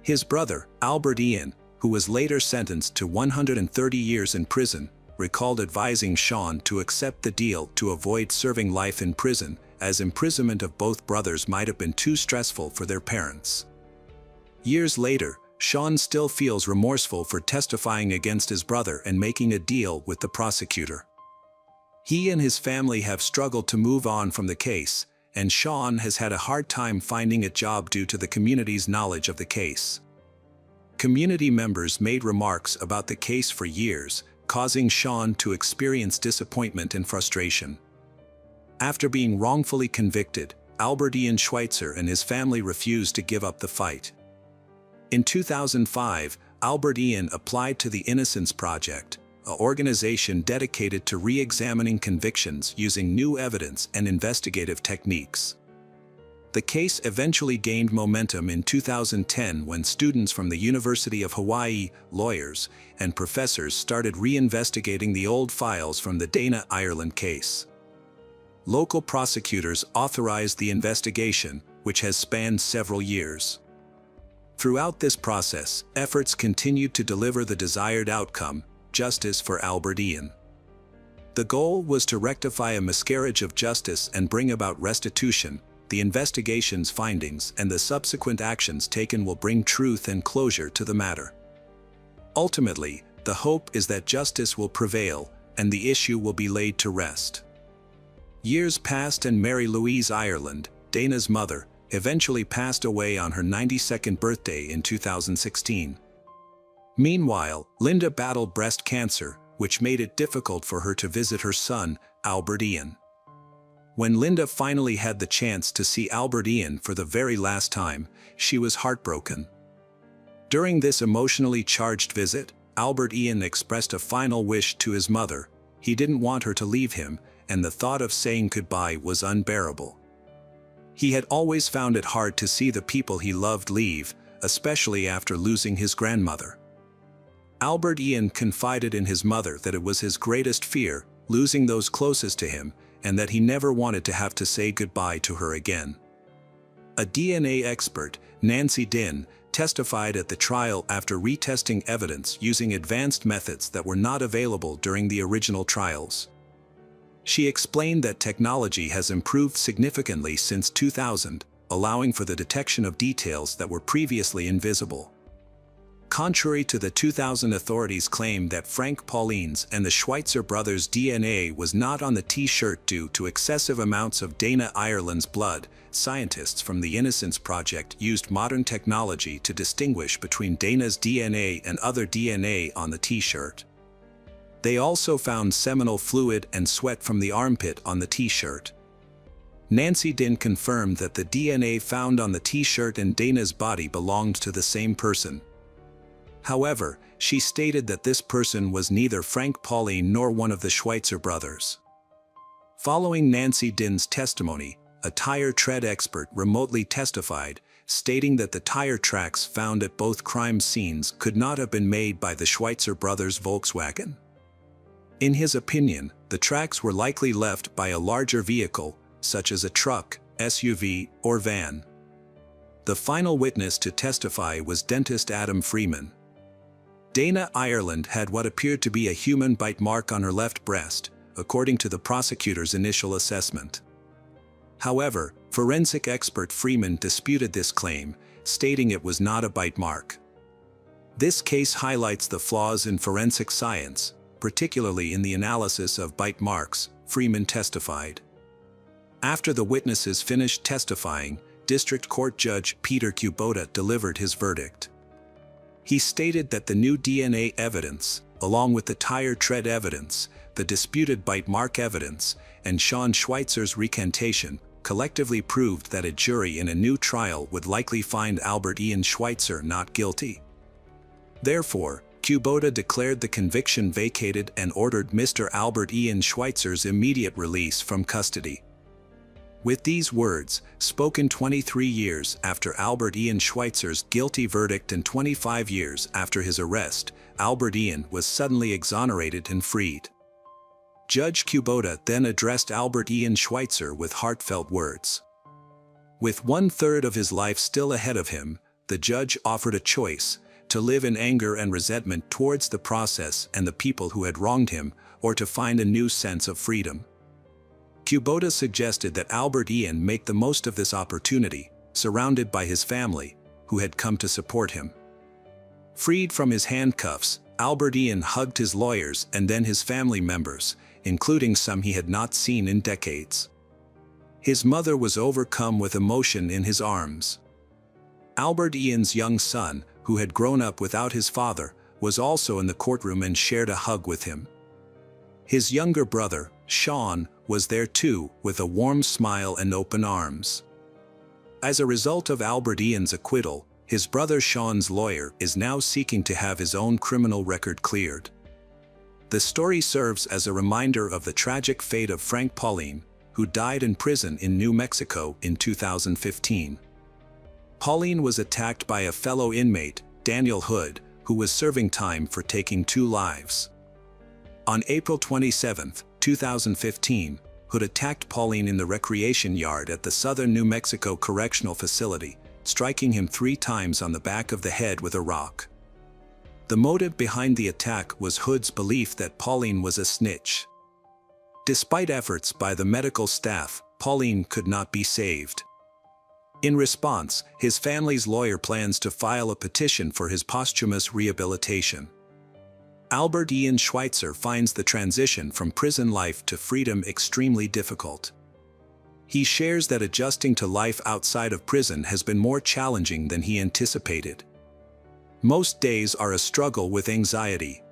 His brother, Albert Ian, who was later sentenced to 130 years in prison, recalled advising Sean to accept the deal to avoid serving life in prison, as imprisonment of both brothers might have been too stressful for their parents. Years later, Sean still feels remorseful for testifying against his brother and making a deal with the prosecutor. He and his family have struggled to move on from the case, and Sean has had a hard time finding a job due to the community's knowledge of the case. Community members made remarks about the case for years, causing Sean to experience disappointment and frustration. After being wrongfully convicted, Albert Ian Schweitzer and his family refused to give up the fight. In 2005, Albert Ian applied to the Innocence Project, an organization dedicated to re-examining convictions using new evidence and investigative techniques. The case eventually gained momentum in 2010 when students from the University of Hawaii, lawyers, and professors started re-investigating the old files from the Dana Ireland case. Local prosecutors authorized the investigation, which has spanned several years. Throughout this process, efforts continued to deliver the desired outcome, justice for Albert Ian. The goal was to rectify a miscarriage of justice and bring about restitution. The investigation's findings and the subsequent actions taken will bring truth and closure to the matter. Ultimately, the hope is that justice will prevail, and the issue will be laid to rest. Years passed and Mary Louise Ireland, Dana's mother, eventually passed away on her 92nd birthday in 2016. Meanwhile, Linda battled breast cancer, which made it difficult for her to visit her son, Albert Ian. When Linda finally had the chance to see Albert Ian for the very last time, she was heartbroken. During this emotionally charged visit, Albert Ian expressed a final wish to his mother. He didn't want her to leave him, and the thought of saying goodbye was unbearable. He had always found it hard to see the people he loved leave, especially after losing his grandmother. Albert Ian confided in his mother that it was his greatest fear, losing those closest to him, and that he never wanted to have to say goodbye to her again. A DNA expert, Nancy Dinh, testified at the trial after retesting evidence using advanced methods that were not available during the original trials. She explained that technology has improved significantly since 2000, allowing for the detection of details that were previously invisible. Contrary to the 2000 authorities' claim that Frank Pauline's and the Schweitzer brothers' DNA was not on the T-shirt due to excessive amounts of Dana Ireland's blood, scientists from the Innocence Project used modern technology to distinguish between Dana's DNA and other DNA on the T-shirt. They also found seminal fluid and sweat from the armpit on the T-shirt. Nancy Dinh confirmed that the DNA found on the T-shirt and Dana's body belonged to the same person. However, she stated that this person was neither Frank Pauline nor one of the Schweitzer brothers. Following Nancy Dinh's testimony, a tire tread expert remotely testified, stating that the tire tracks found at both crime scenes could not have been made by the Schweitzer brothers' Volkswagen. In his opinion, the tracks were likely left by a larger vehicle, such as a truck, SUV, or van. The final witness to testify was dentist Adam Freeman. Dana Ireland had what appeared to be a human bite mark on her left breast, according to the prosecutor's initial assessment. However, forensic expert Freeman disputed this claim, stating it was not a bite mark. This case highlights the flaws in forensic science, particularly in the analysis of bite marks, Freeman testified. After the witnesses finished testifying, District Court Judge Peter Kubota delivered his verdict. He stated that the new DNA evidence, along with the tire tread evidence, the disputed bite mark evidence, and Sean Schweitzer's recantation, collectively proved that a jury in a new trial would likely find Albert Ian Schweitzer not guilty. Therefore, Kubota declared the conviction vacated and ordered Mr. Albert Ian Schweitzer's immediate release from custody. With these words, spoken 23 years after Albert Ian Schweitzer's guilty verdict and 25 years after his arrest, Albert Ian was suddenly exonerated and freed. Judge Kubota then addressed Albert Ian Schweitzer with heartfelt words. With 1/3 of his life still ahead of him, the judge offered a choice: to live in anger and resentment towards the process and the people who had wronged him, or to find a new sense of freedom. Kubota suggested that Albert Ian make the most of this opportunity, surrounded by his family, who had come to support him. Freed from his handcuffs, Albert Ian hugged his lawyers and then his family members, including some he had not seen in decades. His mother was overcome with emotion in his arms. Albert Ian's young son, who had grown up without his father, was also in the courtroom and shared a hug with him. His younger brother, Sean, was there too, with a warm smile and open arms. As a result of Albert Ian's acquittal, his brother Sean's lawyer is now seeking to have his own criminal record cleared. The story serves as a reminder of the tragic fate of Frank Pauline, who died in prison in New Mexico in 2015. Pauline was attacked by a fellow inmate, Daniel Hood, who was serving time for taking 2 lives. On April 27, 2015, Hood attacked Pauline in the recreation yard at the Southern New Mexico Correctional Facility, striking him 3 times on the back of the head with a rock. The motive behind the attack was Hood's belief that Pauline was a snitch. Despite efforts by the medical staff, Pauline could not be saved. In response, his family's lawyer plans to file a petition for his posthumous rehabilitation. Albert Ian Schweitzer finds the transition from prison life to freedom extremely difficult. He shares that adjusting to life outside of prison has been more challenging than he anticipated. Most days are a struggle with anxiety.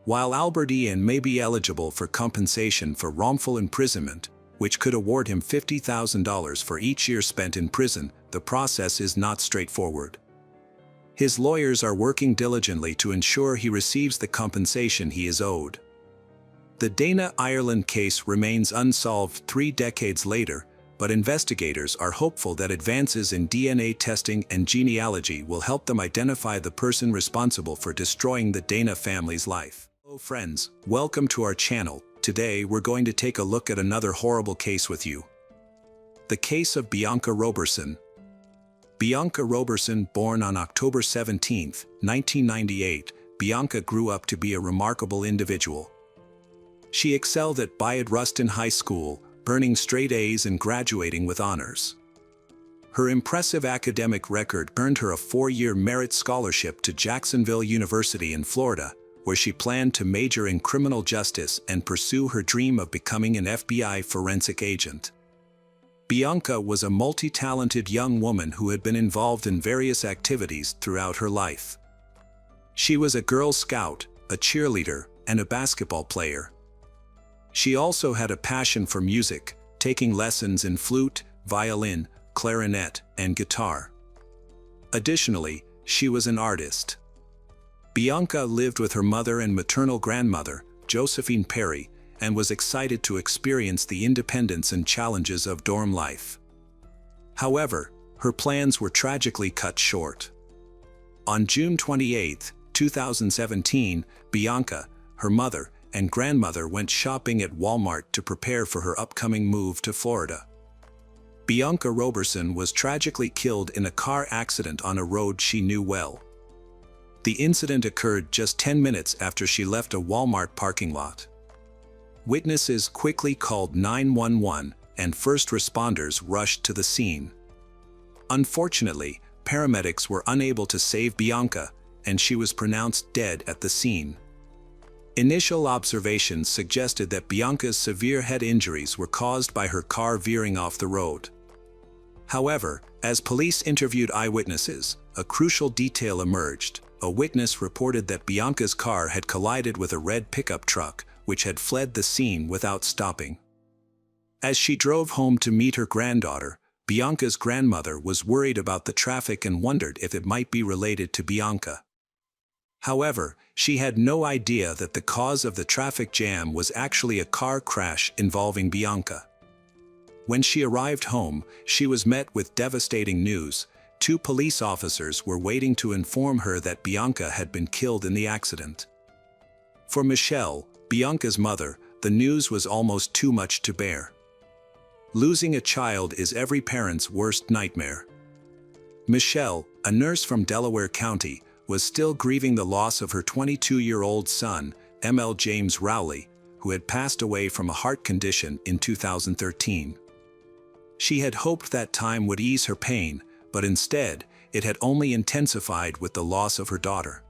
While Albert Ian may be eligible for compensation for wrongful imprisonment, which could award him $50,000 for each year spent in prison, the process is not straightforward. His lawyers are working diligently to ensure he receives the compensation he is owed. The Dana Ireland case remains unsolved 3 decades later, but investigators are hopeful that advances in DNA testing and genealogy will help them identify the person responsible for destroying the Dana family's life. Hello friends, welcome to our channel. Today we're going to take a look at another horrible case with you. The case of Bianca Roberson. Bianca Roberson, born on October 17, 1998, Bianca grew up to be a remarkable individual. She excelled at Bayard Rustin High School, earning straight A's and graduating with honors. Her impressive academic record earned her a 4-year merit scholarship to Jacksonville University in Florida, where she planned to major in criminal justice and pursue her dream of becoming an FBI forensic agent. Bianca was a multi-talented young woman who had been involved in various activities throughout her life. She was a Girl Scout, a cheerleader, and a basketball player. She also had a passion for music, taking lessons in flute, violin, clarinet, and guitar. Additionally, she was an artist. Bianca lived with her mother and maternal grandmother, Josephine Perry, and was excited to experience the independence and challenges of dorm life. However, her plans were tragically cut short. On June 28, 2017, Bianca, her mother, and grandmother went shopping at Walmart to prepare for her upcoming move to Florida. Bianca Roberson was tragically killed in a car accident on a road she knew well. The incident occurred just 10 minutes after she left a Walmart parking lot. Witnesses quickly called 911, and first responders rushed to the scene. Unfortunately, paramedics were unable to save Bianca, and she was pronounced dead at the scene. Initial observations suggested that Bianca's severe head injuries were caused by her car veering off the road. However, as police interviewed eyewitnesses, a crucial detail emerged. A witness reported that Bianca's car had collided with a red pickup truck, which had fled the scene without stopping. As she drove home to meet her granddaughter, Bianca's grandmother was worried about the traffic and wondered if it might be related to Bianca. However, she had no idea that the cause of the traffic jam was actually a car crash involving Bianca. When she arrived home, she was met with devastating news. 2 police officers were waiting to inform her that Bianca had been killed in the accident. For Michelle, Bianca's mother, the news was almost too much to bear. Losing a child is every parent's worst nightmare. Michelle, a nurse from Delaware County, was still grieving the loss of her 22-year-old son, M.L. James Rowley, who had passed away from a heart condition in 2013. She had hoped that time would ease her pain, but instead, it had only intensified with the loss of her daughter.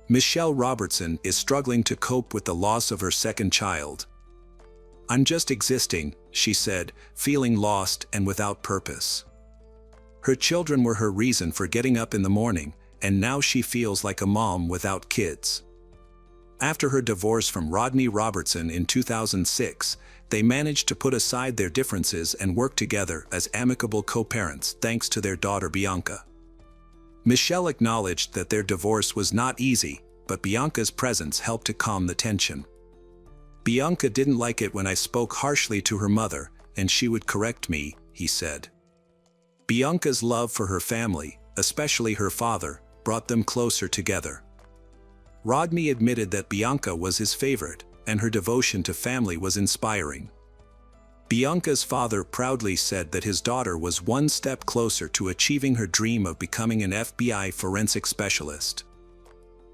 Michelle Robertson is struggling to cope with the loss of her second child. "I'm just existing," she said, feeling lost and without purpose. Her children were her reason for getting up in the morning, and now she feels like a mom without kids. After her divorce from Rodney Robertson in 2006, they managed to put aside their differences and work together as amicable co-parents thanks to their daughter Bianca. Michelle acknowledged that their divorce was not easy, but Bianca's presence helped to calm the tension. "Bianca didn't like it when I spoke harshly to her mother, and she would correct me," he said. Bianca's love for her family, especially her father, brought them closer together. Rodney admitted that Bianca was his favorite, and her devotion to family was inspiring. Bianca's father proudly said that his daughter was one step closer to achieving her dream of becoming an FBI forensic specialist.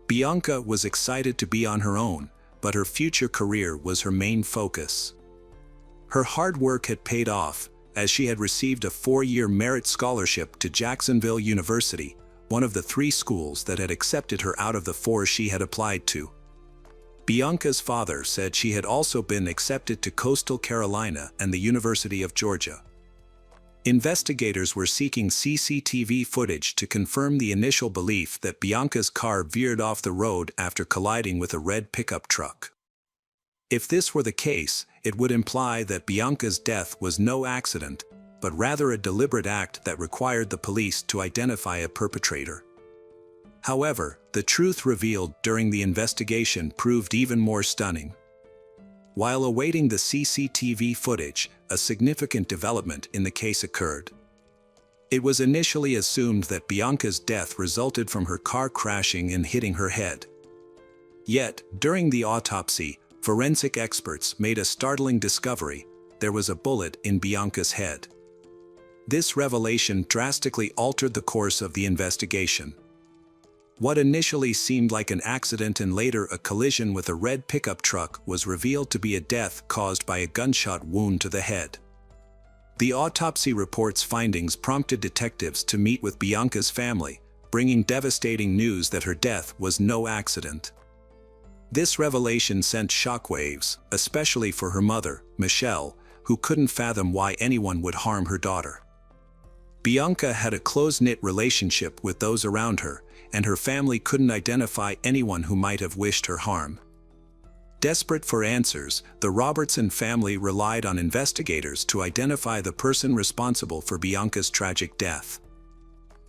Bianca was excited to be on her own, but her future career was her main focus. Her hard work had paid off, as she had received a 4-year merit scholarship to Jacksonville University, one of the 3 schools that had accepted her out of the 4 she had applied to. Bianca's father said she had also been accepted to Coastal Carolina and the University of Georgia. Investigators were seeking CCTV footage to confirm the initial belief that Bianca's car veered off the road after colliding with a red pickup truck. If this were the case, it would imply that Bianca's death was no accident, but rather a deliberate act that required the police to identify a perpetrator. However, the truth revealed during the investigation proved even more stunning. While awaiting the CCTV footage, a significant development in the case occurred. It was initially assumed that Bianca's death resulted from her car crashing and hitting her head. Yet, during the autopsy, forensic experts made a startling discovery: there was a bullet in Bianca's head. This revelation drastically altered the course of the investigation. What initially seemed like an accident and later a collision with a red pickup truck was revealed to be a death caused by a gunshot wound to the head. The autopsy report's findings prompted detectives to meet with Bianca's family, bringing devastating news that her death was no accident. This revelation sent shockwaves, especially for her mother, Michelle, who couldn't fathom why anyone would harm her daughter. Bianca had a close-knit relationship with those around her, and her family couldn't identify anyone who might have wished her harm. Desperate for answers, the Robertson family relied on investigators to identify the person responsible for Bianca's tragic death.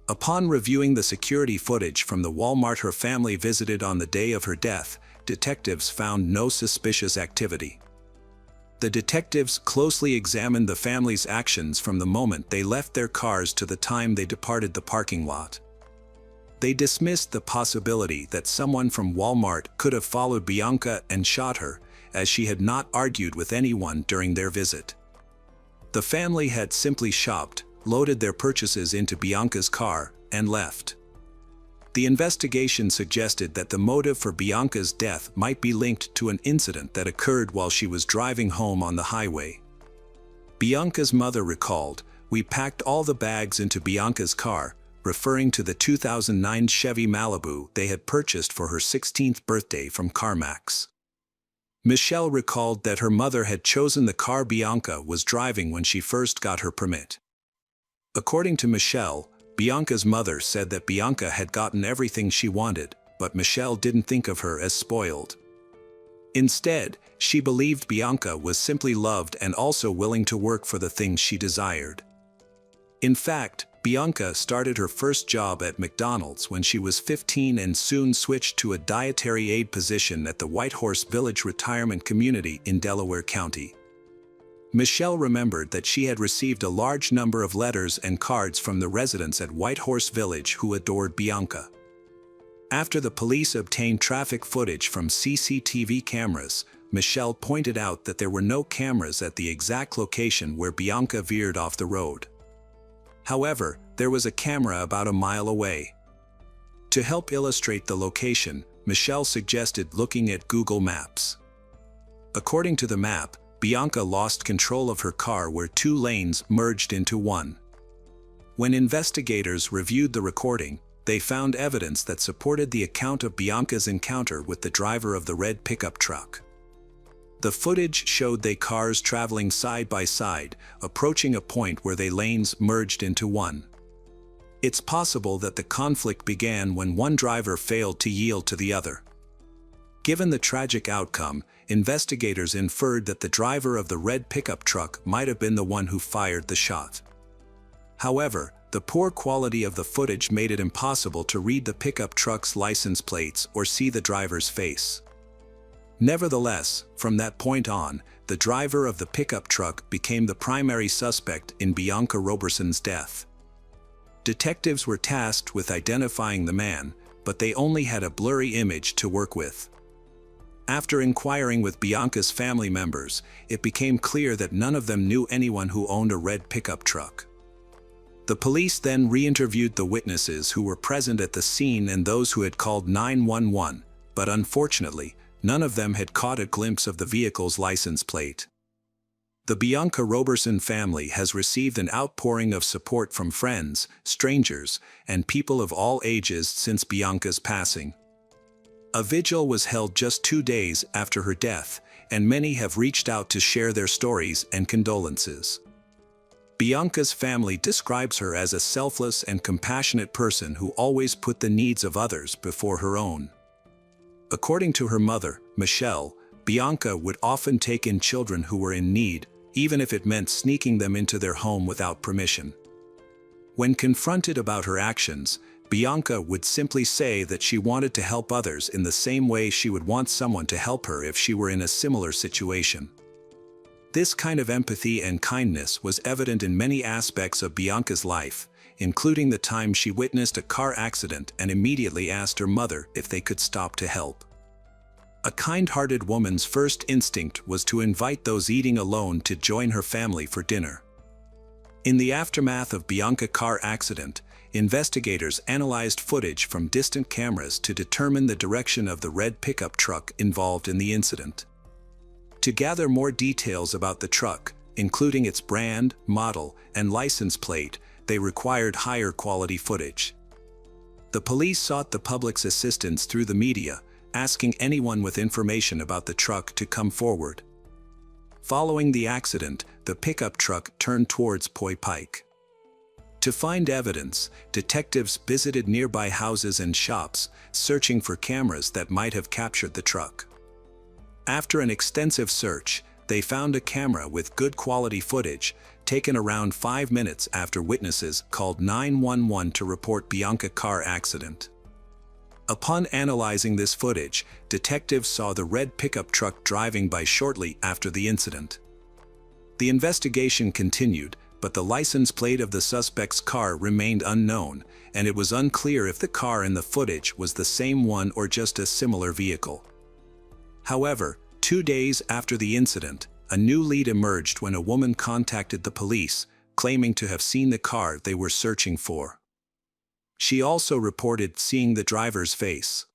Upon reviewing the security footage from the Walmart her family visited on the day of her death, detectives found no suspicious activity. The detectives closely examined the family's actions from the moment they left their cars to the time they departed the parking lot. They dismissed the possibility that someone from Walmart could have followed Bianca and shot her, as she had not argued with anyone during their visit. The family had simply shopped, loaded their purchases into Bianca's car, and left. The investigation suggested that the motive for Bianca's death might be linked to an incident that occurred while she was driving home on the highway. Bianca's mother recalled, "We packed all the bags into Bianca's car," referring to the 2009 Chevy Malibu they had purchased for her 16th birthday from CarMax. Michelle recalled that her mother had chosen the car Bianca was driving when she first got her permit. According to Michelle, Bianca's mother said that Bianca had gotten everything she wanted, but Michelle didn't think of her as spoiled. Instead, she believed Bianca was simply loved and also willing to work for the things she desired. In fact, Bianca started her first job at McDonald's when she was 15 and soon switched to a dietary aide position at the Whitehorse Village Retirement Community in Delaware County. Michelle remembered that she had received a large number of letters and cards from the residents at Whitehorse Village who adored Bianca. After the police obtained traffic footage from CCTV cameras, Michelle pointed out that there were no cameras at the exact location where Bianca veered off the road. However, there was a camera about a mile away. To help illustrate the location, Michelle suggested looking at Google Maps. According to the map, Bianca lost control of her car where two lanes merged into one. When investigators reviewed the recording, they found evidence that supported the account of Bianca's encounter with the driver of the red pickup truck. The footage showed the cars traveling side by side, approaching a point where their lanes merged into one. It's possible that the conflict began when one driver failed to yield to the other. Given the tragic outcome, investigators inferred that the driver of the red pickup truck might have been the one who fired the shot. However, the poor quality of the footage made it impossible to read the pickup truck's license plates or see the driver's face. Nevertheless, from that point on, the driver of the pickup truck became the primary suspect in Bianca Roberson's death. Detectives were tasked with identifying the man, but they only had a blurry image to work with. After inquiring with Bianca's family members, it became clear that none of them knew anyone who owned a red pickup truck. The police then re-interviewed the witnesses who were present at the scene and those who had called 911, but unfortunately, none of them had caught a glimpse of the vehicle's license plate. The Bianca Roberson family has received an outpouring of support from friends, strangers, and people of all ages since Bianca's passing. A vigil was held just 2 days after her death, and many have reached out to share their stories and condolences. Bianca's family describes her as a selfless and compassionate person who always put the needs of others before her own. According to her mother, Michelle, Bianca would often take in children who were in need, even if it meant sneaking them into their home without permission. When confronted about her actions, Bianca would simply say that she wanted to help others in the same way she would want someone to help her if she were in a similar situation. This kind of empathy and kindness was evident in many aspects of Bianca's life, including the time she witnessed a car accident and immediately asked her mother if they could stop to help. A kind-hearted woman's first instinct was to invite those eating alone to join her family for dinner. In the aftermath of Bianca's car accident, investigators analyzed footage from distant cameras to determine the direction of the red pickup truck involved in the incident. To gather more details about the truck, including its brand, model, and license plate, they required higher quality footage. The police sought the public's assistance through the media, asking anyone with information about the truck to come forward. Following the accident, the pickup truck turned towards Poi Pike. To find evidence, detectives visited nearby houses and shops, searching for cameras that might have captured the truck. After an extensive search, they found a camera with good quality footage, taken around 5 minutes after witnesses called 911 to report Bianca's car accident. Upon analyzing this footage, detectives saw the red pickup truck driving by shortly after the incident. The investigation continued, but the license plate of the suspect's car remained unknown, and it was unclear if the car in the footage was the same one or just a similar vehicle. However, 2 days after the incident, a new lead emerged when a woman contacted the police, claiming to have seen the car they were searching for. She also reported seeing the driver's face.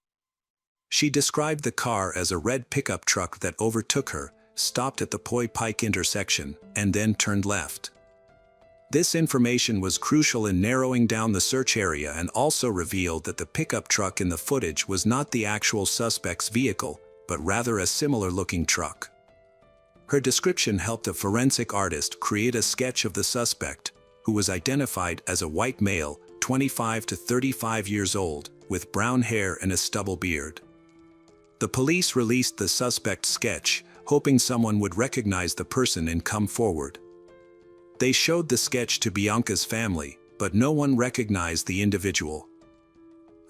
She described the car as a red pickup truck that overtook her, stopped at the Poi Pike intersection, and then turned left. This information was crucial in narrowing down the search area and also revealed that the pickup truck in the footage was not the actual suspect's vehicle, but rather a similar-looking truck. Her description helped a forensic artist create a sketch of the suspect, who was identified as a white male, 25 to 35 years old, with brown hair and a stubble beard. The police released the suspect's sketch, hoping someone would recognize the person and come forward. They showed the sketch to Bianca's family, but no one recognized the individual.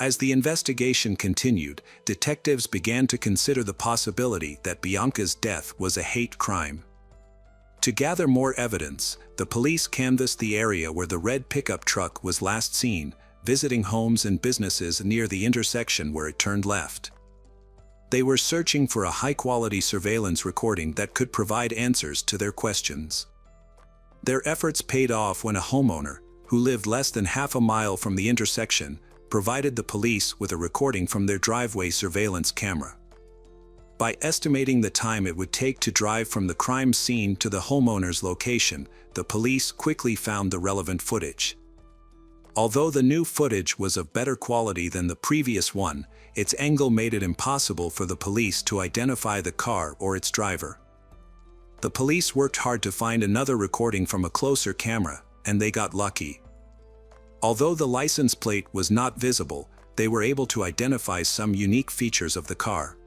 As the investigation continued, detectives began to consider the possibility that Bianca's death was a hate crime. To gather more evidence, the police canvassed the area where the red pickup truck was last seen, visiting homes and businesses near the intersection where it turned left. They were searching for a high-quality surveillance recording that could provide answers to their questions. Their efforts paid off when a homeowner, who lived less than half a mile from the intersection, provided the police with a recording from their driveway surveillance camera. By estimating the time it would take to drive from the crime scene to the homeowner's location, the police quickly found the relevant footage. Although the new footage was of better quality than the previous one, its angle made it impossible for the police to identify the car or its driver. The police worked hard to find another recording from a closer camera, and they got lucky. Although the license plate was not visible, they were able to identify some unique features of the car.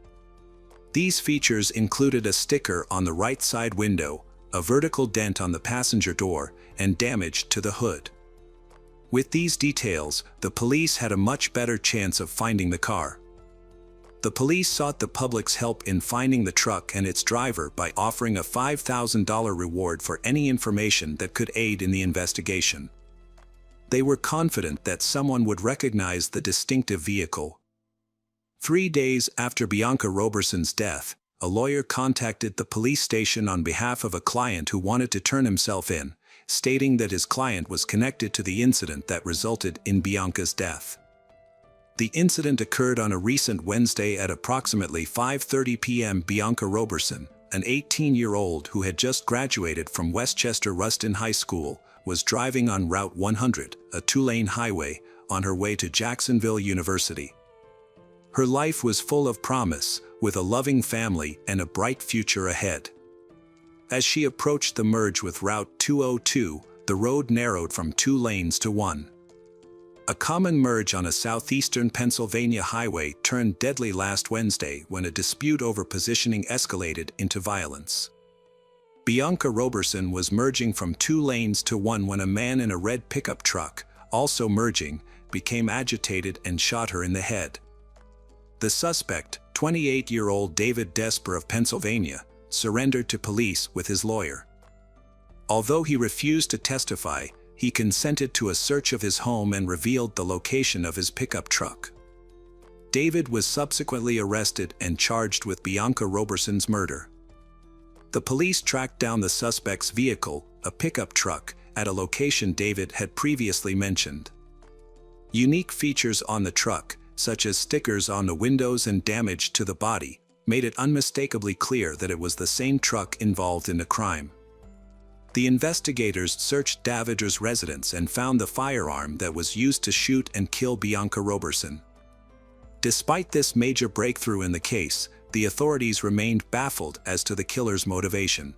These features included a sticker on the right side window, a vertical dent on the passenger door, and damage to the hood. With these details, the police had a much better chance of finding the car. The police sought the public's help in finding the truck and its driver by offering a $5,000 reward for any information that could aid in the investigation. They were confident that someone would recognize the distinctive vehicle. 3 days after Bianca Roberson's death, a lawyer contacted the police station on behalf of a client who wanted to turn himself in, stating that his client was connected to the incident that resulted in Bianca's death. The incident occurred on a recent Wednesday at approximately 5:30 p.m. Bianca Roberson, an 18-year-old who had just graduated from Westchester Ruston High School, was driving on Route 100, a 2-lane highway, on her way to Jacksonville University. Her life was full of promise, with a loving family and a bright future ahead. As she approached the merge with Route 202, the road narrowed from 2 lanes to 1. A common merge on a southeastern Pennsylvania highway turned deadly last Wednesday when a dispute over positioning escalated into violence. Bianca Roberson was merging from 2 lanes to 1 when a man in a red pickup truck, also merging, became agitated and shot her in the head. The suspect, 28-year-old David Desper of Pennsylvania, surrendered to police with his lawyer. Although he refused to testify, he consented to a search of his home and revealed the location of his pickup truck. David was subsequently arrested and charged with Bianca Roberson's murder. The police tracked down the suspect's vehicle, a pickup truck, at a location David had previously mentioned. Unique features on the truck, such as stickers on the windows and damage to the body, made it unmistakably clear that it was the same truck involved in the crime. The investigators searched Davider's residence and found the firearm that was used to shoot and kill Bianca Roberson. Despite this major breakthrough in the case, the authorities remained baffled as to the killer's motivation.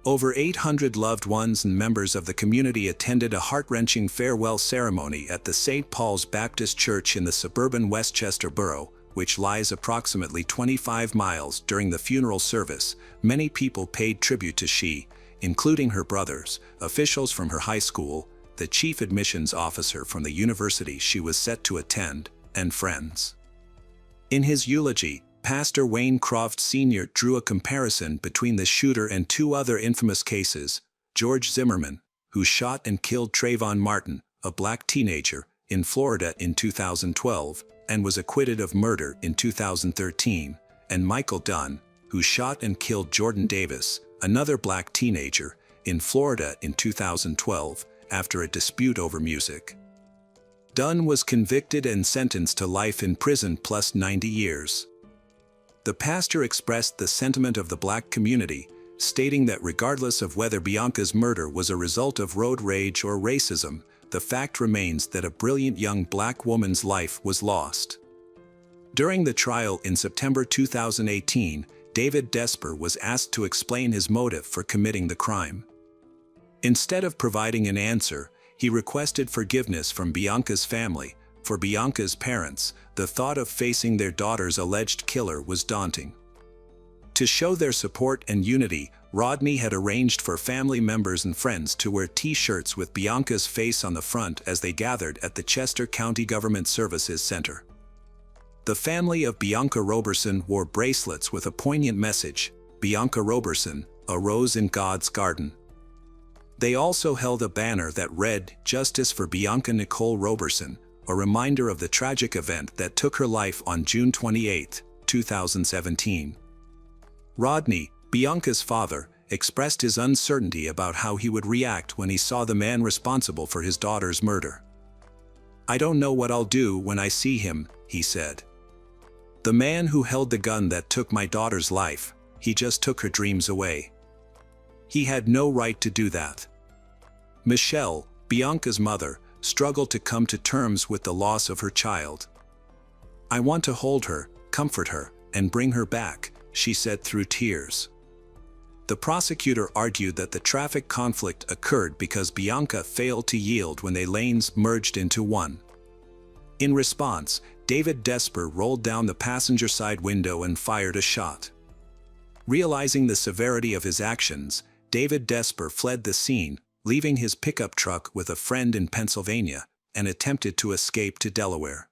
Over 800 loved ones and members of the community attended a heart-wrenching farewell ceremony at the St. Paul's Baptist Church in the suburban Westchester borough, which lies approximately 25 miles. During the funeral service, many people paid tribute to she, including her brothers, officials from her high school, the chief admissions officer from the university she was set to attend, and friends. In his eulogy, Pastor Wayne Croft Sr. drew a comparison between the shooter and 2 other infamous cases: George Zimmerman, who shot and killed Trayvon Martin, a black teenager, in Florida in 2012, and was acquitted of murder in 2013, and Michael Dunn, who shot and killed Jordan Davis, another black teenager, in Florida in 2012, after a dispute over music. Dunn was convicted and sentenced to life in prison plus 90 years. The pastor expressed the sentiment of the black community, stating that regardless of whether Bianca's murder was a result of road rage or racism, the fact remains that a brilliant young black woman's life was lost. During the trial in September 2018, David Desper was asked to explain his motive for committing the crime. Instead of providing an answer, he requested forgiveness from Bianca's family. For Bianca's parents, the thought of facing their daughter's alleged killer was daunting. To show their support and unity, Rodney had arranged for family members and friends to wear T-shirts with Bianca's face on the front as they gathered at the Chester County Government Services Center. The family of Bianca Roberson wore bracelets with a poignant message: Bianca Roberson, a rose in God's garden. They also held a banner that read, "Justice for Bianca Nicole Roberson," a reminder of the tragic event that took her life on June 28, 2017. Rodney, Bianca's father, expressed his uncertainty about how he would react when he saw the man responsible for his daughter's murder. "I don't know what I'll do when I see him," he said. "The man who held the gun that took my daughter's life, he just took her dreams away. He had no right to do that." Michelle, Bianca's mother, struggled to come to terms with the loss of her child. "I want to hold her, comfort her, and bring her back," she said through tears. The prosecutor argued that the traffic conflict occurred because Bianca failed to yield when their lanes merged into one. In response, David Desper rolled down the passenger side window and fired a shot. Realizing the severity of his actions, David Desper fled the scene, leaving his pickup truck with a friend in Pennsylvania, and attempted to escape to Delaware.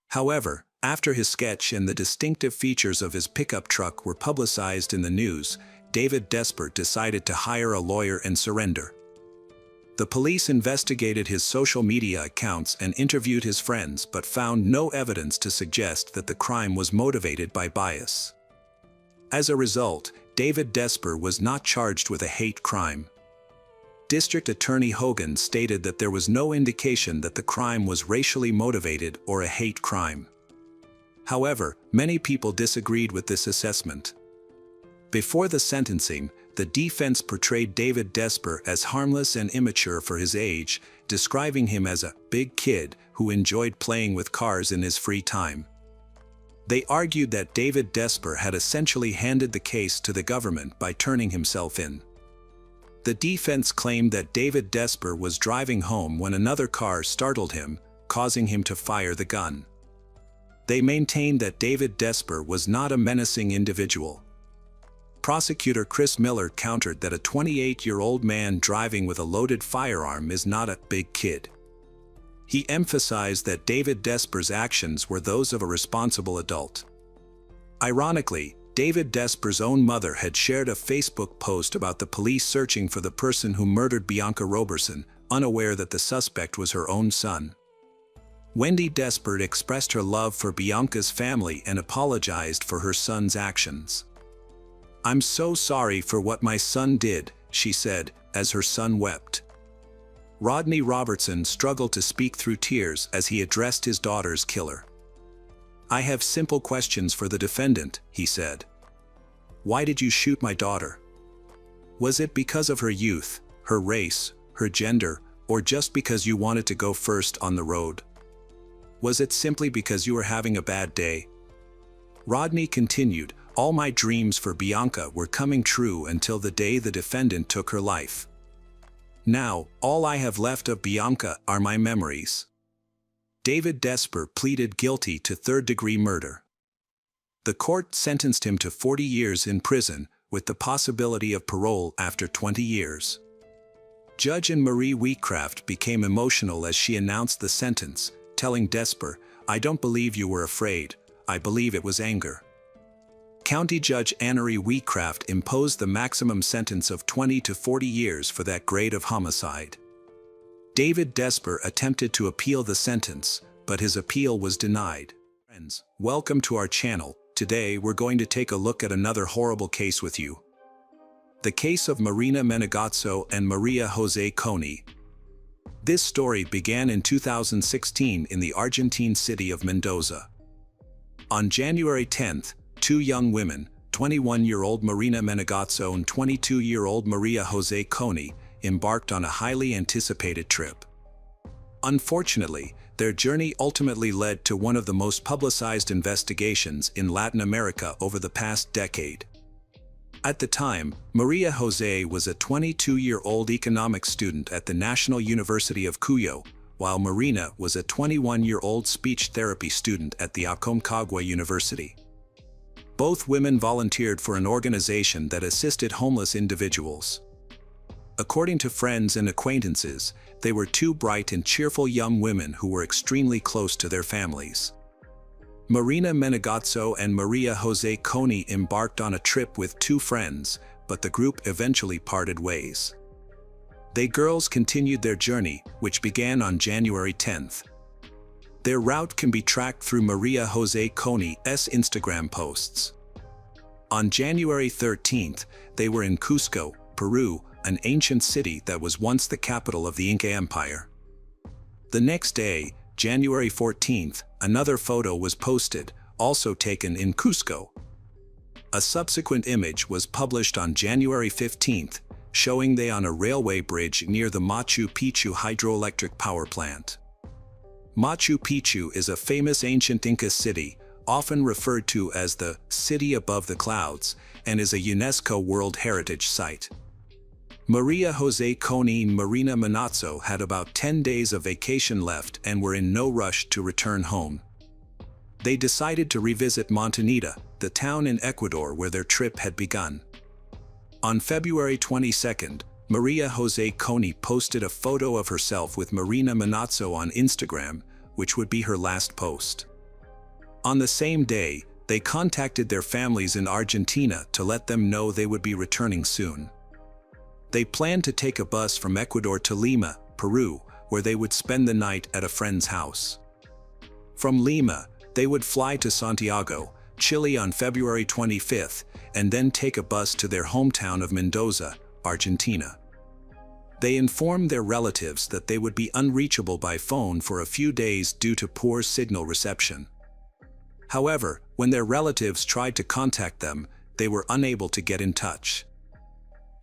However, after his sketch and the distinctive features of his pickup truck were publicized in the news, David Desper decided to hire a lawyer and surrender. The police investigated his social media accounts and interviewed his friends but found no evidence to suggest that the crime was motivated by bias. As a result, David Desper was not charged with a hate crime. District Attorney Hogan stated that there was no indication that the crime was racially motivated or a hate crime. However, many people disagreed with this assessment. Before the sentencing, the defense portrayed David Desper as harmless and immature for his age, describing him as a big kid who enjoyed playing with cars in his free time. They argued that David Desper had essentially handed the case to the government by turning himself in. The defense claimed that David Desper was driving home when another car startled him, causing him to fire the gun. They maintained that David Desper was not a menacing individual. Prosecutor Chris Miller countered that a 28-year-old man driving with a loaded firearm is not a big kid. He emphasized that David Desper's actions were those of a responsible adult. Ironically, David Desper's own mother had shared a Facebook post about the police searching for the person who murdered Bianca Roberson, unaware that the suspect was her own son. Wendy Desper expressed her love for Bianca's family and apologized for her son's actions. "I'm so sorry for what my son did," she said, as her son wept. Rodney Robertson struggled to speak through tears as he addressed his daughter's killer. "I have simple questions for the defendant," he said. "Why did you shoot my daughter? Was it because of her youth, her race, her gender, or just because you wanted to go first on the road? Was it simply because you were having a bad day?" Rodney continued, "All my dreams for Bianca were coming true until the day the defendant took her life. Now, all I have left of Bianca are my memories." David Desper pleaded guilty to third-degree murder. The court sentenced him to 40 years in prison, with the possibility of parole after 20 years. Judge Anne-Marie Wheatcraft became emotional as she announced the sentence, telling Desper, "I don't believe you were afraid, I believe it was anger." County Judge Anne-Marie Wheatcraft imposed the maximum sentence of 20 to 40 years for that grade of homicide. David Desper attempted to appeal the sentence, but his appeal was denied. Friends, welcome to our channel. Today we're going to take a look at another horrible case with you. The case of Marina Menegazzo and Maria Jose Coney. This story began in 2016 in the Argentine city of Mendoza. On January 10th, two young women, 21-year-old Marina Menegazzo and 22-year-old Maria Jose Coney, embarked on a highly anticipated trip. Unfortunately, their journey ultimately led to one of the most publicized investigations in Latin America over the past decade. At the time, Maria Jose was a 22-year-old economics student at the National University of Cuyo, while Marina was a 21-year-old speech therapy student at the Aconcagua University. Both women volunteered for an organization that assisted homeless individuals. According to friends and acquaintances, they were two bright and cheerful young women who were extremely close to their families. Marina Menegazzo and Maria Jose Coney embarked on a trip with two friends, but the group eventually parted ways. They girls continued their journey, which began on January 10th. Their route can be tracked through Maria Jose Coney's Instagram posts. On January 13th, they were in Cusco, Peru, an ancient city that was once the capital of the Inca Empire. The next day, January 14th, another photo was posted, also taken in Cusco. A subsequent image was published on January 15th, showing they on a railway bridge near the Machu Picchu hydroelectric power plant. Machu Picchu is a famous ancient Inca city, often referred to as the City Above the Clouds, and is a UNESCO World Heritage Site. Maria Jose Coney and Marina Menegazzo had about 10 days of vacation left and were in no rush to return home. They decided to revisit Montañita, the town in Ecuador where their trip had begun. On February 22nd, Maria Jose Coney posted a photo of herself with Marina Menegazzo on Instagram, which would be her last post. On the same day, they contacted their families in Argentina to let them know they would be returning soon. They planned to take a bus from Ecuador to Lima, Peru, where they would spend the night at a friend's house. From Lima, they would fly to Santiago, Chile on February 25th, and then take a bus to their hometown of Mendoza, Argentina. They informed their relatives that they would be unreachable by phone for a few days due to poor signal reception. However, when their relatives tried to contact them, they were unable to get in touch.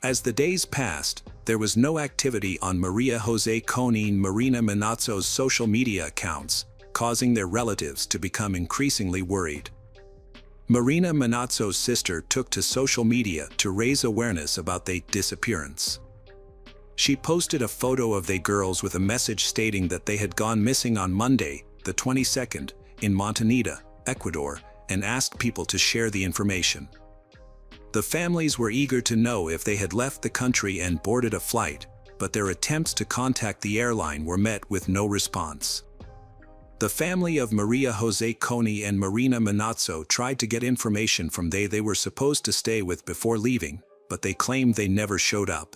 As the days passed, there was no activity on Maria Jose Coney and Marina Menegazzo's social media accounts, causing their relatives to become increasingly worried. Marina Menegazzo's sister took to social media to raise awareness about their disappearance. She posted a photo of the girls with a message stating that they had gone missing on Monday, the 22nd, in Montanita, Ecuador, and asked people to share the information. The families were eager to know if they had left the country and boarded a flight, but their attempts to contact the airline were met with no response. The family of Maria Jose Coney and Marina Manazzo tried to get information from they were supposed to stay with before leaving, but they claimed they never showed up.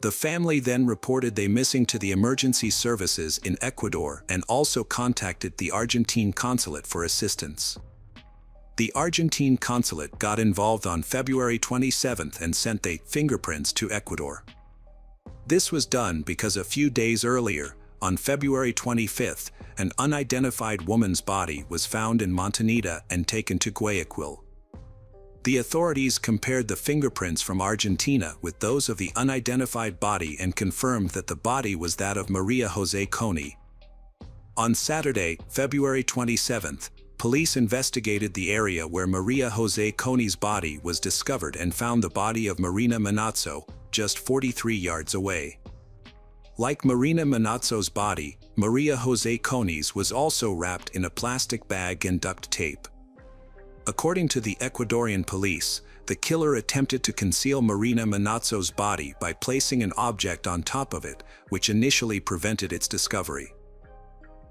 The family then reported they missing to the emergency services in Ecuador and also contacted the Argentine consulate for assistance. The Argentine consulate got involved on February 27th and sent the fingerprints to Ecuador. This was done because a few days earlier, on February 25th, an unidentified woman's body was found in Montanita and taken to Guayaquil. The authorities compared the fingerprints from Argentina with those of the unidentified body and confirmed that the body was that of Maria Jose Coney. On Saturday, February 27th, police investigated the area where Maria Jose Coney's body was discovered and found the body of Marina Manazzo just 43 yards away. Like Marina Manazzo's body, Maria Jose Coney's was also wrapped in a plastic bag and duct tape. According to the Ecuadorian police, the killer attempted to conceal Marina Manazzo's body by placing an object on top of it, which initially prevented its discovery.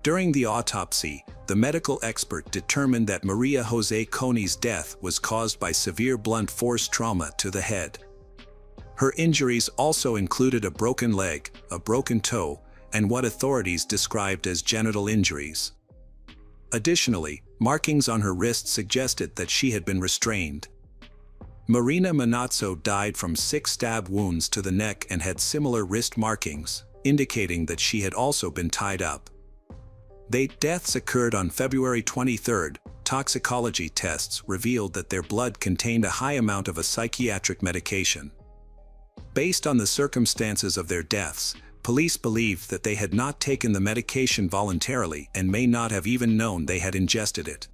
During the autopsy, the medical expert determined that Maria Jose Coney's death was caused by severe blunt force trauma to the head. Her injuries also included a broken leg, a broken toe, and what authorities described as genital injuries. Additionally, markings on her wrist suggested that she had been restrained. Marina Manazzo died from 6 stab wounds to the neck and had similar wrist markings, indicating that she had also been tied up. The deaths occurred on February 23rd. Toxicology tests revealed that their blood contained a high amount of a psychiatric medication. Based on the circumstances of their deaths, police believed that they had not taken the medication voluntarily and may not have even known they had ingested it.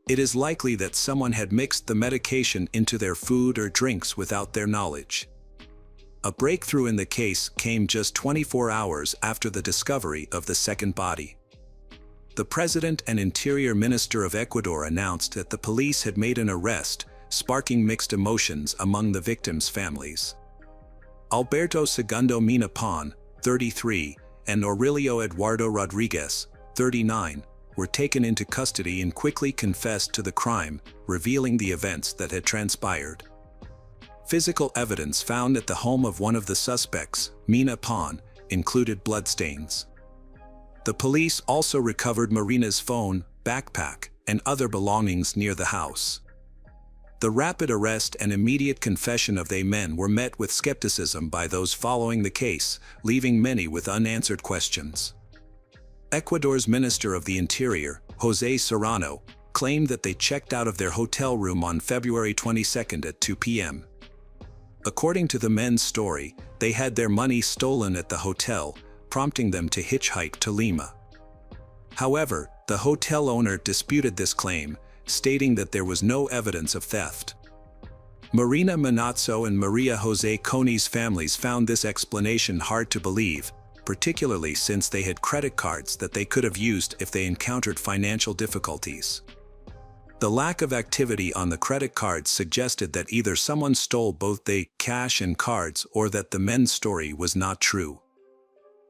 It is likely that someone had mixed the medication into their food or drinks without their knowledge. A breakthrough in the case came just 24 hours after the discovery of the second body. The President and Interior Minister of Ecuador announced that the police had made an arrest, sparking mixed emotions among the victims' families. Alberto Segundo Mina Pon, 33, and Aurelio Eduardo Rodriguez, 39, were taken into custody and quickly confessed to the crime, revealing the events that had transpired. Physical evidence found at the home of one of the suspects, Mina Pon, included bloodstains. The police also recovered Marina's phone, backpack, and other belongings near the house. The rapid arrest and immediate confession of the men were met with skepticism by those following the case, leaving many with unanswered questions. Ecuador's Minister of the Interior, José Serrano, claimed that they checked out of their hotel room on February 22nd at 2 p.m. According to the men's story, they had their money stolen at the hotel, prompting them to hitchhike to Lima. However, the hotel owner disputed this claim, stating that there was no evidence of theft. Marina Manazzo and Maria Jose Coney's families found this explanation hard to believe, particularly since they had credit cards that they could have used if they encountered financial difficulties. The lack of activity on the credit cards suggested that either someone stole both the cash and cards or that the men's story was not true.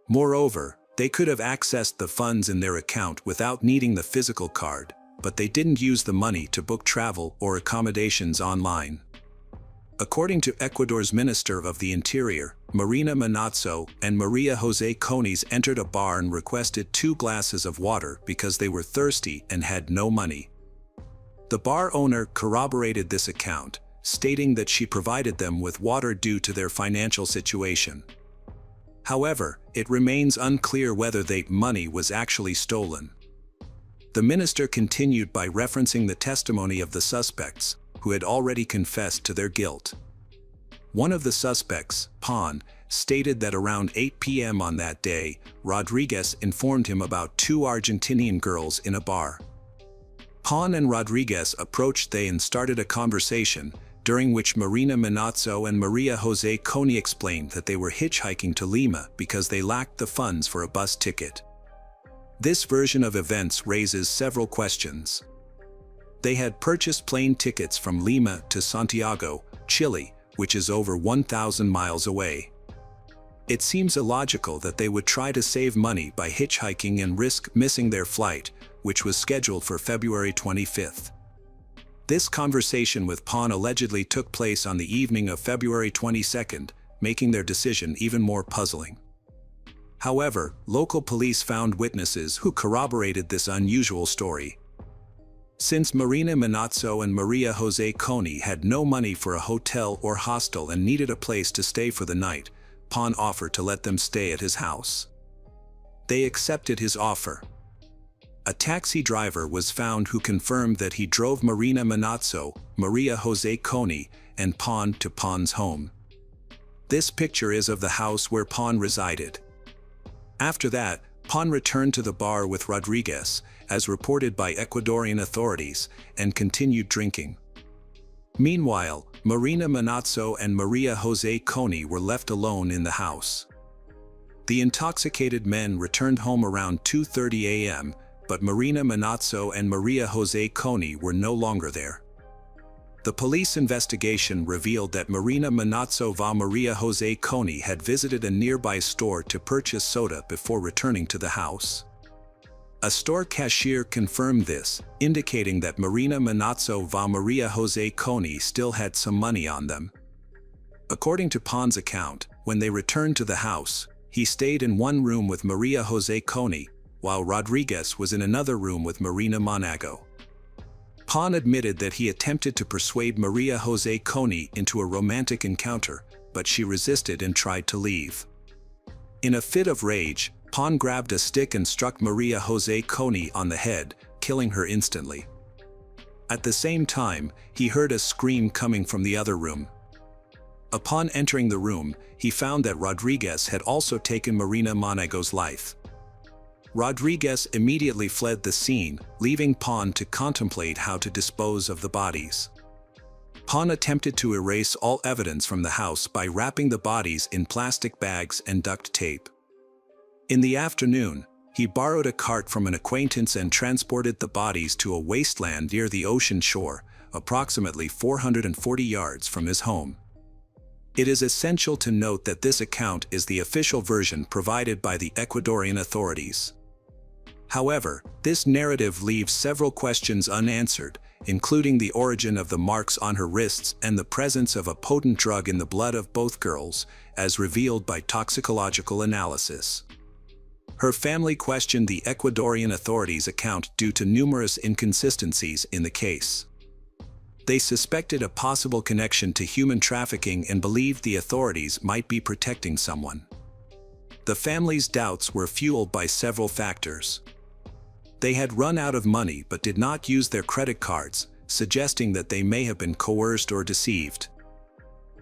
Moreover, they could have accessed the funds in their account without needing the physical card, but they didn't use the money to book travel or accommodations online. According to Ecuador's Minister of the Interior, Marina Manazzo and Maria Jose Coney's entered a bar and requested 2 glasses of water because they were thirsty and had no money. The bar owner corroborated this account, stating that she provided them with water due to their financial situation. However, it remains unclear whether the money was actually stolen. The minister continued by referencing the testimony of the suspects, who had already confessed to their guilt. One of the suspects, Pon, stated that around 8 p.m. on that day, Rodriguez informed him about 2 Argentinian girls in a bar. Pon and Rodriguez approached they and started a conversation, during which Marina Manazzo and Maria Jose Coney explained that they were hitchhiking to Lima because they lacked the funds for a bus ticket. This version of events raises several questions. They had purchased plane tickets from Lima to Santiago, Chile, which is over 1,000 miles away. It seems illogical that they would try to save money by hitchhiking and risk missing their flight, which was scheduled for February 25th. This conversation with Pon allegedly took place on the evening of February 22nd, making their decision even more puzzling. However, local police found witnesses who corroborated this unusual story. Since Marina Manazzo and Maria Jose Coney had no money for a hotel or hostel and needed a place to stay for the night, Pon offered to let them stay at his house. They accepted his offer. A taxi driver was found who confirmed that he drove Marina Manazzo, Maria Jose Coney, and Pon to Pon's home. This picture is of the house where Pon resided. After that, Pon returned to the bar with Rodriguez, as reported by Ecuadorian authorities, and continued drinking. Meanwhile, Marina Manazzo and Maria Jose Coney were left alone in the house. The intoxicated men returned home around 2:30 a.m., but Marina Manazzo and Maria Jose Coney were no longer there. The police investigation revealed that Marina Manazzo va Maria Jose Coney had visited a nearby store to purchase soda before returning to the house. A store cashier confirmed this, indicating that Marina Manazzo va Maria Jose Coney still had some money on them. According to Pon's account, when they returned to the house, he stayed in one room with Maria Jose Coney, while Rodriguez was in another room with Marina Manazzo. Pon admitted that he attempted to persuade Maria Jose Coney into a romantic encounter, but she resisted and tried to leave. In a fit of rage, Pon grabbed a stick and struck Maria Jose Coney on the head, killing her instantly. At the same time, he heard a scream coming from the other room. Upon entering the room, he found that Rodriguez had also taken Marina Manazzo's life. Rodriguez immediately fled the scene, leaving Pon to contemplate how to dispose of the bodies. Pon attempted to erase all evidence from the house by wrapping the bodies in plastic bags and duct tape. In the afternoon, he borrowed a cart from an acquaintance and transported the bodies to a wasteland near the ocean shore, approximately 440 yards from his home. It is essential to note that this account is the official version provided by the Ecuadorian authorities. However, this narrative leaves several questions unanswered, including the origin of the marks on her wrists and the presence of a potent drug in the blood of both girls, as revealed by toxicological analysis. Her family questioned the Ecuadorian authorities' account due to numerous inconsistencies in the case. They suspected a possible connection to human trafficking and believed the authorities might be protecting someone. The family's doubts were fueled by several factors. They had run out of money but did not use their credit cards, suggesting that they may have been coerced or deceived.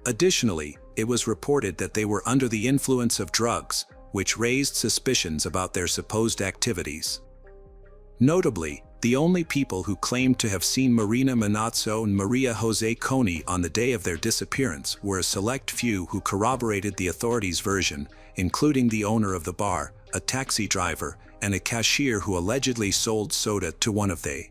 Additionally, it was reported that they were under the influence of drugs, which raised suspicions about their supposed activities. Notably, the only people who claimed to have seen Marina Manazzo and Maria Jose Coney on the day of their disappearance were a select few who corroborated the authorities' version, including the owner of the bar, a taxi driver, and a cashier who allegedly sold soda to one of they.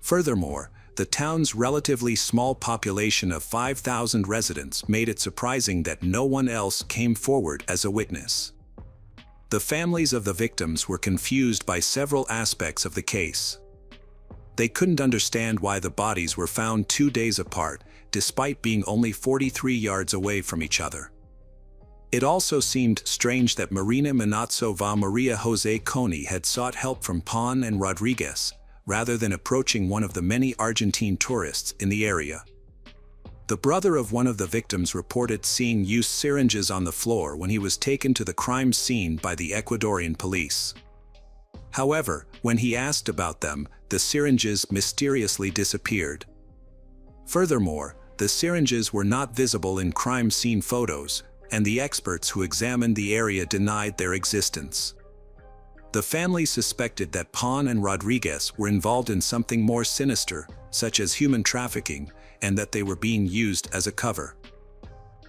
Furthermore, the town's relatively small population of 5,000 residents made it surprising that no one else came forward as a witness. The families of the victims were confused by several aspects of the case. They couldn't understand why the bodies were found 2 days apart, despite being only 43 yards away from each other. It also seemed strange that Marina Manazzo va Maria Jose Coney had sought help from Pon and Rodriguez, rather than approaching one of the many Argentine tourists in the area. The brother of one of the victims reported seeing used syringes on the floor when he was taken to the crime scene by the Ecuadorian police. However, when he asked about them, the syringes mysteriously disappeared. Furthermore, the syringes were not visible in crime scene photos, and the experts who examined the area denied their existence. The family suspected that Pon and Rodriguez were involved in something more sinister, such as human trafficking, and that they were being used as a cover.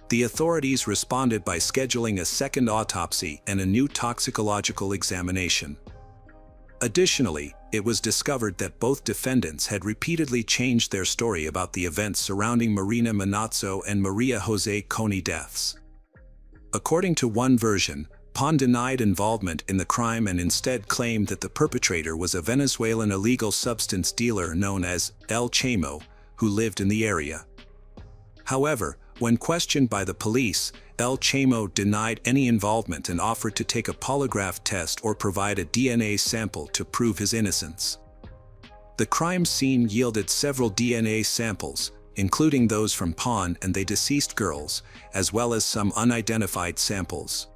The authorities responded by scheduling a second autopsy and a new toxicological examination. Additionally, it was discovered that both defendants had repeatedly changed their story about the events surrounding Marina Manozzo and Maria Jose Coney deaths. According to one version, Pon denied involvement in the crime and instead claimed that the perpetrator was a Venezuelan illegal substance dealer known as El Chamo, who lived in the area. However, when questioned by the police, El Chamo denied any involvement and offered to take a polygraph test or provide a DNA sample to prove his innocence. The crime scene yielded several DNA samples, including those from Pon and the deceased girls, as well as some unidentified samples.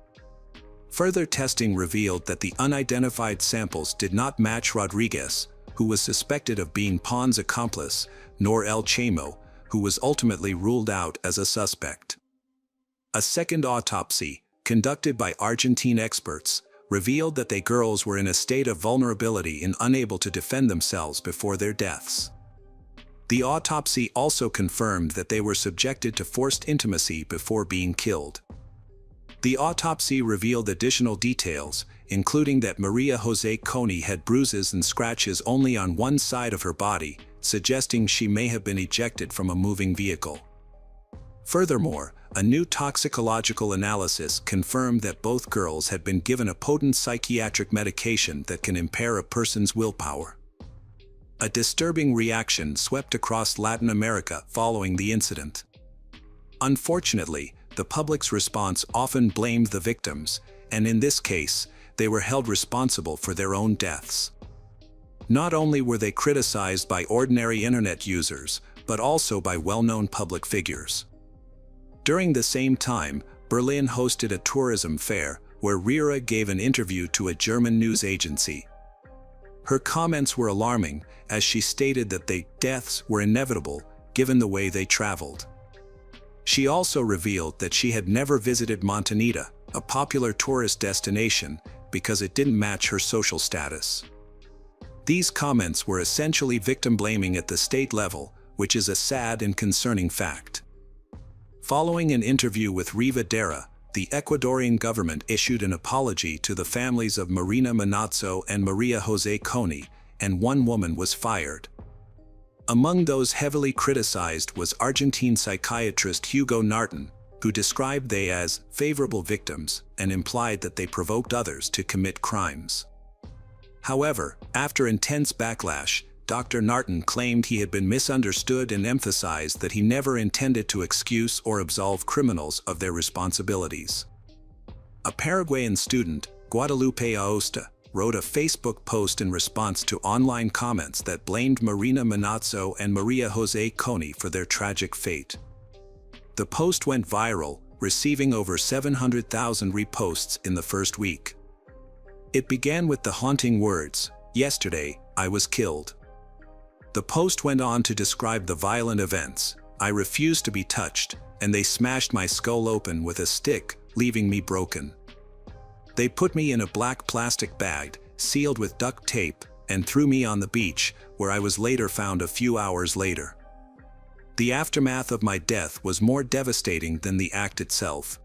Further testing revealed that the unidentified samples did not match Rodriguez, who was suspected of being Pon's accomplice, nor El Chamo, who was ultimately ruled out as a suspect. A second autopsy, conducted by Argentine experts, revealed that the girls were in a state of vulnerability and unable to defend themselves before their deaths. The autopsy also confirmed that they were subjected to forced intimacy before being killed. The autopsy revealed additional details, including that Maria Jose Coney had bruises and scratches only on one side of her body, suggesting she may have been ejected from a moving vehicle. Furthermore, a new toxicological analysis confirmed that both girls had been given a potent psychiatric medication that can impair a person's willpower. A disturbing reaction swept across Latin America following the incident. Unfortunately, the public's response often blamed the victims, and in this case, they were held responsible for their own deaths. Not only were they criticized by ordinary internet users, but also by well-known public figures. During the same time, Berlin hosted a tourism fair where Rira gave an interview to a German news agency. Her comments were alarming, as she stated that the deaths were inevitable given the way they traveled. She also revealed that she had never visited Montanita, a popular tourist destination, because it didn't match her social status. These comments were essentially victim blaming at the state level, which is a sad and concerning fact. Following an interview with Riva Dera, the Ecuadorian government issued an apology to the families of Marina Manozzo and Maria Jose Coney, and one woman was fired. Among those heavily criticized was Argentine psychiatrist Hugo Narton, who described they as favorable victims and implied that they provoked others to commit crimes. However, after intense backlash, Dr. Narton claimed he had been misunderstood and emphasized that he never intended to excuse or absolve criminals of their responsibilities. A Paraguayan student, Guadalupe Aosta, wrote a Facebook post in response to online comments that blamed Marina Manozzo and Maria Jose Coney for their tragic fate. The post went viral, receiving over 700,000 reposts in the first week. It began with the haunting words, "Yesterday, I was killed." The post went on to describe the violent events. "I refused to be touched, and they smashed my skull open with a stick, leaving me broken. They put me in a black plastic bag, sealed with duct tape, and threw me on the beach, where I was later found a few hours later. The aftermath of my death was more devastating than the act itself.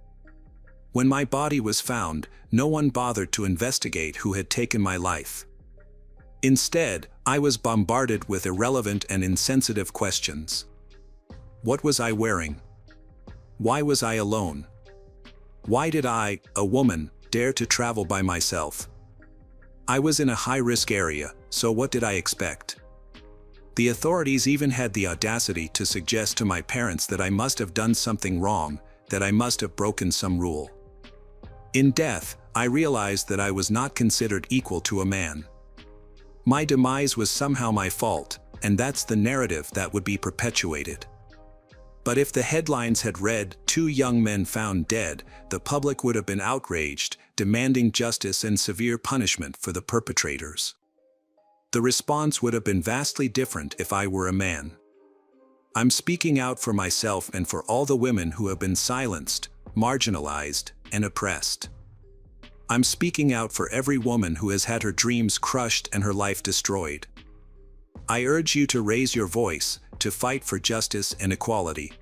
When my body was found, no one bothered to investigate who had taken my life. Instead, I was bombarded with irrelevant and insensitive questions. What was I wearing? Why was I alone? Why did I, a woman, dare to travel by myself? I was in a high-risk area, so what did I expect? The authorities even had the audacity to suggest to my parents that I must have done something wrong, that I must have broken some rule. In death, I realized that I was not considered equal to a man. My demise was somehow my fault, and that's the narrative that would be perpetuated. But if the headlines had read, 2 young men found dead, the public would have been outraged, demanding justice and severe punishment for the perpetrators. The response would have been vastly different if I were a man. I'm speaking out for myself and for all the women who have been silenced, marginalized, and oppressed. I'm speaking out for every woman who has had her dreams crushed and her life destroyed. I urge you to raise your voice, to fight for justice and equality.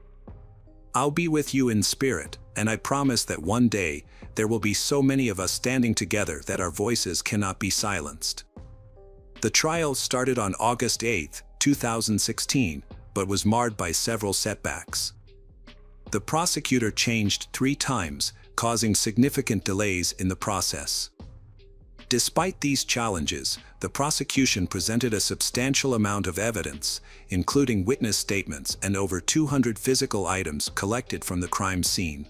I'll be with you in spirit, and I promise that one day, there will be so many of us standing together that our voices cannot be silenced. The trial started on August 8, 2016, but was marred by several setbacks. The prosecutor changed 3 times, causing significant delays in the process. Despite these challenges, the prosecution presented a substantial amount of evidence, including witness statements and over 200 physical items collected from the crime scene.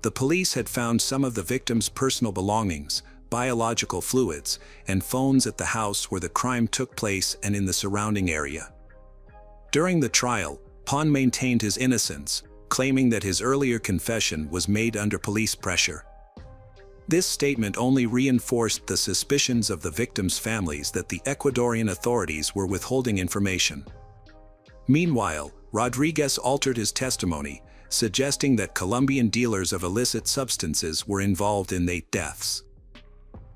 The police had found some of the victim's personal belongings, biological fluids, and phones at the house where the crime took place and in the surrounding area. During the trial, Pon maintained his innocence, claiming that his earlier confession was made under police pressure. This statement only reinforced the suspicions of the victims' families that the Ecuadorian authorities were withholding information. Meanwhile, Rodriguez altered his testimony, suggesting that Colombian dealers of illicit substances were involved in 8 deaths.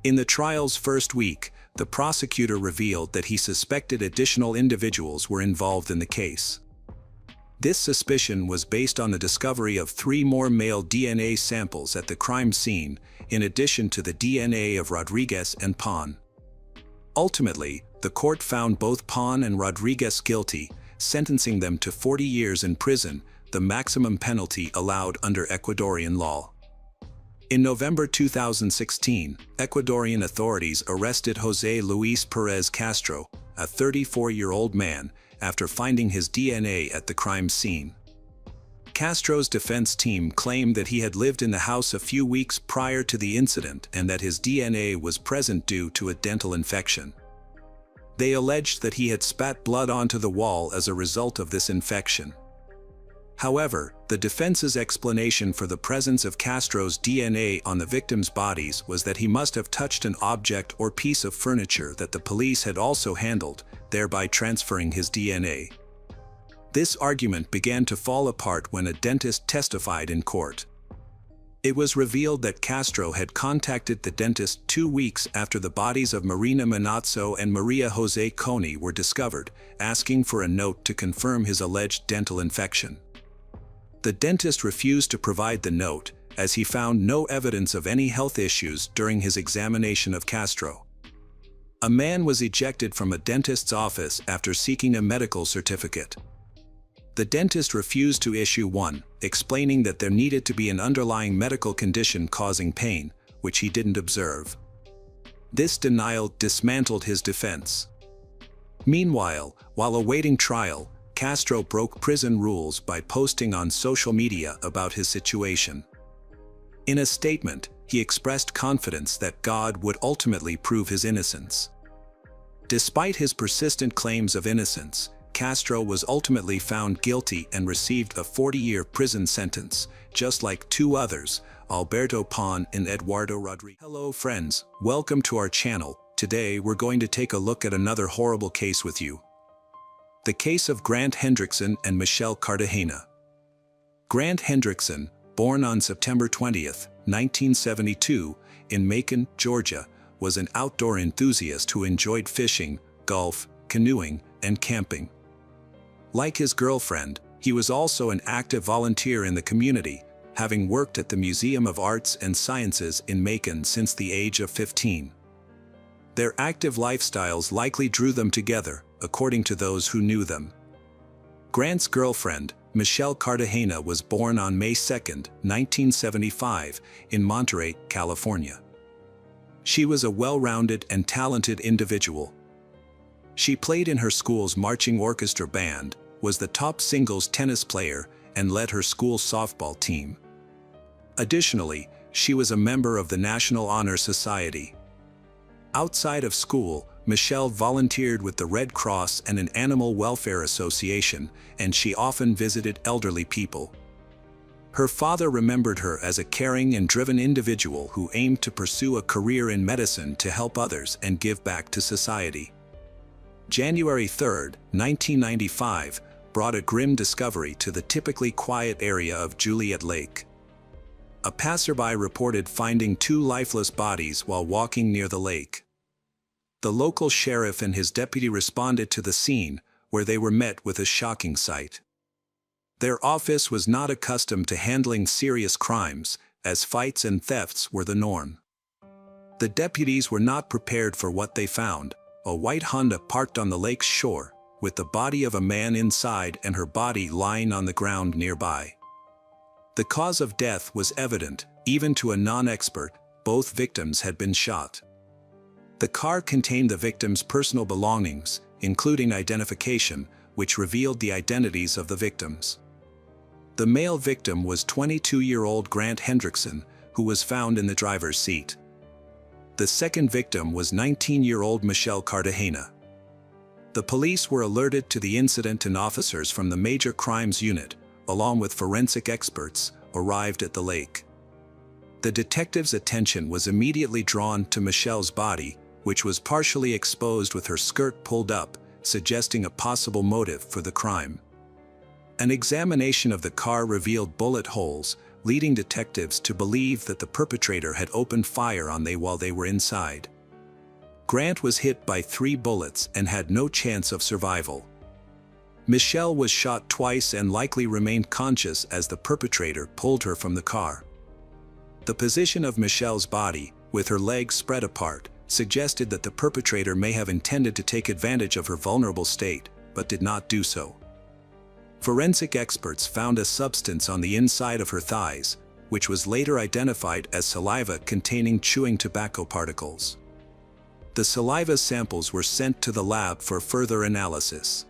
In the trial's first week, the prosecutor revealed that he suspected additional individuals were involved in the case. This suspicion was based on the discovery of 3 more male DNA samples at the crime scene, in addition to the DNA of Rodriguez and Pon. Ultimately, the court found both Pon and Rodriguez guilty, sentencing them to 40 years in prison, the maximum penalty allowed under Ecuadorian law. In November 2016, Ecuadorian authorities arrested José Luis Pérez Castro, a 34-year-old man, after finding his DNA at the crime scene. Castro's defense team claimed that he had lived in the house a few weeks prior to the incident and that his DNA was present due to a dental infection. They alleged that he had spat blood onto the wall as a result of this infection. However, the defense's explanation for the presence of Castro's DNA on the victims' bodies was that he must have touched an object or piece of furniture that the police had also handled, thereby transferring his DNA. This argument began to fall apart when a dentist testified in court. It was revealed that Castro had contacted the dentist 2 weeks after the bodies of Marina Manazzo and Maria Jose Coney were discovered, asking for a note to confirm his alleged dental infection. The dentist refused to provide the note, as he found no evidence of any health issues during his examination of Castro. A man was ejected from a dentist's office after seeking a medical certificate. The dentist refused to issue one, explaining that there needed to be an underlying medical condition causing pain, which he didn't observe. This denial dismantled his defense. Meanwhile, while awaiting trial, Castro broke prison rules by posting on social media about his situation. In a statement, he expressed confidence that God would ultimately prove his innocence. Despite his persistent claims of innocence, Castro was ultimately found guilty and received a 40-year prison sentence, just like 2 others, Alberto Pon and Eduardo Rodriguez. Hello friends, welcome to our channel. Today we're going to take a look at another horrible case with you. The case of Grant Hendrickson and Michelle Cartagena. Grant Hendrickson, born on September 20, 1972, in Macon, Georgia, was an outdoor enthusiast who enjoyed fishing, golf, canoeing, and camping. Like his girlfriend, he was also an active volunteer in the community, having worked at the Museum of Arts and Sciences in Macon since the age of 15. Their active lifestyles likely drew them together, according to those who knew them. Grant's girlfriend, Michelle Cartagena, was born on May 2, 1975, in Monterey, California. She was a well-rounded and talented individual. She played in her school's marching orchestra band, was the top singles tennis player, and led her school softball team. Additionally, she was a member of the National Honor Society. Outside of school, Michelle volunteered with the Red Cross and an animal welfare association, and she often visited elderly people. Her father remembered her as a caring and driven individual who aimed to pursue a career in medicine to help others and give back to society. January 3, 1995, brought a grim discovery to the typically quiet area of Juliet Lake. A passerby reported finding 2 lifeless bodies while walking near the lake. The local sheriff and his deputy responded to the scene, where they were met with a shocking sight. Their office was not accustomed to handling serious crimes, as fights and thefts were the norm. The deputies were not prepared for what they found: a white Honda parked on the lake's shore, with the body of a man inside and her body lying on the ground nearby. The cause of death was evident, even to a non-expert: both victims had been shot. The car contained the victims' personal belongings, including identification, which revealed the identities of the victims. The male victim was 22-year-old Grant Hendrickson, who was found in the driver's seat. The second victim was 19-year-old Michelle Cartagena. The police were alerted to the incident, and officers from the Major Crimes Unit, along with forensic experts, arrived at the lake. The detectives' attention was immediately drawn to Michelle's body, which was partially exposed with her skirt pulled up, suggesting a possible motive for the crime. An examination of the car revealed bullet holes, leading detectives to believe that the perpetrator had opened fire on them while they were inside. Grant was hit by 3 bullets and had no chance of survival. Michelle was shot twice and likely remained conscious as the perpetrator pulled her from the car. The position of Michelle's body, with her legs spread apart, suggested that the perpetrator may have intended to take advantage of her vulnerable state, but did not do so. Forensic experts found a substance on the inside of her thighs, which was later identified as saliva containing chewing tobacco particles. The saliva samples were sent to the lab for further analysis.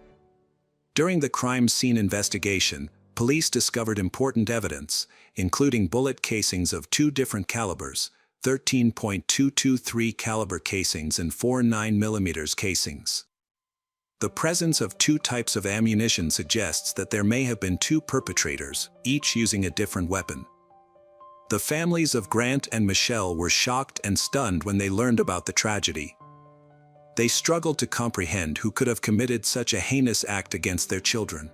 During the crime scene investigation, police discovered important evidence, including bullet casings of 2 different calibers, 13.223 caliber casings and 4 9mm casings. The presence of 2 types of ammunition suggests that there may have been 2 perpetrators, each using a different weapon. The families of Grant and Michelle were shocked and stunned when they learned about the tragedy. They struggled to comprehend who could have committed such a heinous act against their children.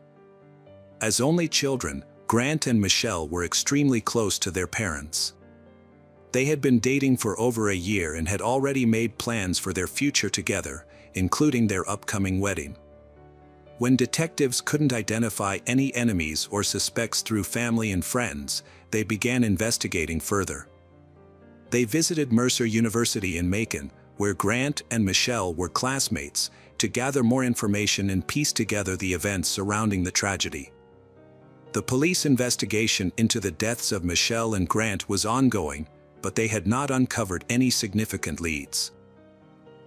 As only children, Grant and Michelle were extremely close to their parents. They had been dating for over a year and had already made plans for their future together, including their upcoming wedding. When detectives couldn't identify any enemies or suspects through family and friends, they began investigating further. They visited Mercer University in Macon, where Grant and Michelle were classmates, to gather more information and piece together the events surrounding the tragedy. The police investigation into the deaths of Michelle and Grant was ongoing, but they had not uncovered any significant leads.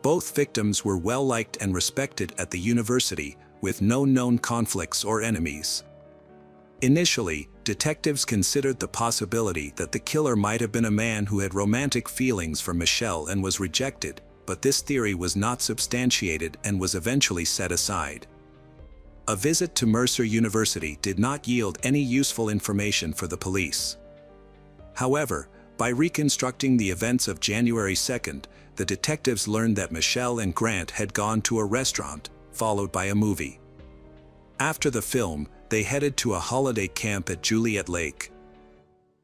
Both victims were well-liked and respected at the university, with no known conflicts or enemies. Initially, detectives considered the possibility that the killer might have been a man who had romantic feelings for Michelle and was rejected, but this theory was not substantiated and was eventually set aside. A visit to Mercer University did not yield any useful information for the police. However, by reconstructing the events of January 2nd, the detectives learned that Michelle and Grant had gone to a restaurant, followed by a movie. After the film, they headed to a holiday camp at Juliet Lake.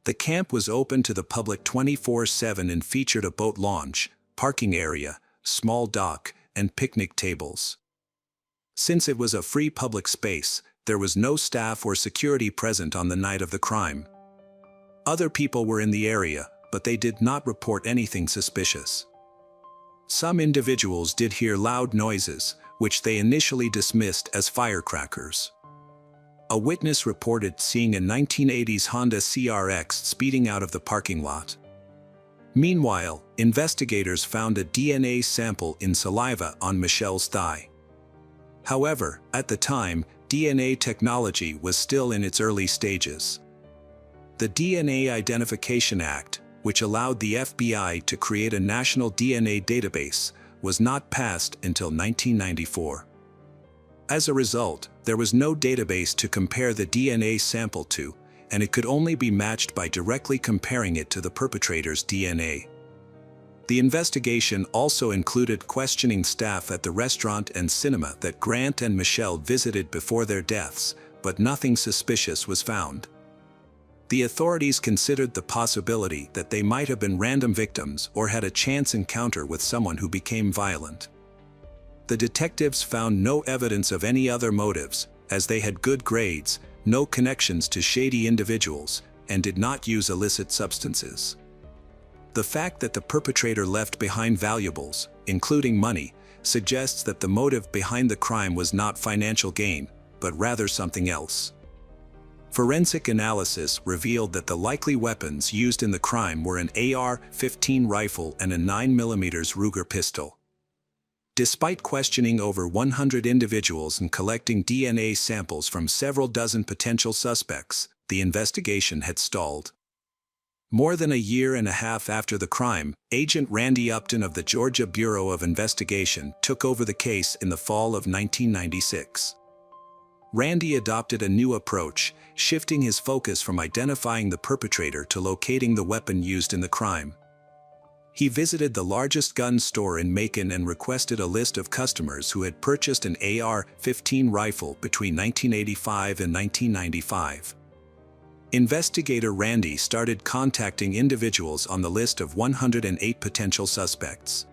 The camp was open to the public 24/7 and featured a boat launch, parking area, small dock, and picnic tables. Since it was a free public space, there was no staff or security present on the night of the crime. Other people were in the area, but they did not report anything suspicious. Some individuals did hear loud noises, which they initially dismissed as firecrackers. A witness reported seeing a 1980s Honda CRX speeding out of the parking lot. Meanwhile, investigators found a DNA sample in saliva on Michelle's thigh. However, at the time, DNA technology was still in its early stages. The DNA Identification Act, which allowed the FBI to create a national DNA database, was not passed until 1994. As a result, there was no database to compare the DNA sample to, and it could only be matched by directly comparing it to the perpetrator's DNA. The investigation also included questioning staff at the restaurant and cinema that Grant and Michelle visited before their deaths, but nothing suspicious was found. The authorities considered the possibility that they might have been random victims or had a chance encounter with someone who became violent. The detectives found no evidence of any other motives, as they had good grades, no connections to shady individuals, and did not use illicit substances. The fact that the perpetrator left behind valuables, including money, suggests that the motive behind the crime was not financial gain, but rather something else. Forensic analysis revealed that the likely weapons used in the crime were an AR-15 rifle and a 9mm Ruger pistol. Despite questioning over 100 individuals and collecting DNA samples from several dozen potential suspects, the investigation had stalled. More than a year and a half after the crime, Agent Randy Upton of the Georgia Bureau of Investigation took over the case in the fall of 1996. Randy adopted a new approach, shifting his focus from identifying the perpetrator to locating the weapon used in the crime. He visited the largest gun store in Macon and requested a list of customers who had purchased an AR-15 rifle between 1985 and 1995. Investigator Randy started contacting individuals on the list of 108 potential suspects.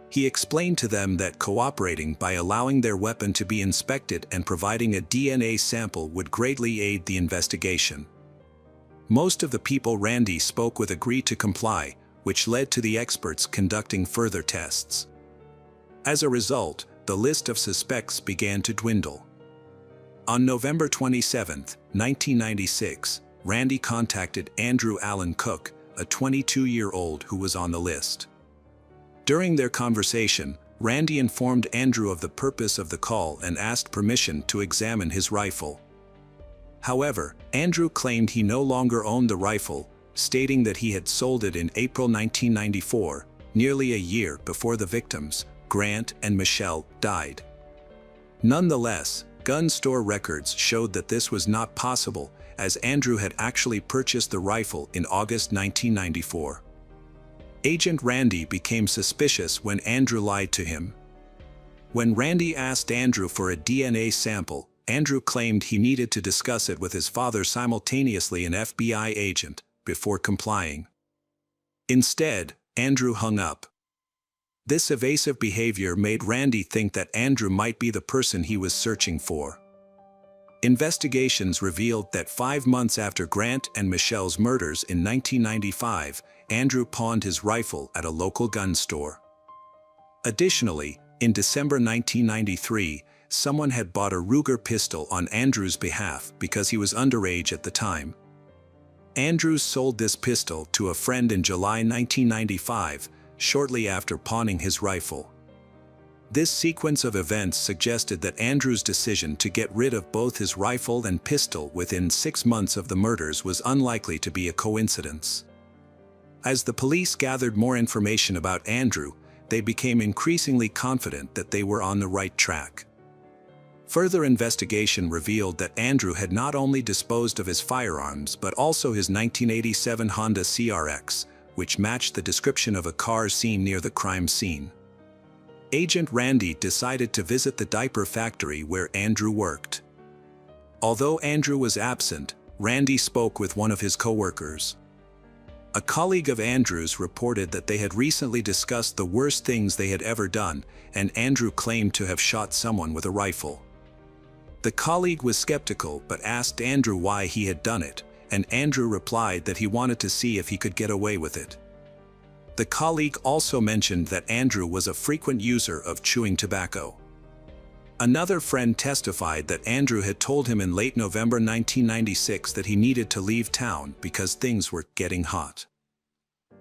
He explained to them that cooperating by allowing their weapon to be inspected and providing a DNA sample would greatly aid the investigation. Most of the people Randy spoke with agreed to comply, which led to the experts conducting further tests. As a result, the list of suspects began to dwindle. On November 27, 1996, Randy contacted Andrew Allen Cook, a 22-year-old who was on the list. During their conversation, Randy informed Andrew of the purpose of the call and asked permission to examine his rifle. However, Andrew claimed he no longer owned the rifle, stating that he had sold it in April 1994, nearly a year before the victims, Grant and Michelle, died. Nonetheless, gun store records showed that this was not possible, as Andrew had actually purchased the rifle in August 1994. Agent Randy became suspicious when Andrew lied to him. When Randy asked Andrew for a DNA sample, Andrew claimed he needed to discuss it with his father, simultaneously an FBI agent, before complying. Instead, Andrew hung up. This evasive behavior made Randy think that Andrew might be the person he was searching for. Investigations revealed that 5 months after Grant and Michelle's murders in 1995, Andrew pawned his rifle at a local gun store. Additionally, in December 1993, someone had bought a Ruger pistol on Andrew's behalf because he was underage at the time. Andrews sold this pistol to a friend in July 1995, shortly after pawning his rifle. This sequence of events suggested that Andrews' decision to get rid of both his rifle and pistol within 6 months of the murders was unlikely to be a coincidence. As the police gathered more information about Andrew, they became increasingly confident that they were on the right track. Further investigation revealed that Andrew had not only disposed of his firearms but also his 1987 Honda CRX, which matched the description of a car seen near the crime scene. Agent Randy decided to visit the diaper factory where Andrew worked. Although Andrew was absent, Randy spoke with one of his coworkers. A colleague of Andrew's reported that they had recently discussed the worst things they had ever done, and Andrew claimed to have shot someone with a rifle. The colleague was skeptical but asked Andrew why he had done it, and Andrew replied that he wanted to see if he could get away with it. The colleague also mentioned that Andrew was a frequent user of chewing tobacco. Another friend testified that Andrew had told him in late November 1996 that he needed to leave town because things were getting hot.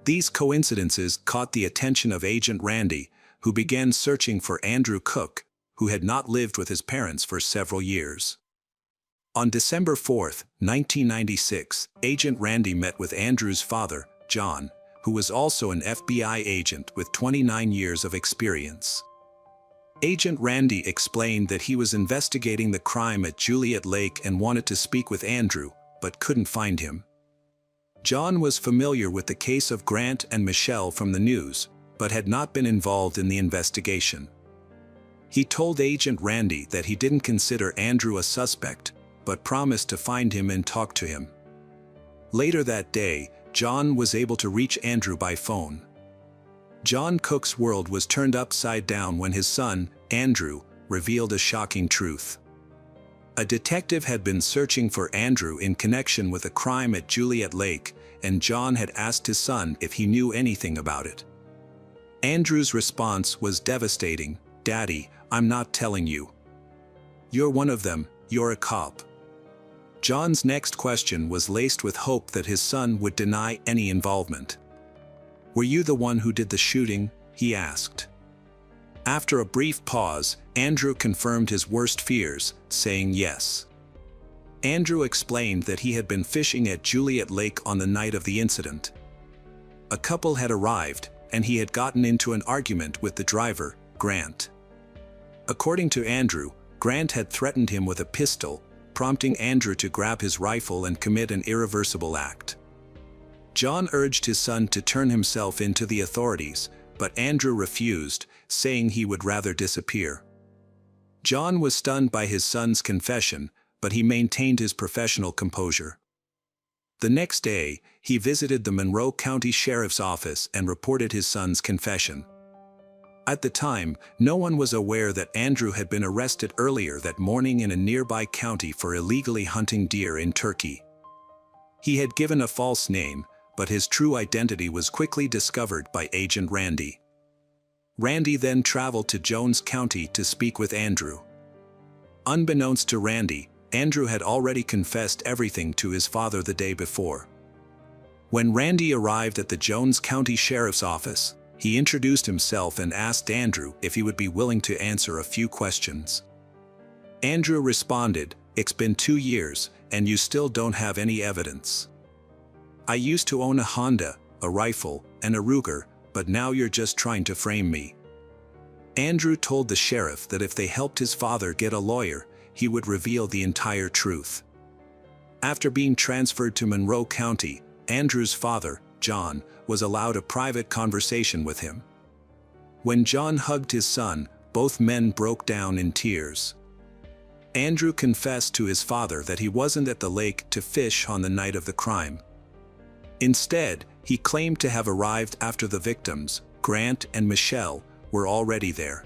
These coincidences caught the attention of Agent Randy, who began searching for Andrew Cook, who had not lived with his parents for several years. On December 4, 1996, Agent Randy met with Andrew's father, John, who was also an FBI agent with 29 years of experience. Agent Randy explained that he was investigating the crime at Juliet Lake and wanted to speak with Andrew, but couldn't find him. John was familiar with the case of Grant and Michelle from the news, but had not been involved in the investigation. He told Agent Randy that he didn't consider Andrew a suspect, but promised to find him and talk to him. Later that day, John was able to reach Andrew by phone. John Cook's world was turned upside down when his son, Andrew, revealed a shocking truth. A detective had been searching for Andrew in connection with a crime at Juliet Lake, and John had asked his son if he knew anything about it. Andrew's response was devastating. "Daddy, I'm not telling you. You're one of them, you're a cop." John's next question was laced with hope that his son would deny any involvement. "Were you the one who did the shooting?" he asked. After a brief pause, Andrew confirmed his worst fears, saying yes. Andrew explained that he had been fishing at Juliet Lake on the night of the incident. A couple had arrived, and he had gotten into an argument with the driver, Grant. According to Andrew, Grant had threatened him with a pistol, prompting Andrew to grab his rifle and commit an irreversible act. John urged his son to turn himself in to the authorities, but Andrew refused, saying he would rather disappear. John was stunned by his son's confession, but he maintained his professional composure. The next day, he visited the Monroe County Sheriff's Office and reported his son's confession. At the time, no one was aware that Andrew had been arrested earlier that morning in a nearby county for illegally hunting deer in Turkey. He had given a false name, but his true identity was quickly discovered by Agent Randy. Randy then traveled to Jones County to speak with Andrew. Unbeknownst to Randy, Andrew had already confessed everything to his father the day before. When Randy arrived at the Jones County Sheriff's Office, he introduced himself and asked Andrew if he would be willing to answer a few questions. Andrew responded, "It's been 2 years, and you still don't have any evidence. I used to own a Honda, a rifle, and a Ruger, but now you're just trying to frame me." Andrew told the sheriff that if they helped his father get a lawyer, he would reveal the entire truth. After being transferred to Monroe County, Andrew's father, John, was allowed a private conversation with him. When John hugged his son, both men broke down in tears. Andrew confessed to his father that he wasn't at the lake to fish on the night of the crime. Instead, he claimed to have arrived after the victims, Grant and Michelle, were already there.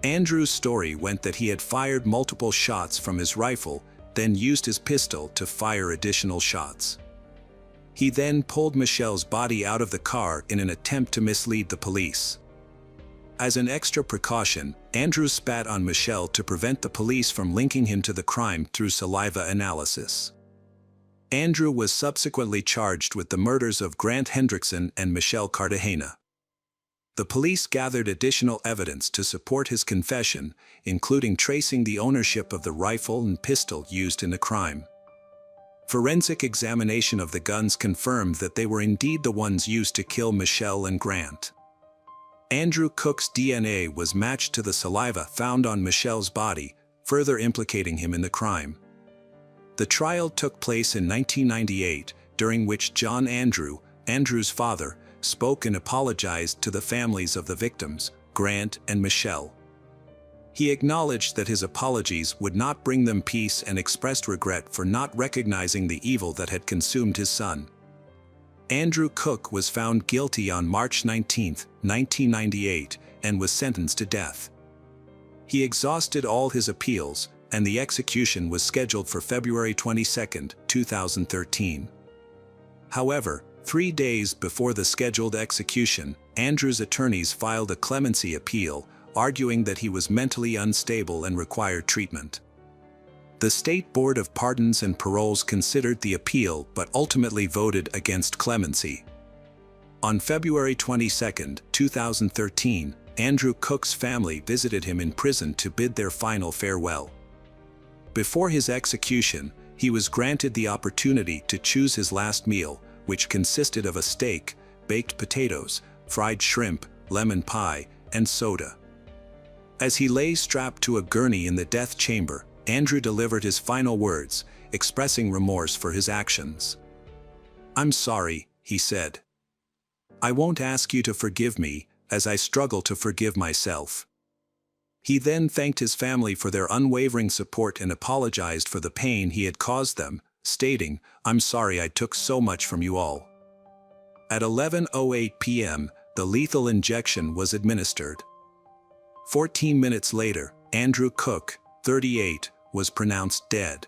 Andrew's story went that he had fired multiple shots from his rifle, then used his pistol to fire additional shots. He then pulled Michelle's body out of the car in an attempt to mislead the police. As an extra precaution, Andrew spat on Michelle to prevent the police from linking him to the crime through saliva analysis. Andrew was subsequently charged with the murders of Grant Hendrickson and Michelle Cartagena. The police gathered additional evidence to support his confession, including tracing the ownership of the rifle and pistol used in the crime. Forensic examination of the guns confirmed that they were indeed the ones used to kill Michelle and Grant. Andrew Cook's DNA was matched to the saliva found on Michelle's body, further implicating him in the crime. The trial took place in 1998, during which John Andrew, Andrew's father, spoke and apologized to the families of the victims, Grant and Michelle. He acknowledged that his apologies would not bring them peace and expressed regret for not recognizing the evil that had consumed his son. Andrew Cook was found guilty on March 19, 1998, and was sentenced to death. He exhausted all his appeals, and the execution was scheduled for February 22, 2013. However, 3 days before the scheduled execution, Andrew's attorneys filed a clemency appeal, arguing that he was mentally unstable and required treatment. The State Board of Pardons and Paroles considered the appeal but ultimately voted against clemency. On February 22, 2013, Andrew Cook's family visited him in prison to bid their final farewell. Before his execution, he was granted the opportunity to choose his last meal, which consisted of a steak, baked potatoes, fried shrimp, lemon pie, and soda. As he lay strapped to a gurney in the death chamber, Andrew delivered his final words, expressing remorse for his actions. "I'm sorry," he said. "I won't ask you to forgive me, as I struggle to forgive myself." He then thanked his family for their unwavering support and apologized for the pain he had caused them, stating, "I'm sorry I took so much from you all." At 11:08 p.m., the lethal injection was administered. 14 minutes later, Andrew Cook, 38, was pronounced dead.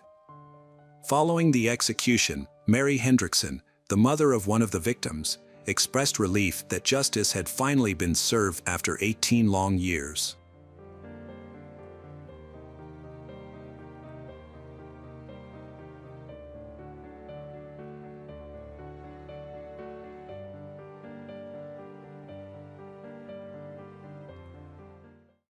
Following the execution, Mary Hendrickson, the mother of one of the victims, expressed relief that justice had finally been served after 18 long years.